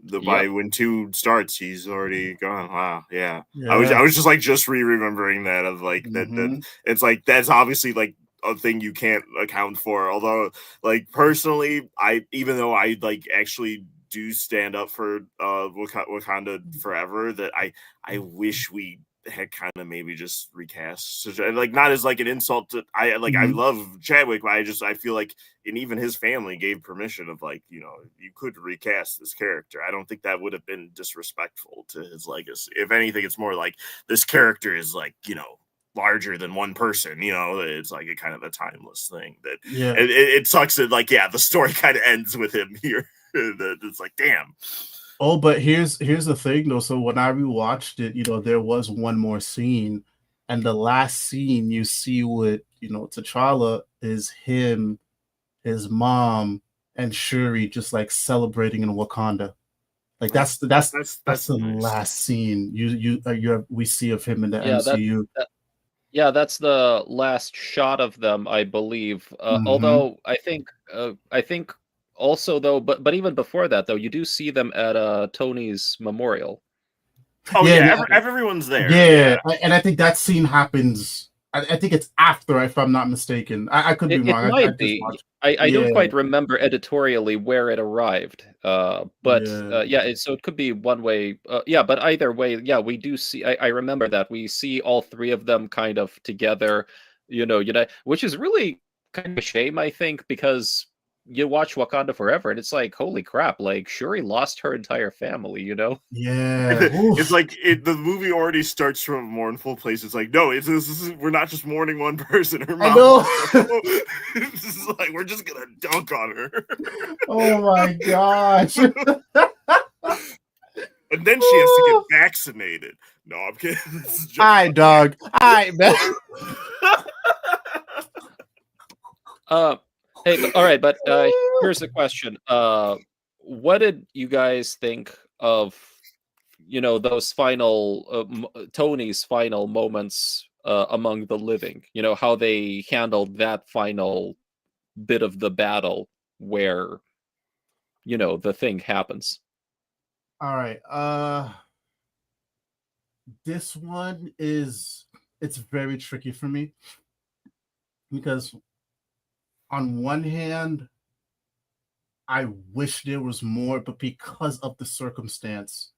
Yep. when 2 starts, he's already gone. Wow, yeah. Yeah. I was just remembering that of like that Mhm. it's like that's obviously like a thing you can't account for. Although, like, personally, even though I like actually do stand up for Wakanda forever, that I wish we had kind of maybe just recast, like, not as like an insult to I love Chadwick, but I feel like, and even his family gave permission of, like, you could recast this character. I don't think that would have been disrespectful to his legacy. If anything, it's more like this character is, like, larger than one person. It's like a kind of a timeless thing that it sucks that, like, the story kind of ends with him here. It's like, damn. Oh, but here's the thing though. So when I rewatched it, there was one more scene, and the last scene you see with T'Challa is him, his mom, and Shuri just like celebrating in Wakanda. Like that's the nice. last scene we see of him in the Yeah, MCU. that's the last shot of them, I believe. Although I think also though, but even before that though, you do see them at Tony's memorial. Oh yeah, everyone's there. Yeah, and I think that scene happens. I think it's after, if I'm not mistaken. I could be wrong. It might be. I don't quite remember editorially where it arrived. So it could be one way. But either way, we do see. I remember that we see all three of them kind of together. Which is really kind of a shame, I think, because you watch Wakanda Forever and it's like, holy crap! Like, Shuri lost her entire family. Yeah, it's like the movie already starts from a mournful place. It's like, no, we're not just mourning one person. Her mom. I know. This is like, we're just gonna dunk on her. Oh my gosh! And then she has to get vaccinated. No, I'm kidding. Alright, dog. Alright, man. Hey, all right, but here's the question. What did you guys think of, those final, Tony's final moments among the living? How they handled that final bit of the battle where, the thing happens. All right. This one it's very tricky for me because on one hand, I wish there was more, but because of the circumstance,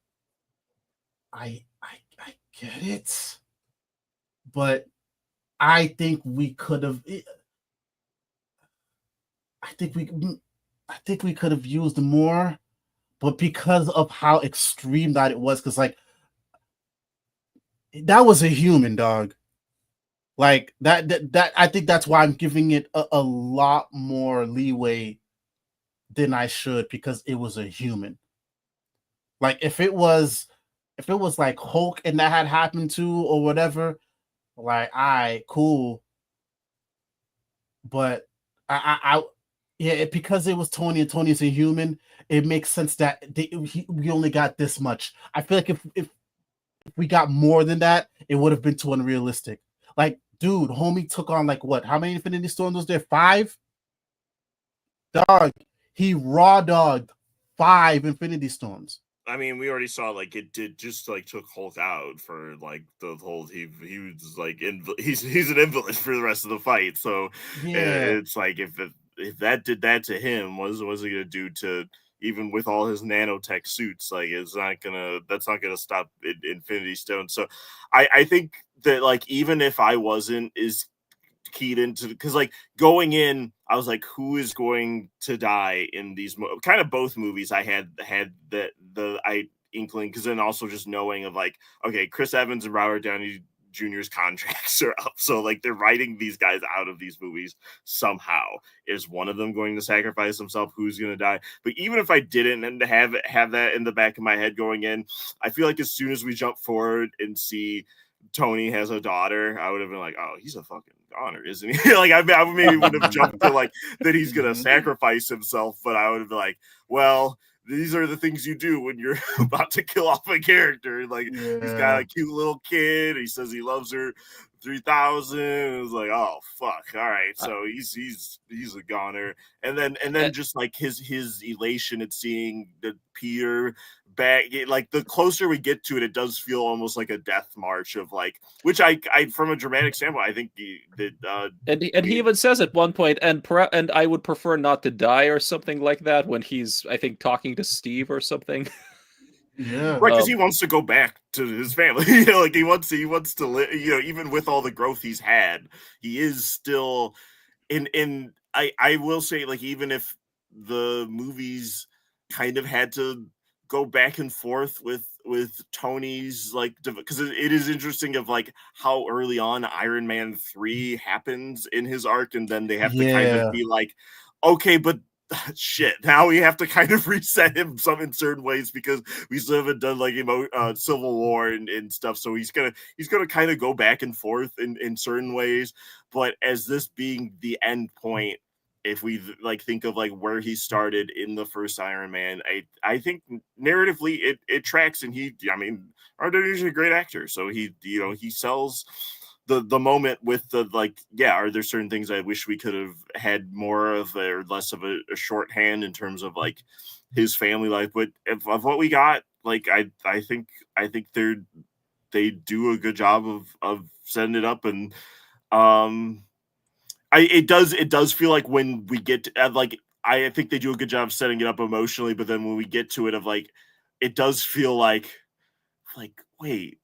I get it. But I think we could have. I think we could have used more, but because of how extreme that it was, because like that was a human, dog. Like that I think that's why I'm giving it a lot more leeway than I should, because it was a human. Like if it was like Hulk and that had happened to or whatever, like, all right, cool. But because it was Tony and Tony's a human, it makes sense that we only got this much. I feel like if we got more than that, it would have been too unrealistic. Like, dude, homie took on like what? How many Infinity Stones was there? 5? Dog, he raw dogged 5 Infinity Stones. I mean, we already saw, like, it did just like took Hulk out for like the whole. He was like he's an invalid for the rest of the fight. So it's like if that did that to him, what's it gonna do to, even with all his nanotech suits? Like, that's not gonna stop Infinity Stone. So I think that, like, even if I wasn't as keyed into, because like going in, I was like, who is going to die in these kind of both movies? I had the inkling, because then also just knowing of like, okay, Chris Evans and Robert Downey Jr.'s contracts are up, so like they're writing these guys out of these movies somehow. Is one of them going to sacrifice himself? Who's going to die? But even if I didn't, and to have that in the back of my head going in, I feel like as soon as we jump forward and see Tony has a daughter, I would have been like, oh, he's a fucking goner, isn't he? Like, I maybe would have jumped to like that he's gonna sacrifice himself, but I would have been like, well, these are the things you do when you're about to kill off a character. Like, he's got a cute little kid, he says he loves her 3000. It was like, oh fuck, all right, so he's a goner. And then just like his elation at seeing the Peter back, like the closer we get to it, it does feel almost like a death march of like, which I from a dramatic standpoint, I think he even says at one point, and I would prefer not to die or something like that when he's, I think, talking to Steve or something. Yeah, right, because he wants to go back to his family. You know, like he wants to live. You know, even with all the growth he's had, he is still in. I will say, like, even if the movies kind of had to go back and forth with Tony's, like, because it is interesting of like how early on Iron Man 3 happens in his arc, and then they have to kind of be like, okay, but shit, now we have to kind of reset him in certain ways because we still haven't done like Civil War and stuff. So he's gonna kind of go back and forth in certain ways. But as this being the end point, if we like think of like where he started in the first Iron Man, I think narratively it tracks, and Robert is a great actor, so he sells the moment with the like, yeah, are there certain things I wish we could have had more of or less of a shorthand in terms of like his family life, but of what we got, like I think they do a good job of setting it up. And it does feel like when we get to, like, I think they do a good job of setting it up emotionally, but then when we get to it, of like, it does feel like wait,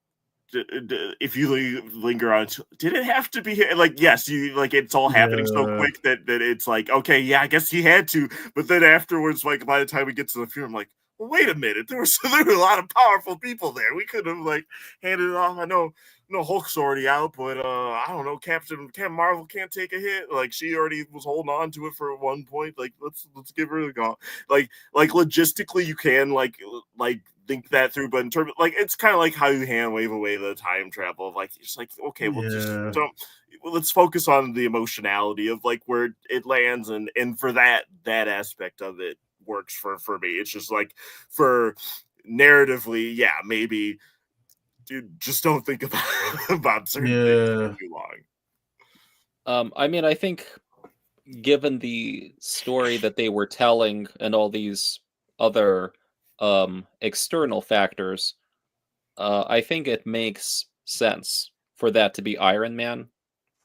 if you linger on, did it have to be here? Like, yes, you like, it's all happening so quick that it's like, okay, yeah, I guess he had to. But then afterwards, like by the time we get to the funeral, I'm like, well, wait a minute, there were a lot of powerful people there. We could have like handed it off. I know Hulk's already out, but I don't know, Captain Marvel can't take a hit. Like, she already was holding on to it for one point. Like, let's give her a go. Like logistically, you can like think that through, but in terms of, like, it's kind of like how you hand wave away the time travel of like, it's like, okay, well, just don't. Let's focus on the emotionality of like where it lands, and for that aspect of it works for me. It's just like, for narratively, yeah, maybe, dude, just don't think about certain things for too long. I mean, I think given the story that they were telling and all these other external factors, I think it makes sense for that to be Iron Man,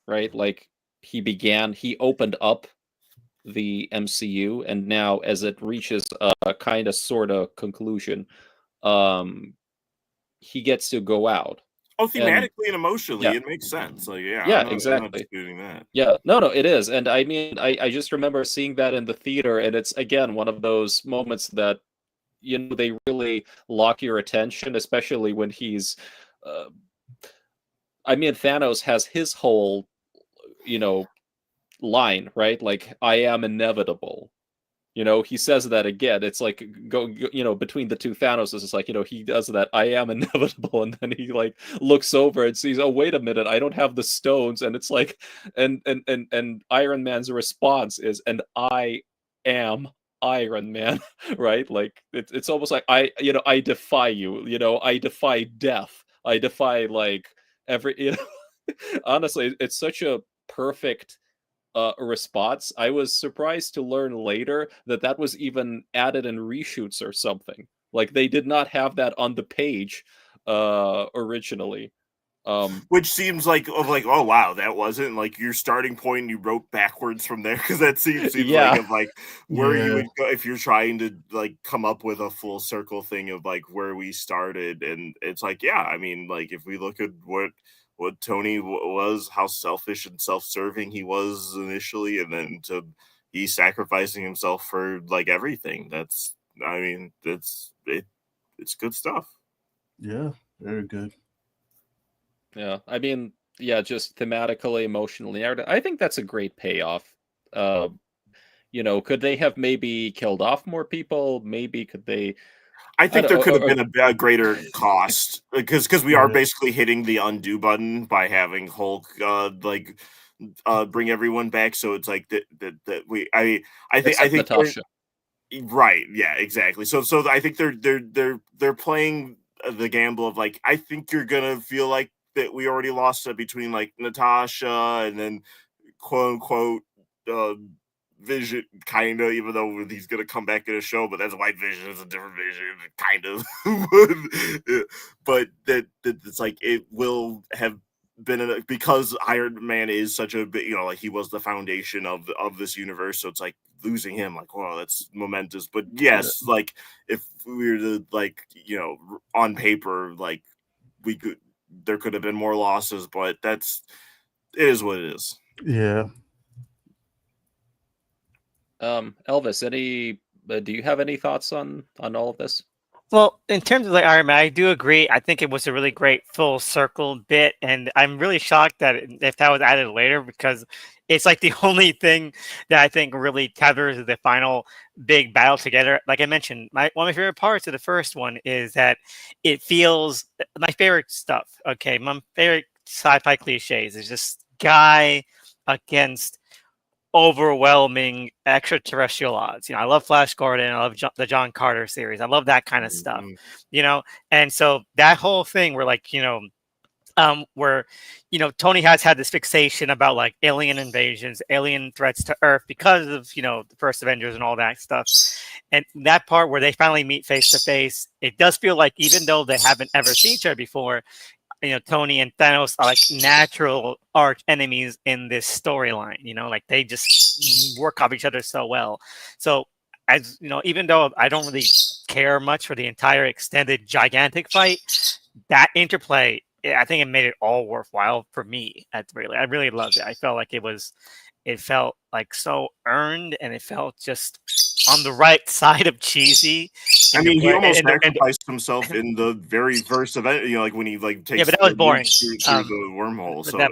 right? Like, he opened up the MCU, and now as it reaches a kind of sort of conclusion, he gets to go out. Oh, thematically and emotionally, it makes sense. Like, yeah, exactly. I'm not disputing that. Yeah, no, it is. And I mean, I just remember seeing that in the theater, and it's, again, one of those moments that, they really lock your attention, especially when he's, I mean, Thanos has his whole, line, right? Like, I am inevitable. He says that again. It's like, between the two Thanoses, it's like, he does that, I am inevitable, and then he like looks over and sees, oh, wait a minute, I don't have the stones, and it's like, and Iron Man's response is, and I am Iron Man, right? Like, it's almost like, I defy you, I defy death, I defy like every, honestly, it's such a perfect response. I was surprised to learn later that was even added in reshoots or something. Like, they did not have that on the page originally. Which seems like, oh wow, that wasn't like your starting point, and you wrote backwards from there, because that seems like where you would go if you're trying to like come up with a full circle thing of like where we started. And it's like, yeah, I mean, like, if we look at what Tony was, how selfish and self-serving he was initially, and then he's sacrificing himself for like everything. It's good stuff. Yeah, very good. Yeah, I mean, yeah, just thematically, emotionally, I think that's a great payoff. Could they have maybe killed off more people? Maybe could they? I think there could have been a greater cost, because we are basically hitting the undo button by having Hulk bring everyone back. So it's like that we I think Natasha. Right, yeah, exactly. So I think they're playing the gamble of like, I think you're gonna feel like that we already lost it between like Natasha and then quote unquote Vision, kind of, even though he's gonna come back in a show, but that's White Vision, it's a different Vision, kind of. But that it's like it will have been because Iron Man is such a bit, like he was the foundation of this universe, so it's like losing him, like, wow, that's momentous. But yes, like if we were to like on paper, like there could have been more losses, but it is what it is. Yeah. Elvis, do you have any thoughts on all of this? Well, in terms of the Iron Man, I do agree. I think it was a really great full circle bit, and I'm really shocked that if that was added later, because it's like the only thing that I think really tethers the final big battle together. Like I mentioned, one of my favorite parts of the first one is that it feels my favorite stuff. Okay, my favorite sci-fi cliches is just guy against overwhelming extraterrestrial odds. I love Flash Gordon. I love the John Carter series. I love that kind of stuff. And so that whole thing where where Tony has had this fixation about like alien invasions, alien threats to Earth because of the first Avengers and all that stuff. And that part where they finally meet face to face, it does feel like even though they haven't ever seen each other before, Tony and Thanos are like natural arch enemies in this storyline. Like they just work off each other so well. So as even though I don't really care much for the entire extended gigantic fight, that interplay, I think it made it all worthwhile for me. I really loved it. I felt like it felt like so earned, and it felt just on the right side of cheesy. I mean, he almost sacrificed himself in the very first event. Like when he like takes. Yeah, but that was boring. Through the wormhole. So that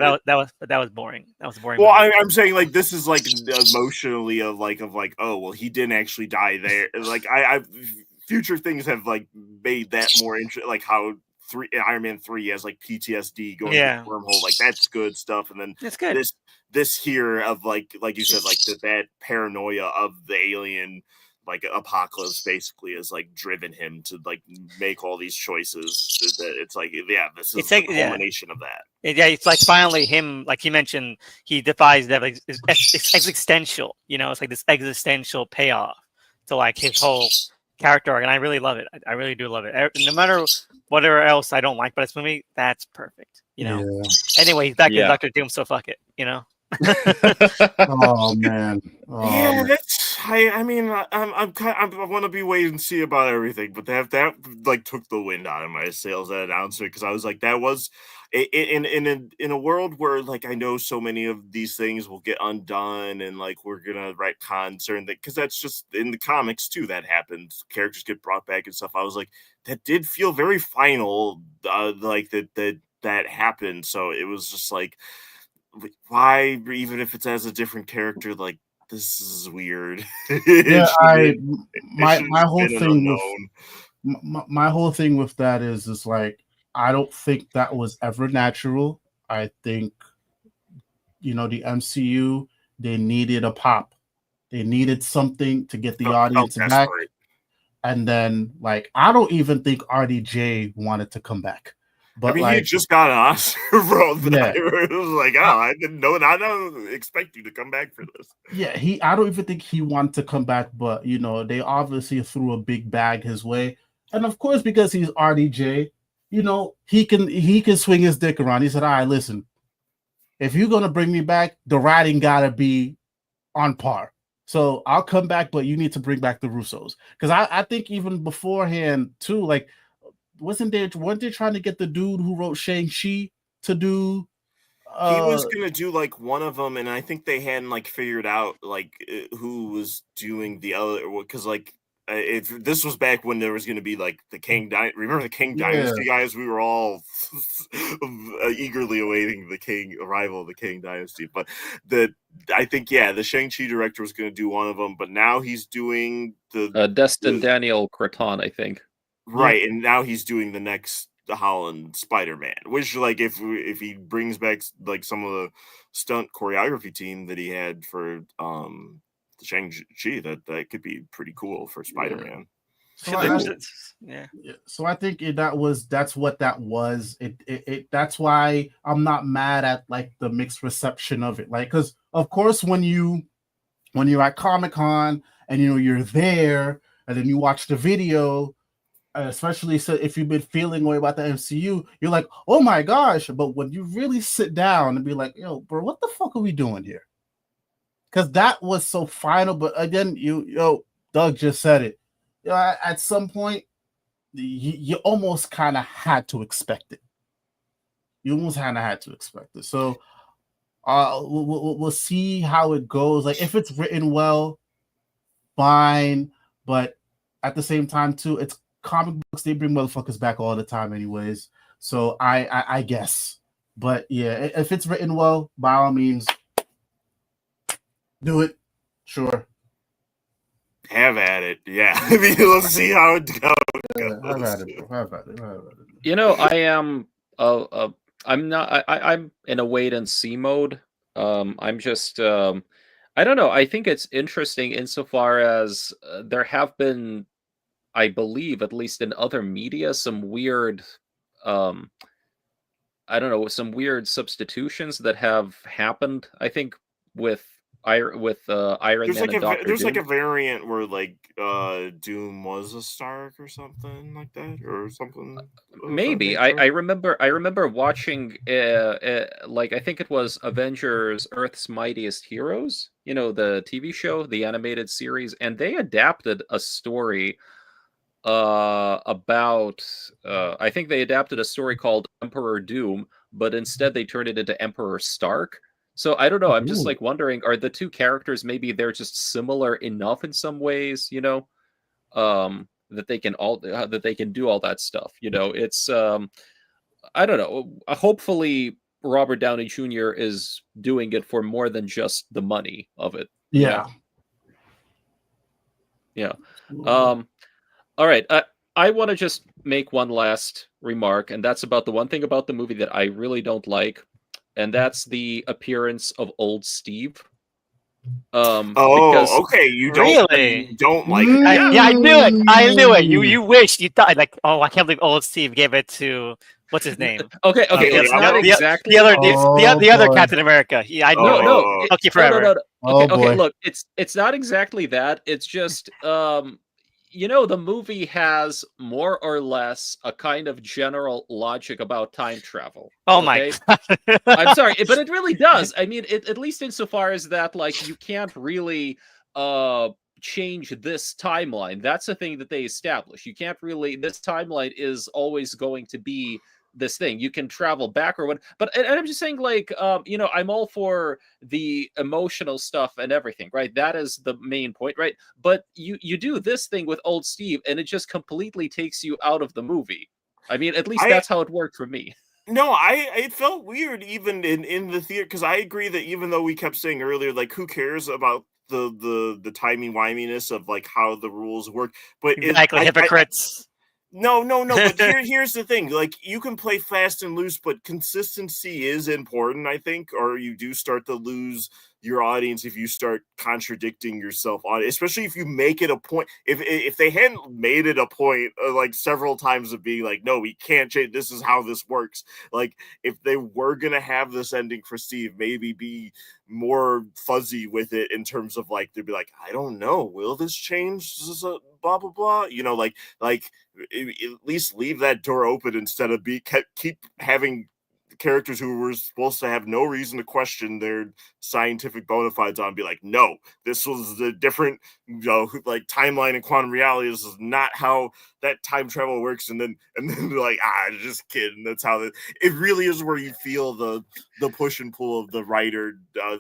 was boring. That was boring. Well, I'm saying like this is like emotionally of like oh well, he didn't actually die there. Like I future things have like made that more interesting. Like how Iron Man 3 has like PTSD going through the wormhole. Like that's good stuff. And then it's good. This here of like you said, like that paranoia of the alien like apocalypse basically has like driven him to like make all these choices. It's like this is the culmination of that. It's like finally him, like he mentioned, he defies that. Like, it's existential, it's like this existential payoff to like his whole character arc, and I really love it. I really do love it. No matter whatever else I don't like about this movie, that's perfect. Anyway, he's back in Dr. Doom, so fuck it. Oh man. I mean, I want to be wait and see about everything, but that like took the wind out of my sails, that announcement, because I was like, that was in a world where like I know so many of these things will get undone, and like we're gonna retcon certain things, because that's just in the comics too. That happens. Characters get brought back and stuff. I was like, that did feel very final, like that happened. So it was just like, why, even if it's as a different character, like this is weird. My whole thing my whole thing with that is like, I don't think that was ever natural. I think the MCU, they needed a pop. They needed something to get the audience back. Right. And then like I don't even think RDJ wanted to come back. But I mean, he just got an Oscar, bro. It was like, I didn't know. I don't expect you to come back for this. Yeah, I don't even think he wanted to come back, but they obviously threw a big bag his way, and of course, because he's RDJ, he can swing his dick around. He said, "All right, listen, if you're gonna bring me back, the writing gotta be on par. So I'll come back, but you need to bring back the Russos, because I think even beforehand too, like." Weren't they trying to get the dude who wrote Shang-Chi to do? He was gonna do like one of them, and I think they hadn't like figured out like who was doing the other. Because like this was back when there was gonna be like the King Remember the King Dynasty guys? We were all eagerly awaiting the arrival of the King Dynasty. But I think the Shang-Chi director was gonna do one of them, but now he's doing Destin Daniel Cretton, I think. Right, and now he's doing the next Holland Spider-Man, which like if he brings back like some of the stunt choreography team that he had for Shang-Chi, that could be pretty cool for Spider-Man. So Feel I, like Ooh. yeah. so I think that's what that was. That's why I'm not mad at like the mixed reception of it. Like, because of course when you're at Comic-Con and you're there and then you watch the video, especially so if you've been feeling way about the MCU, you're like, oh my gosh. But when you really sit down and be like, yo, bro, what the fuck are we doing here? Because that was so final. But again, Doug just said it. At some point, you almost kind of had to expect it. You almost kind of had to expect it. So we'll see how it goes. Like if it's written well, fine. But at the same time, too, it's comic books. They bring motherfuckers back all the time, anyways. So I guess. But yeah, if it's written well, by all means, do it. Sure. Have at it. Yeah. I mean, let's see how it goes. Have at it, bro. Have at it. You know, I am. I'm not. I'm in a wait and see mode. I'm just. I don't know. I think it's interesting insofar as there have been, I believe, at least in other media, some weird. I don't know, some weird substitutions that have happened. I think with Iron Man and Doctor There's Doom. like a variant where like Doom was a Stark or something like that, or something. Maybe I remember watching like I think it was Avengers Earth's Mightiest Heroes, the TV show, the animated series, and they adapted a story about I think they adapted a story called Emperor Doom, but instead they turned it into Emperor Stark. So I don't know, I'm just Ooh. like wondering, are the two characters, maybe they're just similar enough in some ways, that they can do all that stuff. It's I don't know. Hopefully Robert Downey Jr. is doing it for more than just the money of it. Yeah. Yeah. All right. I want to just make one last remark, and that's about the one thing about the movie that I really don't like, and that's the appearance of old Steve. Because Okay. You Really? don't like it. Yeah, I knew it. I knew it. You wished you thought like, oh, I can't believe old Steve gave it to what's his name? okay, Haley, it's I'm not not- exactly the other Oh, the other boy. Captain America. Yeah, I knew Oh, it. no. Lucky forever. No. Oh, Okay, boy. look, it's not exactly that. It's just the movie has more or less a kind of general logic about time travel. Oh my Okay? god. I'm sorry, but it really does. I mean, at least insofar as that, like, you can't really change this timeline. That's the thing that they establish. You can't really. This timeline is always going to be this thing. You can travel back or what. But and I'm just saying, like, I'm all for the emotional stuff and everything, right? That is the main point, right? But you do this thing with old Steve, and it just completely takes you out of the movie. I mean, at least that's how it worked for me. No, it felt weird even in the theater, because I agree that even though we kept saying earlier, like, who cares about the timey wiminess of like how the rules work, but Exactly, hypocrites. No. But here's the thing: like, you can play fast and loose, but consistency is important, I think, or you do start to lose your audience if you start contradicting yourself on it, especially if you make it a point. If they hadn't made it a point like several times of being like, no, we can't change, this is how this works. Like, if they were gonna have this ending for Steve, maybe be more fuzzy with it in terms of like, they'd be like, I don't know, will this change? This is blah blah blah. Like at least leave that door open instead of keep having characters who were supposed to have no reason to question their scientific bona fides on be like, no, this was the different, like, timeline and quantum reality. This is not how that time travel works. And then they're like, just kidding. That's how it really is, where you feel the push and pull of the writer.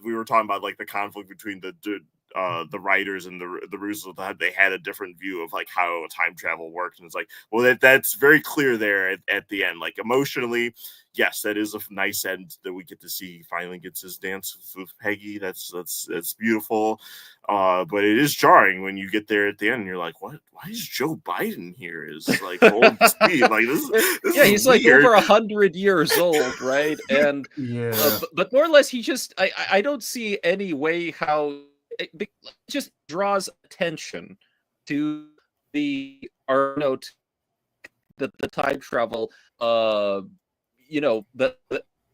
We were talking about like the conflict between the writers and the Russos, that they had a different view of like how time travel worked, and it's like, well, that's very clear there at the end. Like, emotionally, yes, that is a nice end that we get to see. He finally gets his dance with Peggy. That's beautiful. But it is jarring when you get there at the end and you're like, what? Why is Joe Biden here? Is like old Steve? Like, this Yeah, is he's like weird. over 100 years old, right? And Yeah. but more or less, he just I don't see any way how it just draws attention to the are the time travel.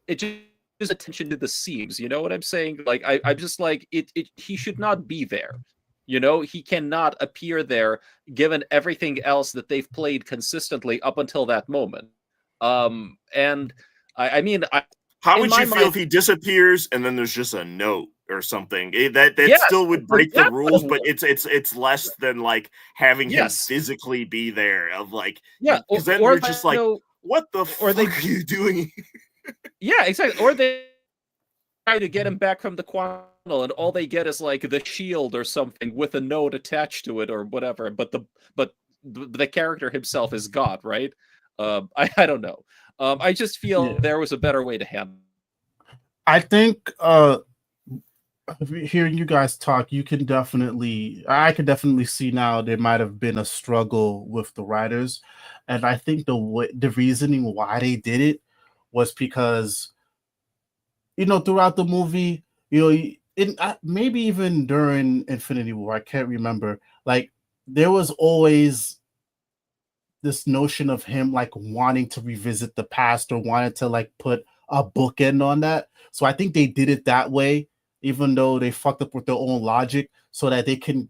It just attention to the seams. You know what I'm saying? Like I'm just like it. He should not be there. He cannot appear there given everything else that they've played consistently up until that moment. And I mean, How in would my you feel mind- if he disappears and then there's just a note or something? That Yeah, still would like break the that rules, would but it's less than like having him Yes. physically be there. Of like, Yeah, because then or you're just like, what the or fuck they- are you doing? Yeah, exactly. Or they try to get him back from the Quantal, and all they get is like the shield or something with a note attached to it or whatever. But the character himself is God, right? I don't know. I just feel there was a better way to handle. I think hearing you guys talk, I can definitely see now there might have been a struggle with the writers, and I think the reasoning why they did it was because throughout the movie, maybe even during Infinity War, I can't remember, like there was always this notion of him like wanting to revisit the past or wanted to like put a bookend on that. So I think they did it that way, even though they fucked up with their own logic, so that they can,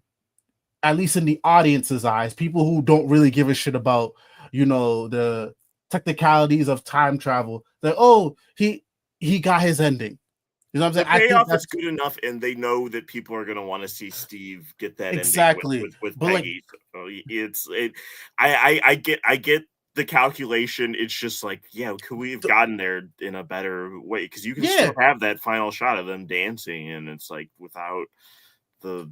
at least in the audience's eyes, people who don't really give a shit about, the technicalities of time travel, that he got his ending. You know what I'm The saying? I think payoff that's is good enough, and they know that people are going to want to see Steve get that exactly ending with but Peggy. I get the calculation. It's just like, yeah, could we have gotten there in a better way? Because you can still have that final shot of them dancing, and it's like without the.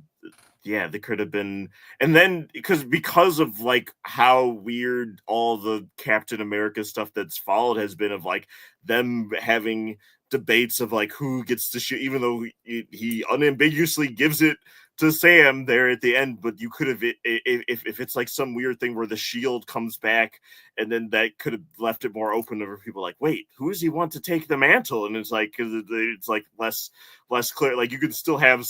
Yeah, there could have been, and then because of like how weird all the Captain America stuff that's followed has been, of like them having debates of like who gets to shoot, even though he unambiguously gives it to Sam there at the end. But you could have, if it's like some weird thing where the shield comes back, and then that could have left it more open for people like, wait, who does he want to take the mantle? And it's like, because it's like less clear. Like you could still have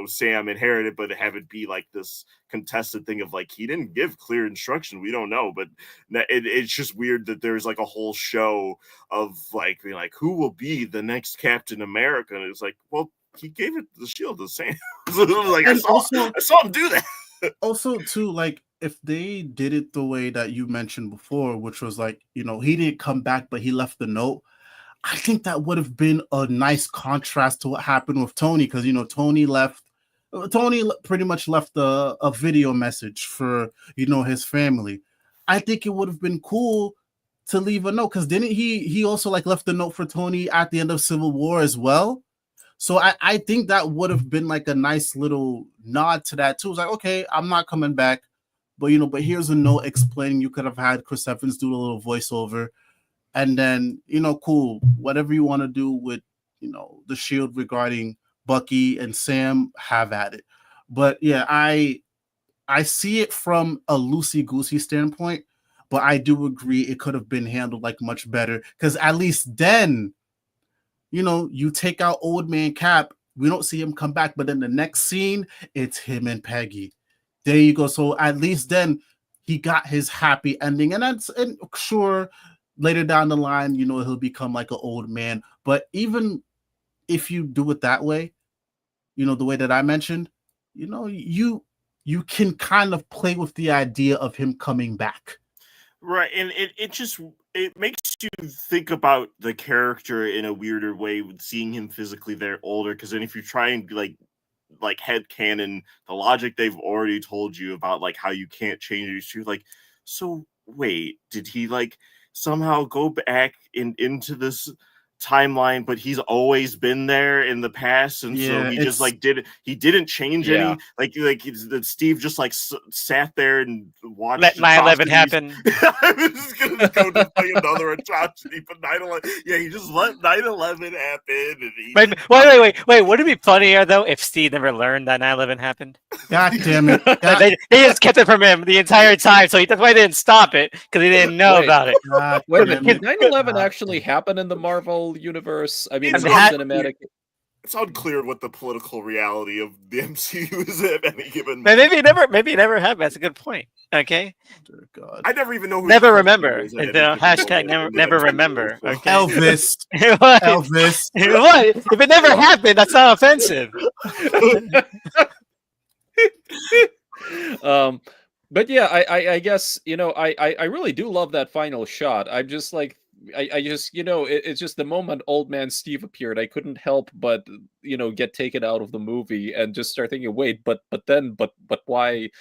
Sam inherit it, but have it be like this contested thing of like he didn't give clear instruction. We don't know, but it's just weird that there's like a whole show of like being like, who will be the next Captain America? And it's like, well, he gave it the shield to Sam. So like I saw him do that. Also, too, like if they did it the way that you mentioned before, which was like, he didn't come back, but he left the note. I think that would have been a nice contrast to what happened with Tony, because Tony pretty much left a video message for his family. I think it would have been cool to leave a note, because didn't he also like left a note for Tony at the end of Civil War as well? So I think that would have been like a nice little nod to that too. It's like, okay, I'm not coming back, but here's a note explaining. You could have had Chris Evans do a little voiceover. And then, cool, whatever you want to do with, the shield regarding Bucky and Sam, have at it. But yeah, I see it from a loosey-goosey standpoint, but I do agree it could have been handled like much better, because at least then, you take out Old Man Cap, we don't see him come back, but then the next scene, it's him and Peggy. There you go. So at least then he got his happy ending, and sure, later down the line, he'll become like an old man. But even if you do it that way, the way that I mentioned, you can kind of play with the idea of him coming back. Right, and it makes you think about the character in a weirder way with seeing him physically there older, because then if you try and like headcanon the logic they've already told you about like how you can't change these, you're like, so wait, did he like somehow go back into this timeline, but he's always been there in the past, and so he just like didn't change any, like that Steve just like sat there and watched Let 9/11 happen. I was just gonna go to play another atrocity, but 9/11, he just let 9/11 happen, and he wait, wouldn't it be funnier though if Steve never learned that 9/11 happened? God damn it. They just kept it from him the entire time, so that's why they didn't stop it, because he didn't know about it. Wait a minute, did 9/11 actually happen in the Marvel universe? I mean, It's in the cinematic. It's unclear what the political reality of the MCU is at any given But moment. maybe it never happened. That's a good point. Okay, Dear God. I never even know who never the remember. was at The any given hashtag moment never in the remember. MCU, so. Okay, Elvis. what? Elvis. What? If it never happened, that's not offensive. But yeah, I guess, you know, I really do love that final shot. I'm just like, I just, you know, it's just the moment old man Steve appeared, I couldn't help but, you know, get taken out of the movie and just start thinking, wait, but why,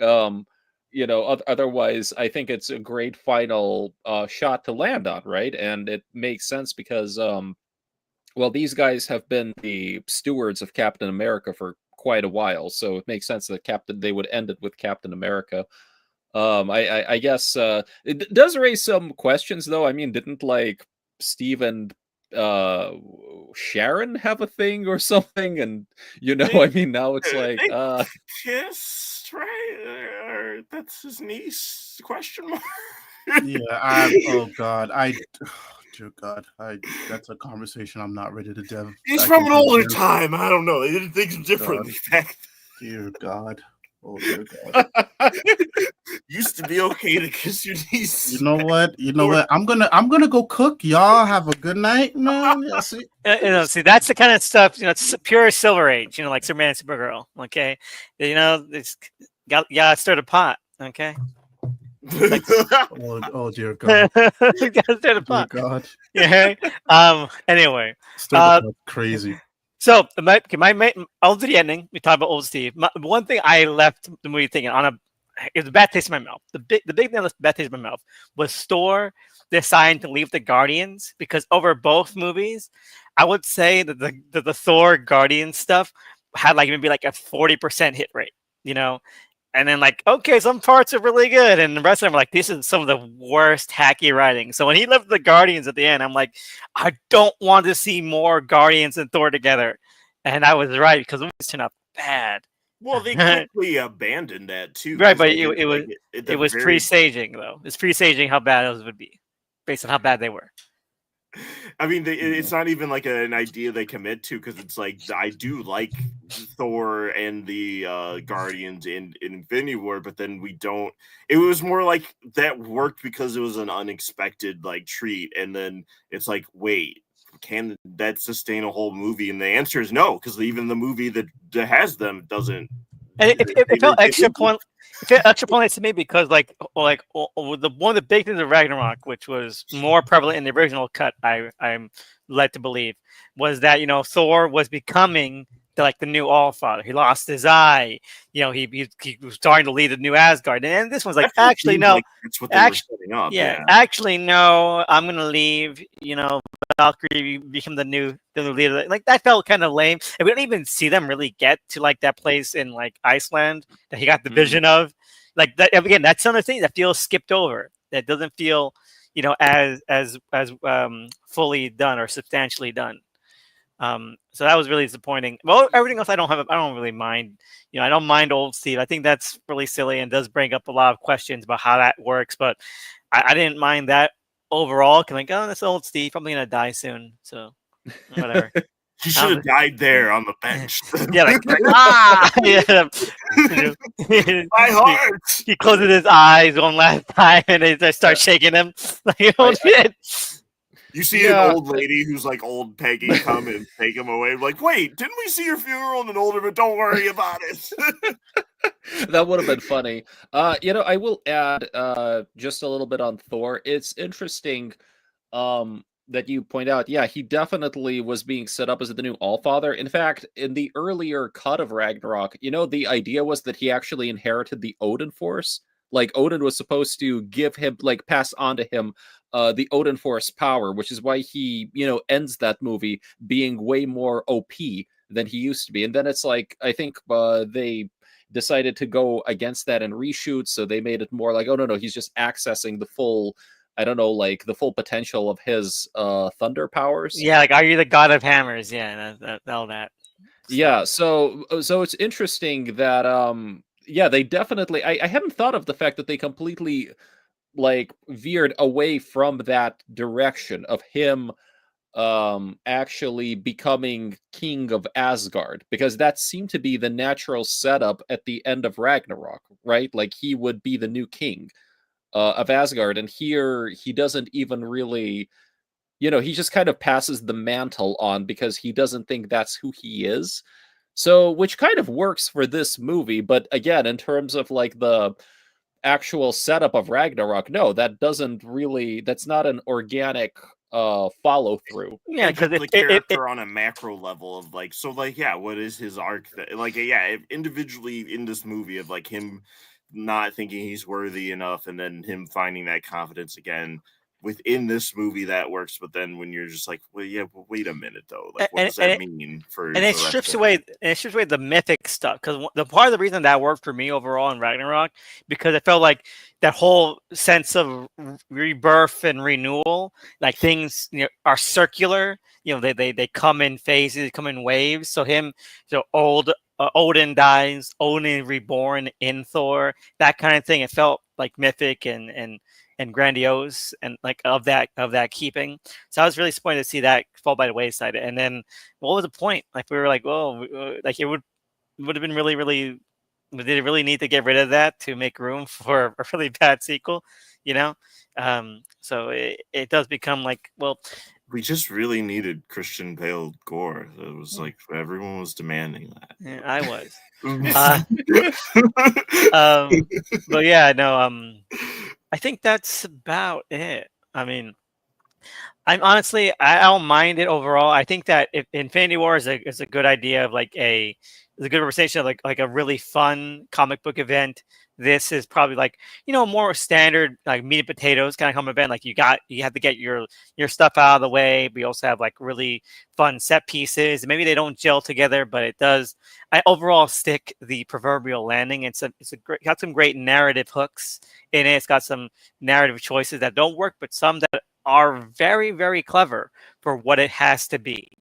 um you know, otherwise I think it's a great final shot to land on, right? And it makes sense because well, these guys have been the stewards of Captain America for quite a while, so it makes sense that they would end it with Captain America. I guess it does raise some questions, though. I mean, didn't like Steve and uh Sharon have a thing or something? And you know, I mean, now it's like They kissed, right? Or that's his niece? Question mark. Yeah. Oh God. Dear God. That's a conversation I'm not ready to dive. He's I from can an older do. time. I don't know. They did things differently back Dear God. Oh dear God. Used to be okay to kiss your niece. You know what? I'm gonna go cook. Y'all have a good night, man. Yeah, see. You know, see, that's the kind of stuff. You know, it's pure Silver Age. You know, like Superman and Supergirl. Okay, you know, it's gotta stir the pot. Okay, Oh dear God. gotta stir the Dear pot. God. Yeah. Anyway, Stir the pot crazy. so all to the ending. We talked about old Steve. One thing I left the movie thinking it was a bad taste in my mouth. The big thing that left a bad taste in my mouth was Thor deciding to leave the Guardians, because over both movies, I would say that the Thor Guardian stuff had like maybe like a 40% hit rate. You know, and then like, okay, some parts are really good, and the rest of them are like, this is some of the worst hacky writing. So when he left the Guardians at the end, I'm like, I don't want to see more Guardians and Thor together. And I was right, because the movies turned out bad. Well, they quickly abandoned that too. Right, but it was like, was presaging though. It's presaging how bad those would be, based on how bad they were. I mean, it's not even like an idea they commit to, because it's like, I do like Thor and the Guardians in Infinity War, but then we don't. It was more like that worked because it was an unexpected like treat, and then it's like, wait, can that sustain a whole movie? And the answer is no, because even the movie that has them doesn't. And it felt extra point. It felt extra points to me because like one of the big things of Ragnarok, which was more prevalent in the original cut, I'm led to believe, was that, you know, Thor was becoming the new All-Father. He lost his eye. You know, he was starting to lead the new Asgard. And this one's like, actually no, like that's what they were setting up. yeah, actually no, I'm gonna leave. You know, Valkyrie become the new leader. Like, that felt kind of lame, and we don't even see them really get to like that place in like Iceland that he got the vision of. Like that again, that's another thing that feels skipped over. That doesn't feel, you know, as fully done or substantially done. So that was really disappointing. Well, everything else I don't really mind. You know, I don't mind old Steve. I think that's really silly and does bring up a lot of questions about how that works. But I didn't mind that overall. Cause like, oh, that's old Steve, probably gonna die soon. So whatever. He should have died there on the bench. Yeah, like yeah. My heart. He closes his eyes one last time, and they start shaking him. Like, oh shit. You see an old lady who's like old Peggy come and take him away. Like, wait, didn't we see your funeral? And then older, but don't worry about it. That would have been funny. You know, I will add just a little bit on Thor. It's interesting that you point out, yeah, he definitely was being set up as the new All-Father. In fact, in the earlier cut of Ragnarok, you know, the idea was that he actually inherited the Odin Force. Like, Odin was supposed to give him, like, pass on to him the Odin Force power, which is why he, you know, ends that movie being way more OP than he used to be. And then it's like, I think they decided to go against that and reshoot, so they made it more like, oh, no, he's just accessing the full, I don't know, like the full potential of his thunder powers. Yeah, like, are you the god of hammers? Yeah, all that. Yeah, so it's interesting that yeah, they definitely, I hadn't thought of the fact that they completely like veered away from that direction of him actually becoming king of Asgard, because that seemed to be the natural setup at the end of Ragnarok, right? Like he would be the new king of Asgard, and here he doesn't even really, he just kind of passes the mantle on because he doesn't think that's who he is. So, which kind of works for this movie, but again, in terms of like the actual setup of Ragnarok, no, that's not an organic follow through. Yeah, And just because the character on a macro level of like, so like, yeah, what is his arc? Like, yeah, individually in this movie of like him not thinking he's worthy enough, and then him finding that confidence again within this movie, that works. But then when you're just like, well, yeah, well, wait a minute though, like, what does that mean for and the it rest strips of away it? and it strips away the mythic stuff, because the part of the reason that worked for me overall in Ragnarok, because it felt like that whole sense of rebirth and renewal, like things are circular. They come in phases, come in waves. So him, Odin dies, Odin reborn in Thor, that kind of thing. It felt like mythic and grandiose, and like of that keeping. So I was really disappointed to see that fall by the wayside. And then what was the point? Like we were like, well, like it would have been really, really. Did it really need to get rid of that to make room for a really bad sequel? You know, so it does become like, well, We just really needed Christian Bale gore. It was like everyone was demanding yeah, I was. that. But yeah, no, I think that's about it. I mean, I don't mind it overall. I think that if Infinity War is a good idea of like is a good representation of like a really fun comic book event. This is probably like more standard like meat and potatoes kind of comic event. Like you have to get your stuff out of the way. We also have like really fun set pieces. Maybe they don't gel together, but it does. I overall stick the proverbial landing. It's got some great narrative hooks in it. It's got some narrative choices that don't work, but some that are very, very clever for what it has to be.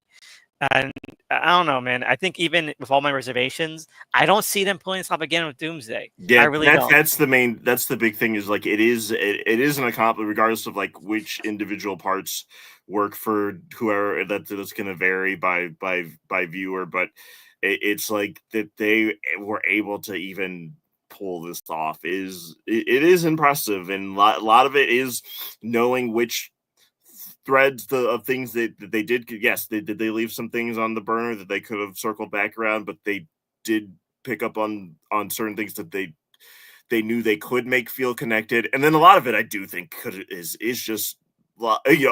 And I don't know, man. I think even with all my reservations, I don't see them pulling this off again with Doomsday. I Yeah, really don't. that's the big thing is like it is an accomplishment regardless of like which individual parts work for whoever. That's going to vary by viewer, but it's like that they were able to even pull this off it is impressive, and a lot of it is knowing which threads of things that they did. Yes, they leave some things on the burner that they could have circled back around, but they did pick up on certain things that they knew they could make feel connected. And then a lot of it I do think is just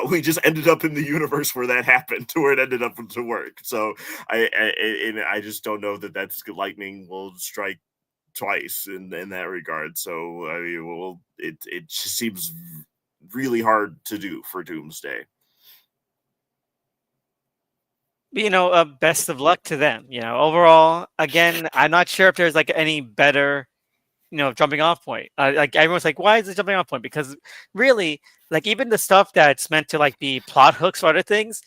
we just ended up in the universe where that happened, to where it ended up to work. So I just don't know that that's lightning will strike twice in that regard. So I mean, well, it just seems really hard to do for Doomsday. Best of luck to them. Overall, again, I'm not sure if there's like any better, jumping off point. Like everyone's like, why is it jumping off point? Because really, like even the stuff that's meant to like be plot hooks or other things,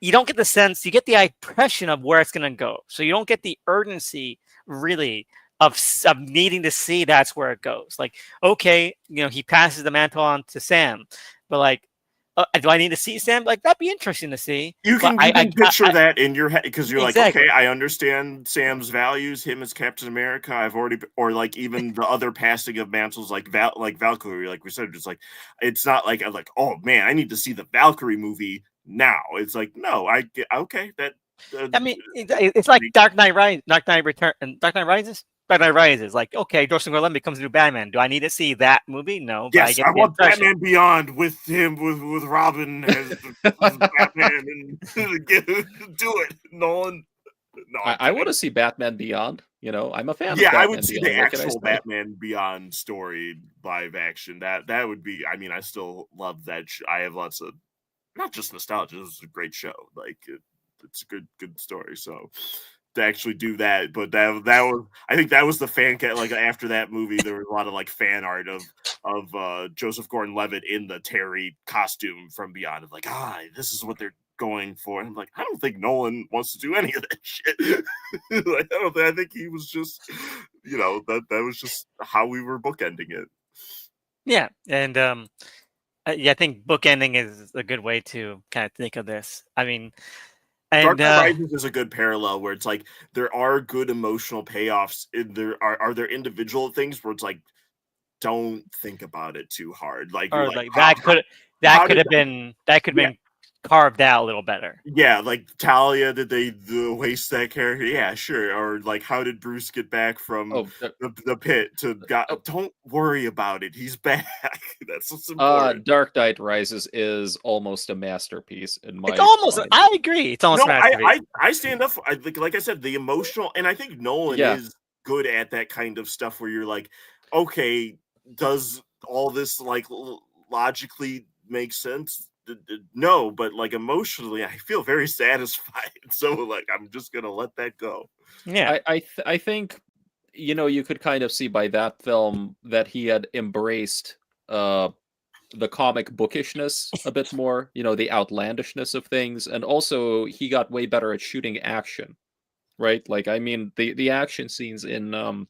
you don't get the sense. You get the impression of where it's gonna go. So you don't get the urgency really of needing to see that's where it goes. Like, okay, he passes the mantle on to Sam, but like, do I need to see Sam? Like, that'd be interesting to see. You can picture that in your head because you're exactly. like, okay, I understand Sam's values, him as Captain America. Or like even the other passing of mantles, like Valkyrie, like we said, just like it's not like I'm like, oh man, I need to see the Valkyrie movie now. It's like, no, okay, that. I mean, it's like Dark Knight Rises, Dark Knight Return, and Dark Knight Rises. Dark Knight Rises, like, okay, Dorson Gordon becomes a new Batman. Do I need to see that movie? No, but yes, I want Batman Beyond with him with Robin as Batman, and do it, Nolan. No, I want to see Batman Beyond. I'm a fan. Yeah, of Batman I would see Beyond. the actual Batman Beyond story live action. That would be. I mean, I still love that. I have lots of not just nostalgia. It's a great show. Like it's a good story. So to actually do that, but that was, I think that was the fan cat. Like after that movie, there was a lot of like fan art of Joseph Gordon-Levitt in the Terry costume from Beyond. Of like, this is what they're going for. And I'm like, I don't think Nolan wants to do any of that shit. Like, I think he was just, that was just how we were bookending it. Yeah, and Yeah, I think bookending is a good way to kind of think of this. I mean, and Dark Knight Rises is a good parallel where it's like there are good emotional payoffs. There are there individual things where it's like don't think about it too hard. Like you're or like like how could did have been that could have yeah been carved out a little better. yeah like Talia, did they waste that character? Yeah, sure. Or like how did Bruce get back from Oh, the pit to God? oh, Don't worry about it. He's back. That's what's important. Dark Knight Rises is almost a masterpiece in It's my almost. mind. I agree. It's almost No, masterpiece. I stand up for, like I said, the emotional, and I think Nolan Yeah. is good at that kind of stuff where you're like, okay, does all this like logically make sense? No, but like emotionally, I feel very satisfied. So like, I'm just gonna let that go. Yeah. I think you could kind of see by that film that he had embraced the comic bookishness a bit more, the outlandishness of things, and also he got way better at shooting action, right? Like, I mean, the action scenes in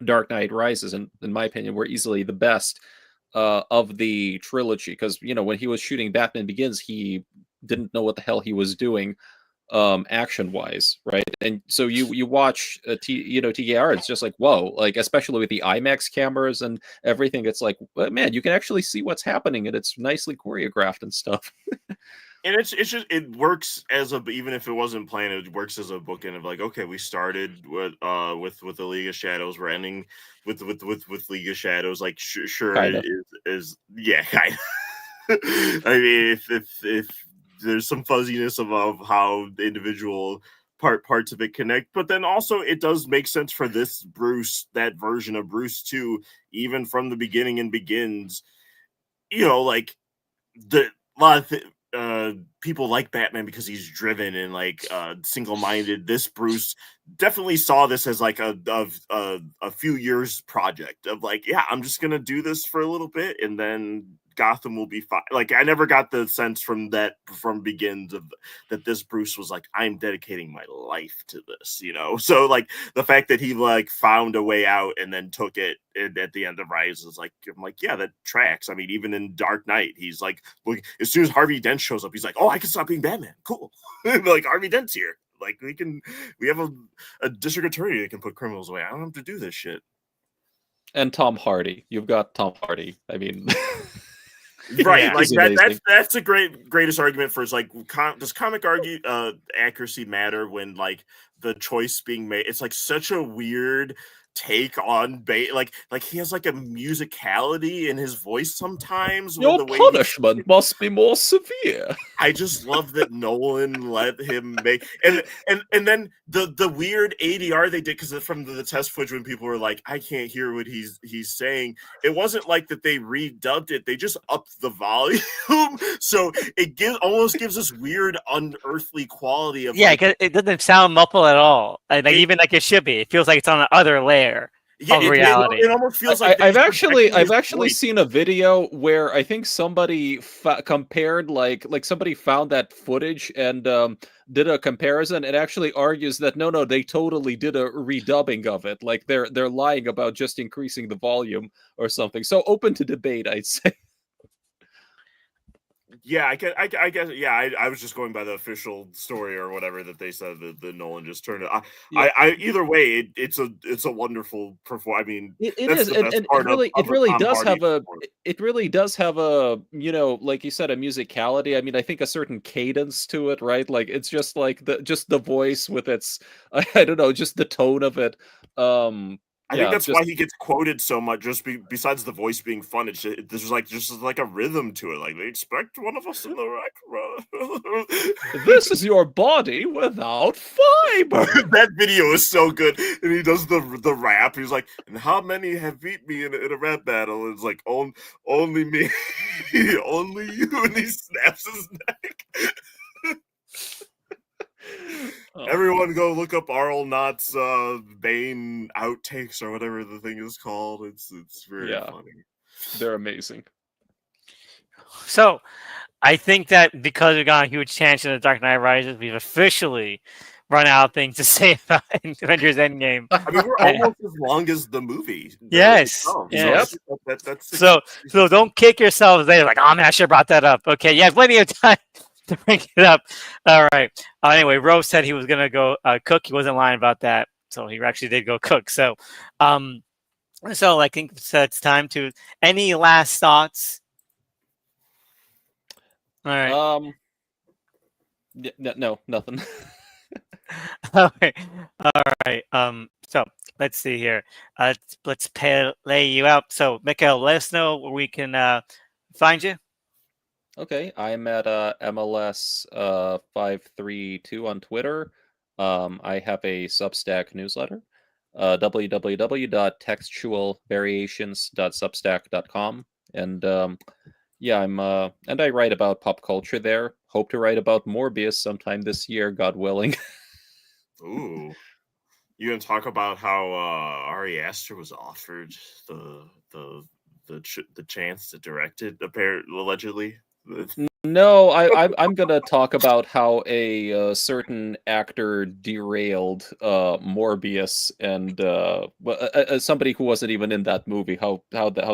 Dark Knight Rises, in my opinion, were easily the best of the trilogy, because when he was shooting Batman Begins, he didn't know what the hell he was doing action wise, right? And so you watch TKR, it's just like, whoa, like especially with the IMAX cameras and everything, it's like, well, man, you can actually see what's happening, and it's nicely choreographed and stuff. And it's just it works as a, even if it wasn't planned, it works as a bookend of like, okay, we started with the League of Shadows, we're ending with League of Shadows. Like sure Kind it of. is yeah, kind of. I mean, if there's some fuzziness of how the individual parts of it connect, but then also it does make sense for this Bruce, that version of Bruce too, even from the beginning and Begins. Like the a lot of people like Batman because he's driven and like single-minded. This Bruce definitely saw this as like a few years project of like, yeah, I'm just gonna do this for a little bit and then Gotham will be fine. Like I never got the sense from Begins of that this Bruce was like, I'm dedicating my life to this, So like the fact that he like found a way out and then took it at the end of Rise is like, I'm like, yeah, that tracks. I mean, even in Dark Knight, he's like, look, as soon as Harvey Dent shows up, he's like, oh, I can stop being Batman. Cool. Like Harvey Dent's here. Like we have a district attorney that can put criminals away. I don't have to do this shit. And Tom Hardy, you've got Tom Hardy. I mean, right, Yeah. like he's amazing. that's a greatest argument for, is like, does comic argue accuracy matter when like the choice being made? It's like such a weird take on like he has like a musicality in his voice sometimes with Your the way punishment must be more severe. I just love that Nolan let him make, and then the weird ADR they did, because from the test footage when people were like, I can't hear what he's saying. It wasn't like that they redubbed it; they just upped the volume, so it almost gives this weird unearthly quality of like, it doesn't sound muffled at all. Like even like it should be. It feels like it's on the other layer of reality. It almost feels like I've they're actually projecting his voice. seen a video where I think somebody compared like somebody found that footage and did a comparison, and actually argues that no, they totally did a redubbing of it. Like they're lying about just increasing the volume or something. So open to debate, I'd say. Yeah, I guess. Yeah, I was just going by the official story or whatever that they said that the Nolan just turned it. Yeah. Either way, it's a wonderful performance. I mean, It that's is, the best and part of it really Tom does Hardy have a performance. it really does have a like you said, a musicality. I mean, I think a certain cadence to it, right? Like it's just like the voice with its I don't know, just the tone of it. I think Yeah, that's just why he gets quoted so much. Just besides the voice being fun, there's like just like a rhythm to it. Like they expect one of us in the wreck. this is your body without fiber. That video is so good, and he does the rap. He's like, "And how many have beat me in a rap battle?" And it's like, only me, only you," and he snaps his neck. Oh, Everyone go look up Arl Knott's Bane outtakes or whatever the thing is called. It's very funny. they're amazing. So I think that because we got a huge chance in the Dark Knight Rises, we've officially run out of things to say about Avengers Endgame. I mean, we're almost as long as the movie. Yes, itself, yes. So I think that's So don't kick yourselves later like, oh man, I should have brought that up. Okay, yeah, plenty of time to bring it up. All right. Anyway, Rose said he was gonna go cook. He wasn't lying about that. So he actually did go cook. So I think it's time to any last thoughts. All right. No, nothing. Okay. All right. So let's see here. Let's lay you out. So Mikhail, let us know where we can find you. Okay, I'm at MLS 532 on Twitter. I have a Substack newsletter, www.textualvariations.substack.com, and yeah, and I write about pop culture there. Hope to write about Morbius sometime this year, God willing. Ooh. You gonna talk about how Ari Aster was offered the chance to direct it, apparently, allegedly? No, I'm gonna talk about how a certain actor derailed Morbius and somebody who wasn't even in that movie. How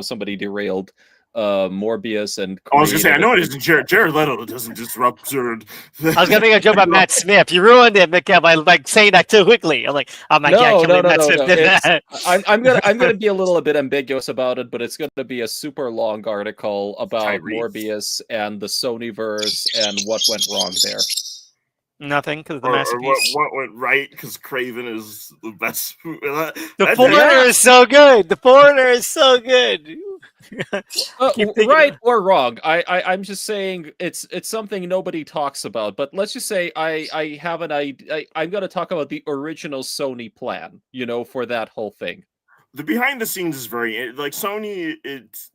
somebody derailed Morbius and I was gonna say, I created know it isn't Jared Leto doesn't disrupt. I was gonna make a joke about Matt Smith. You ruined it, Mikhail, by like saying that too quickly. I'm like, oh my god, I can't believe Matt Smith did that. I'm gonna be a little bit ambiguous about it, but it's gonna be a super long article about Tyrese. Morbius and the Sonyverse and what went wrong there. Nothing, because the Or masterpiece. what went right? Because Craven is the best. The Foreigner is so good. The Foreigner is so good. Right or wrong, I'm just saying it's something nobody talks about. But let's just say I have an idea. I'm going to talk about the original Sony plan, for that whole thing. The behind the scenes is very like Sony. It's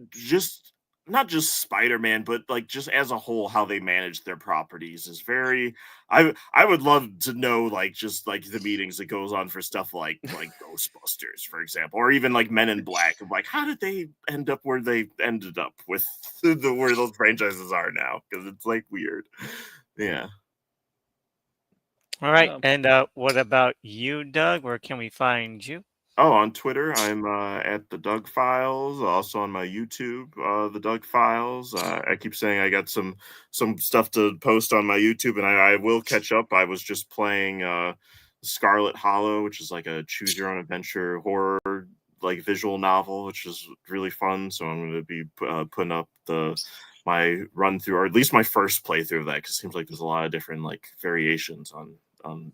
just not just Spider-Man, but like just as a whole, how they manage their properties is very. I would love to know like just like the meetings that goes on for stuff like Ghostbusters, for example, or even like Men in Black. Of like, how did they end up where they ended up with where those franchises are now? Because it's like weird. Yeah. All right, and what about you, Doug? Where can we find you? Oh, on Twitter, I'm at the Doug Files. Also on my YouTube, the Doug Files. I keep saying I got some stuff to post on my YouTube, and I will catch up. I was just playing Scarlet Hollow, which is like a choose your own adventure horror like visual novel, which is really fun. So I'm going to be putting up my run through, or at least my first playthrough of that, because it seems like there's a lot of different like variations on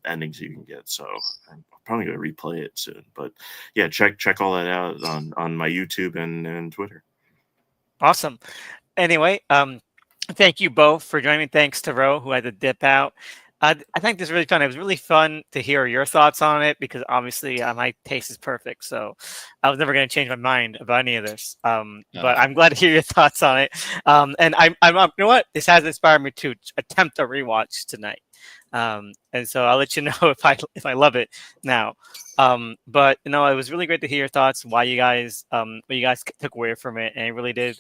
endings you can get. So I'm probably going to replay it soon. But yeah, check all that out on my YouTube and Twitter. Awesome. Anyway, thank you both for joining me. Thanks to Ro, who had to dip out. I think this is really fun. It was really fun to hear your thoughts on it because obviously my taste is perfect. So I was never going to change my mind about any of this. But I'm glad to hear your thoughts on it. And I'm you know what? This has inspired me to attempt a rewatch tonight. And so I'll let you know if I love it now. But it was really great to hear your thoughts, why you guys what you guys took away from it, and it really did,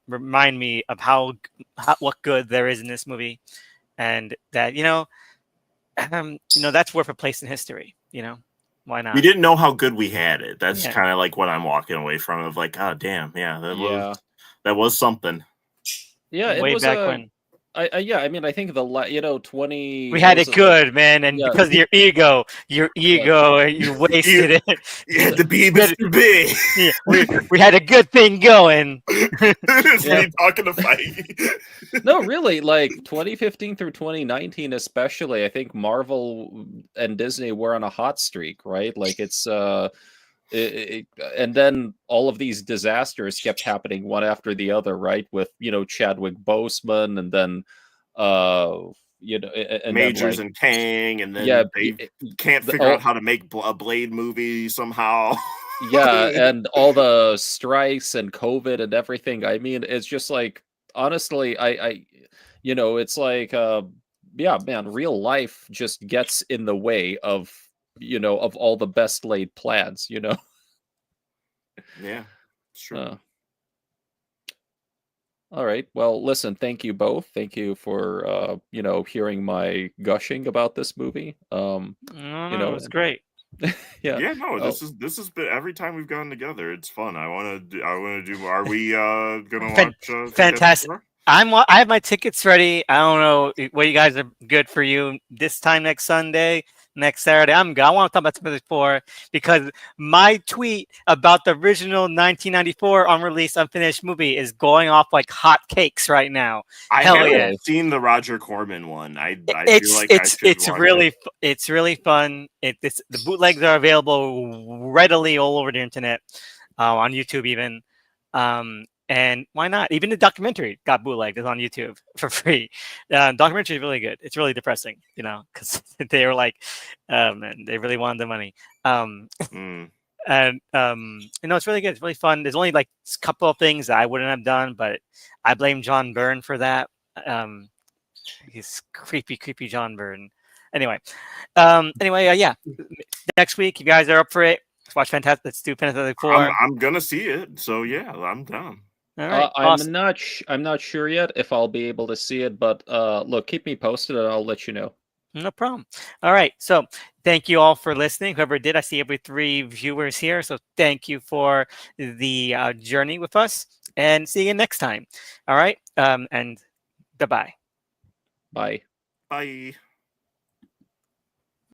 remind me of what good there is in this movie, and that that's worth a place in history. Why not? We didn't know how good we had it. That's kind of like what I'm walking away from. Of like, oh damn, yeah, that was something. Yeah, way it was back when. I mean, I think 20. We had it good, man, and because of your ego, you wasted it. You had to be Mr. Big. Yeah, we had a good thing going. It's me talking to fight. No, really, like 2015 through 2019, especially, I think Marvel and Disney were on a hot streak, right? Like it's and then all of these disasters kept happening one after the other, right? With Chadwick Boseman, and then and Majors then, and Kang, and then they can't figure out how to make a Blade movie somehow. Yeah, and all the strikes and COVID and everything. I mean, it's just like, honestly, it's like yeah, man, real life just gets in the way of of all the best laid plans, Yeah, it's true. All right. Well, listen, thank you both. Thank you for hearing my gushing about this movie. No, it's great. Yeah. Yeah, no, Oh, this has been every time we've gotten together. It's fun. I want to do. Are we gonna Fan- watch Fantastic fantastic. Four? I have my tickets ready. I don't know what you guys are good for you this time next Sunday, next Saturday. I'm good. I want to talk about Fantastic Four because my tweet about the original 1994 unreleased unfinished movie is going off like hot cakes right now. I Hell yeah! haven't seen the Roger Corman one. I feel It's like I it's should it's watch really it. it's really fun. The bootlegs are available readily all over the internet, on YouTube even. And why not? Even the documentary got bootlegged. It's on YouTube for free. Documentary is really good. It's really depressing, because they were like, man, they really wanted the money. Um, Mm. and it's really good. It's really fun. There's only like a couple of things that I wouldn't have done, but I blame John Byrne for that. He's creepy, creepy John Byrne. Anyway, yeah. Next week, you guys are up for it. Let's watch Fantastic. Let's do Fantastic Four. I'm gonna see it. So yeah, I'm down. All right, I'm awesome. not sure yet if I'll be able to see it, but look, keep me posted and I'll let you know. No problem. All right. So thank you all for listening. Whoever did, I see every 3 viewers here. So thank you for the journey with us, and see you next time. All right. And bye-bye. Bye. Bye.